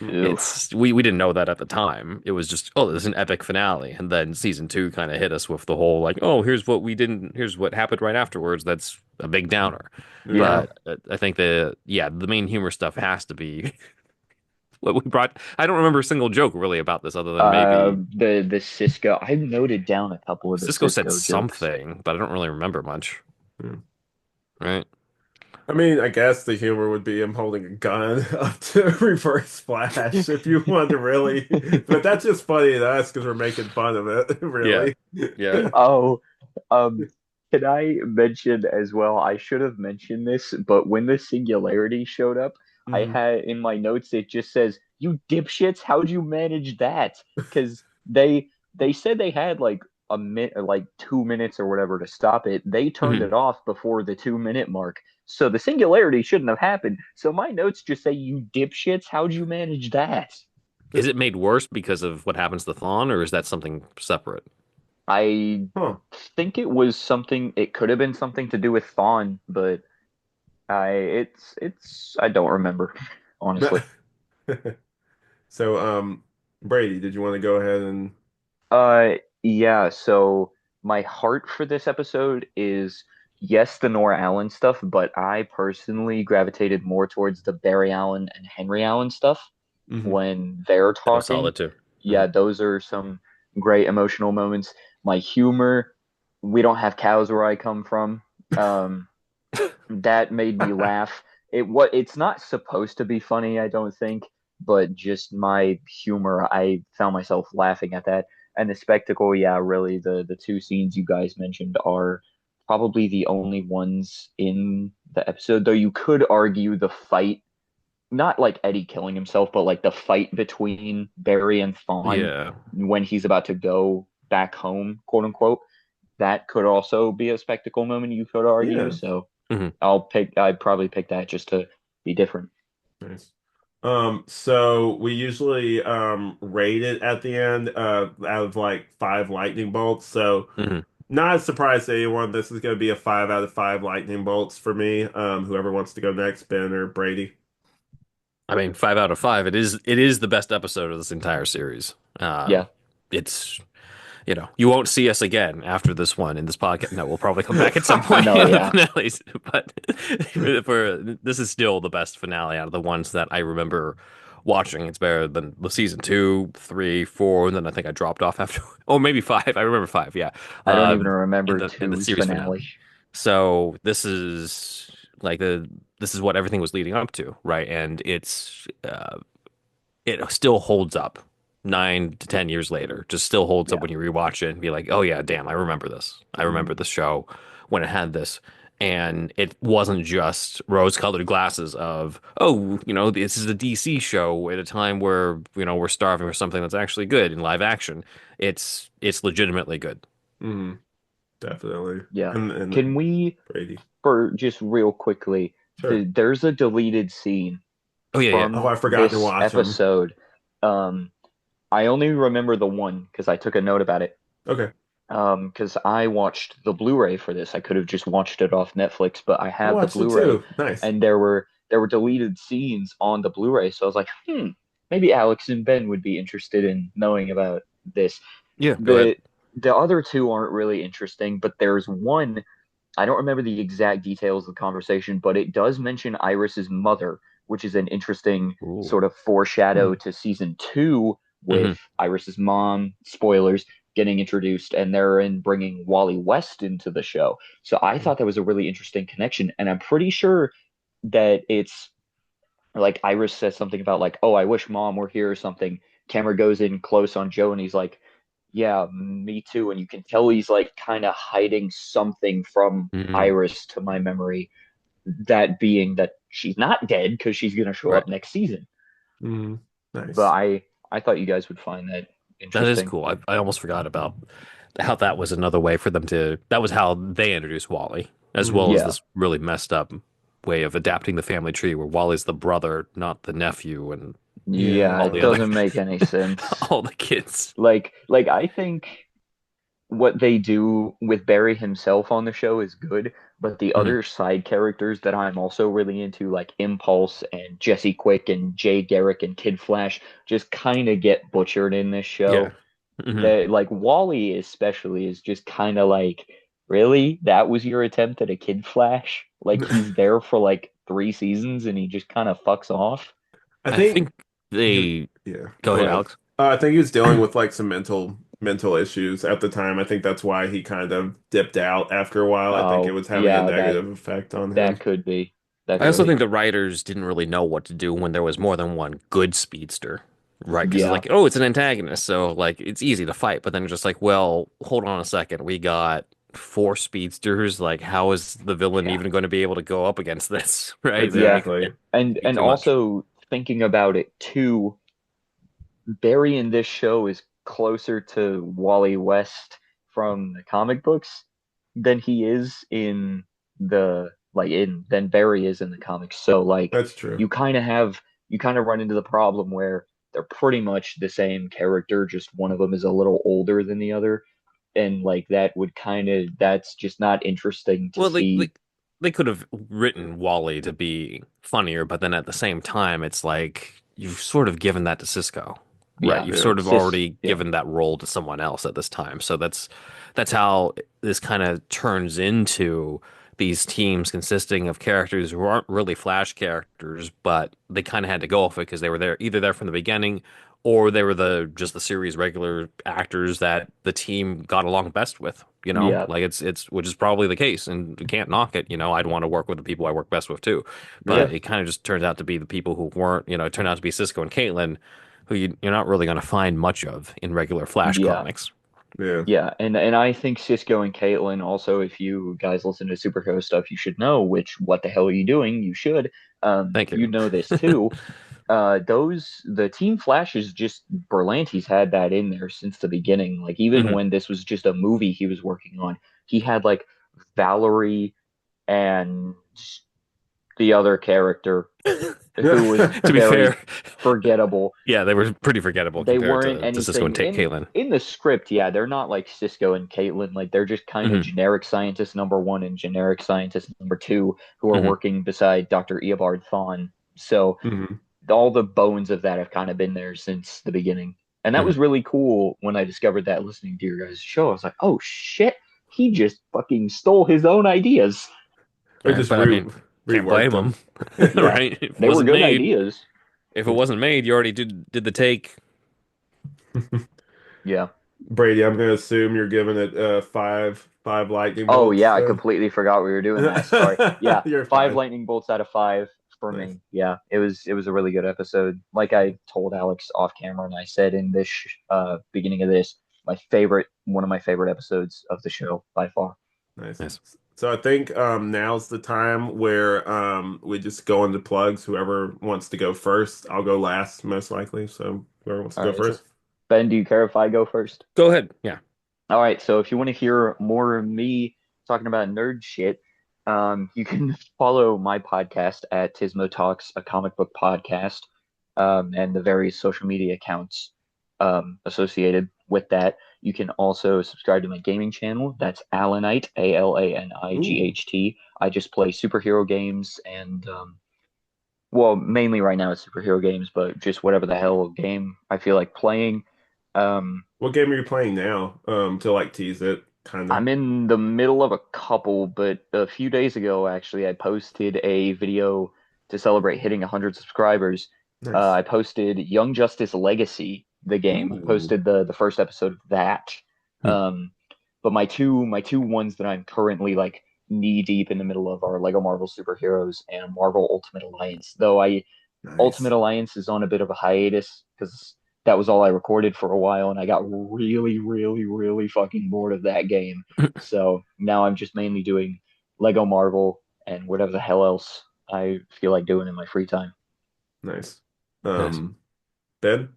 Oof. we didn't know that at the time. It was just, oh, this is an epic finale. And then season two kind of hit us with the whole like, oh, here's what happened right afterwards. That's a big downer. Yeah. Yeah. But I think the main humor stuff has to be what we brought. I don't remember a single joke really about this other than maybe The Cisco, I've noted down a couple of the Cisco said Cisco jokes. something, but I don't really remember much. Hmm. Right? I mean, I guess the humor would be him holding a gun up to reverse flash if you want to really, but that's just funny to us because we're making fun of it, Yeah. really. Yeah. Oh, um, can I mention as well? I should have mentioned this, but when the singularity showed up, I Mhm. had in my notes it just says, "You dipshits, how'd you manage that?" Because they said they had like a minute, like 2 minutes or whatever to stop it. They turned Mhm. it off before the 2 minute mark, so the singularity shouldn't have happened. So my notes just say, "You dipshits, how'd you manage that?" Is it made worse because of what happens to Thawne, or is that something separate? I Huh. think it was something. It could have been something to do with Thawne, but I don't remember honestly. So, Brady, did you want to go ahead and Yeah. So my heart for this episode is yes, the Nora Allen stuff, but I personally gravitated more towards the Barry Allen and Henry Allen stuff Mhm. when they're That was talking. solid too. Yeah, those are some great emotional moments. My humor, we don't have cows where I come from. Um, that made me laugh. It's not supposed to be funny, I don't think, but just my humor, I found myself laughing at that. And the spectacle, yeah, really the two scenes you guys mentioned are probably the only ones in the episode, though you could argue the fight, not like Eddie killing himself, but like the fight between Barry and Thawne Yeah. when he's about to go back home, quote unquote, that could also be a spectacle moment you could argue. Yeah. So Mhm. I'd probably pick that just to be different. Nice. So we usually rate it at the end out of like five lightning bolts. So Mhm. not a surprise to anyone. This is going to be a 5 out of 5 lightning bolts for me. Whoever wants to go next, Ben or Brady. I mean, 5 out of 5. It is the best episode of this entire series. Yeah. It's you won't see us again after this one in this podcast. No, we'll probably come back at some point No, in the yeah. finales, but for this is still the best finale out of the ones that I remember watching. It's better than the season two, three, four, and then I think I dropped off after, oh maybe five. I remember five, yeah. I don't even In remember the two's series finale. finale. So like this is what everything was leading up to, right? And it still holds up 9 to 10 years later. Just still holds up Yeah. when you rewatch it and be like, oh yeah, damn, I remember this. I remember Mhm. the show when it had this. And it wasn't just rose-colored glasses of, oh, this is a DC show at a time where, we're starving for something that's actually good in live action. It's legitimately good. Mm, definitely. Yeah. Can And we, Brady. for just real quickly, Sure. there's a deleted scene Oh yeah, yeah. Oh, from I forgot to this watch them. episode. Um, I only remember the one because I took a note about it. Okay. Because I watched the Blu-ray for this. I could have just watched it off Netflix, but I I had the watched it Blu-ray, too. Nice. and there were deleted scenes on the Blu-ray. So I was like, maybe Alex and Ben would be interested in knowing about this. Yeah, go ahead. The other two aren't really interesting, but there's one. I don't remember the exact details of the conversation, but it does mention Iris's mother, which is an interesting Ooh. sort of foreshadow Hmm. to season two Hmm. with Iris's mom, spoilers, getting introduced, and they're in bringing Wally West into the show. So I thought that was a really interesting connection, and I'm pretty sure that it's like Iris says something about like, "Oh, I wish mom were here" or something. Camera goes in close on Joe, and he's like, "Yeah, me too." And you can tell he's like kind of hiding something from Hmm. Iris, to my memory. That being that she's not dead because she's gonna show Right. up next season. Mm, But nice. I thought you guys would find that That is interesting. cool. I almost forgot about how that was another way for them to. That was how they introduced Wally, as well Hmm. as Yeah, this really messed up way of adapting the family tree, where Wally's the brother, not the nephew, and yeah, Yeah. all it the other, doesn't make any sense. all the kids. Like I think what they do with Barry himself on the show is good, but the Hmm. other side characters that I'm also really into, like Impulse and Jesse Quick and Jay Garrick and Kid Flash, just kind of get butchered in this Yeah. show. Hmm. That like Wally especially is just kind of like, really? That was your attempt at a Kid Flash? Like he's there for like 3 seasons and he just kind of fucks off. I I think think he, they. yeah, Go go ahead, ahead. Alex. I think he was dealing with like some mental issues at the time. I think that's why he kind of dipped out after a while. I think it Oh, was having a yeah, negative effect on that him. could be. That I could also be. think the writers didn't really know what to do when there was more than one good speedster, right? Because it's Yeah. like, oh, it's an antagonist, so like it's easy to fight. But then it's just like, well, hold on a second, we got four speedsters. Like, how is the villain Yeah. even going to be able to go up against this, right? Yeah. Exactly. And Be and too much. also thinking about it too, Barry in this show is closer to Wally West from the comic books than he is in the like in than Barry is in the comics. So like That's true. you kind of have you kind of run into the problem where they're pretty much the same character, just one of them is a little older than the other. And like that would kind of that's just not interesting to Well, they, see. they they could have written Wally to be funnier, but then at the same time, it's like you've sort of given that to Cisco, right? Yeah. You've Yeah. sort of already Yeah. given that role to someone else at this time. So that's how this kind of turns into these teams consisting of characters who aren't really Flash characters, but they kind of had to go off it because they were there either there from the beginning or they were the just the series regular actors that the team got along best with, Yeah. like it's which is probably the case, and you can't knock it. I'd want to work with the people I work best with too, Yeah. but it kind of just turns out to be the people who weren't, it turned out to be Cisco and Caitlin, who you're not really going to find much of in regular Flash Yeah. comics. Yeah. Yeah, and I think Cisco and Caitlin also, if you guys listen to Superhero stuff, you should know, which what the hell are you doing? You should. Thank You you. know this too. The Team Flash is just Berlanti's had that in there since the beginning. Like even Hmm. when this was just a movie he was working on, he had like Valerie and the other character who was To be very fair, forgettable. yeah, they were pretty forgettable They compared weren't to Cisco and anything Caitlin. in the script. Yeah, they're not like Cisco and Caitlin. Like they're just kind of Hmm. generic scientist number one and generic scientist number two who are Hmm. working beside Dr. Eobard Thawne. So Hmm. all the bones of that have kind of been there since the beginning. And that Hmm. was really cool when I discovered that listening to your guys' show. I was like, oh shit, he just fucking stole his own ideas. Or Right, just but I mean, can't reworked blame them. them, Yeah, right? If it they were wasn't good made, ideas. if it wasn't made, you already did the take. Yeah. Brady, I'm gonna assume you're giving it five lightning Oh bolts yeah, I then. completely forgot we were doing that. Sorry. Yeah, You're five fine. lightning bolts out of five for Nice. me. Yeah, it was a really good episode. Like I told Alex off camera, and I said in this beginning of this, one of my favorite episodes of the show by far. Nice. Nice. So I think now's the time where we just go into plugs. Whoever wants to go first, I'll go last, most likely. So whoever wants to All go right. So, first. Ben, do you care if I go first? Go ahead. Yeah. All right, so if you want to hear more of me talking about nerd shit, you can follow my podcast at Tismo Talks, a comic book podcast, and the various social media accounts associated with that. You can also subscribe to my gaming channel. That's Alanite, Ooh, Alanight. I just play superhero games and, well, mainly right now it's superhero games, but just whatever the hell game I feel like playing. Um, what game are you playing now? To like tease it, kind of. I'm in the middle of a couple, but a few days ago, actually, I posted a video to celebrate hitting 100 subscribers. Nice. I posted Young Justice Legacy, the game. Ooh, Posted the first episode of that. Hmm. Um, but my two ones that I'm currently like knee deep in the middle of are Lego Marvel Superheroes and Marvel Ultimate Alliance. Though I Ultimate nice. Alliance is on a bit of a hiatus because that was all I recorded for a while, and I got really, really, really fucking bored of that game. So now I'm just mainly doing Lego Marvel and whatever the hell else I feel like doing in my free time. Nice. Nice. Um, Ben?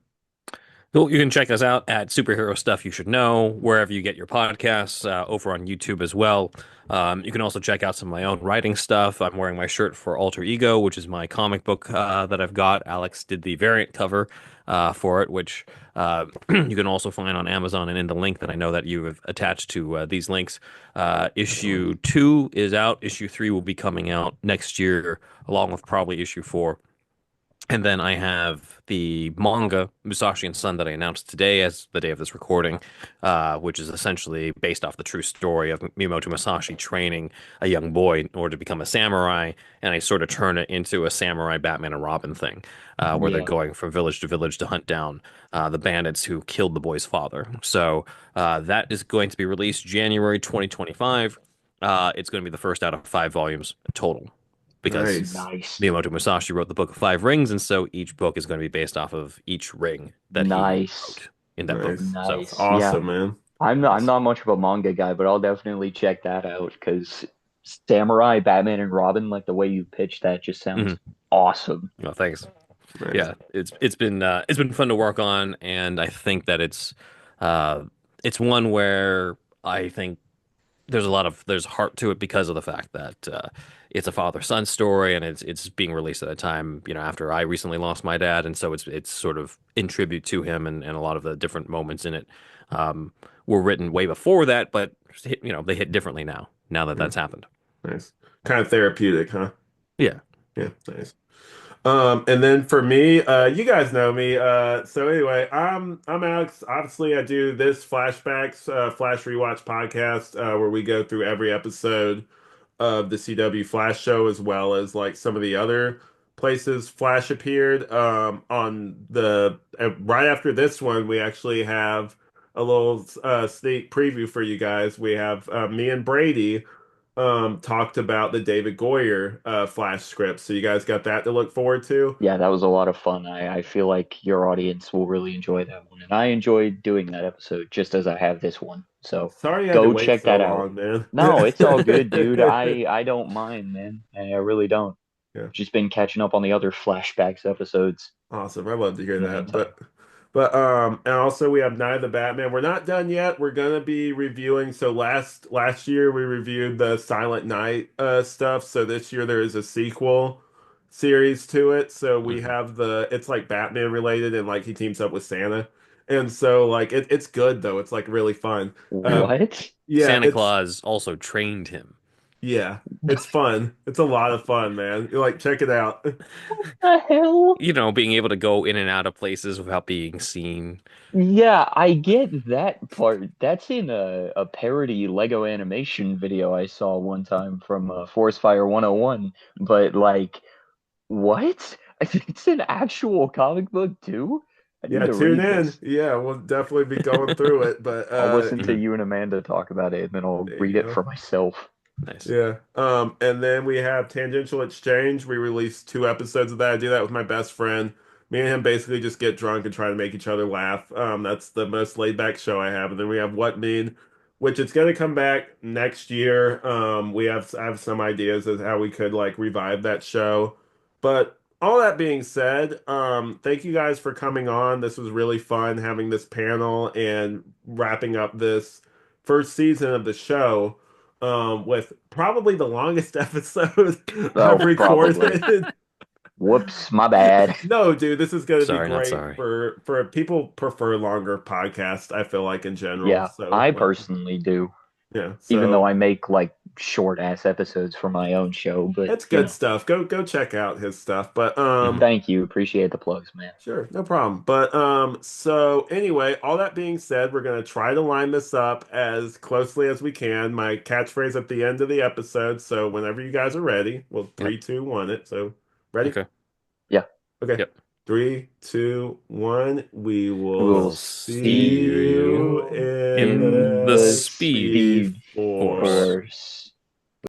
Cool. You can check us out at Superhero Stuff You Should Know, wherever you get your podcasts, over on YouTube as well. You can also check out some of my own writing stuff. I'm wearing my shirt for Alter Ego, which is my comic book that I've got. Alex did the variant cover for it, which you can also find on Amazon and in the link that I know that you have attached to these links. Right on. Issue 2 is out. Issue 3 will be coming out next year, along with probably issue 4. And then I have the manga Musashi and Son that I announced today as the day of this recording, which is essentially based off the true story of Miyamoto Musashi training a young boy in order to become a samurai. And I sort of turn it into a samurai Batman and Robin thing, where they're Yeah, going from village to village to hunt down the bandits who killed the boy's father. So that is going to be released January 2025. It's going to be the first out of 5 volumes total because Nice. nice, Miyamoto Musashi wrote the Book of Five Rings, and so each book is going to be based off of each ring that he nice, wrote in that book. Nice. So, It's nice. Yeah, awesome, man. I'm That's not much of a manga guy, but I'll definitely check that out because Samurai, Batman, and Robin, like the way you pitch that, just sounds mhm. awesome. Well, thanks. nice. Yeah, it's been fun to work on, and I think that uh, it's one where I think there's heart to it because of the fact that it's a father-son story, and it's being released at a time, after I recently lost my dad, and so it's sort of in tribute to him, and a lot of the different moments in it um, were written way before that, but they hit differently now that Yeah, that's happened. nice. Kind of therapeutic, huh? Yeah. Yeah, nice. And then for me, you guys know me. So anyway, I'm Alex. Obviously, I do this Flashbacks, Flash Rewatch podcast, where we go through every episode of the CW Flash show, as well as like some of the other places Flash appeared. On the right after this one, we actually have a little sneak preview for you guys. We have me and Brady talked about the David Goyer Flash script, so you guys got that to look forward to. Yeah, that was a lot of fun. I feel like your audience will really enjoy that one. And I enjoyed doing that episode just as I have this one. So Sorry you had to go wait check so that out. long, man. No, it's all good, dude. I don't mind, man. I really don't. Yeah. Just been catching up on the other flashbacks episodes Awesome. I love to hear in the that. meantime. But and also we have Night of the Batman. We're not done yet. We're gonna be reviewing. So last year we reviewed the Silent Night stuff. So this year there is a sequel series to it. So we Mhm. have it's like Batman related and like he teams up with Santa. And so like it's good though. It's like really fun. Um What? yeah, Santa it's Claus also trained him. yeah, it's fun. It's a lot of fun, man. You like check it out. The hell? Being able to go in and out of places without being seen. Yeah, I get that part. That's in a parody Lego animation video I saw one time from Forest Fire 101. But like, what? It's an actual comic book too? I need Yeah, to tune read in. this. Yeah, we'll definitely be going through it. But I'll listen to Mhm. you and Amanda talk about it, and then I'll there read you it go. for myself. Nice. Yeah. And then we have Tangential Exchange. We released 2 episodes of that. I do that with my best friend. Me and him basically just get drunk and try to make each other laugh. That's the most laid back show I have. And then we have What Mean, which it's going to come back next year. I have some ideas as how we could like revive that show. But all that being said, thank you guys for coming on. This was really fun having this panel and wrapping up this first season of the show with probably the longest episode I've Oh, probably. recorded. Whoops, my bad. No, dude, this is going to be Sorry, not great sorry. for people prefer longer podcasts, I feel like in general. Yeah, So, I personally do, yeah, even though so I make like short ass episodes for my own show. But it's good stuff. Go check out his stuff. But Hmm. thank you, appreciate the plugs, man. sure, no problem. But so anyway, all that being said, we're going to try to line this up as closely as we can. My catchphrase at the end of the episode. So whenever you guys are ready, we'll Yep. 3, 2, 1 it. So ready? Okay. Yeah, Okay. Yep. 3, 2, 1. We will we'll We'll see see see you you you in in in the the the Speed Speed Speed Force. Force. Force.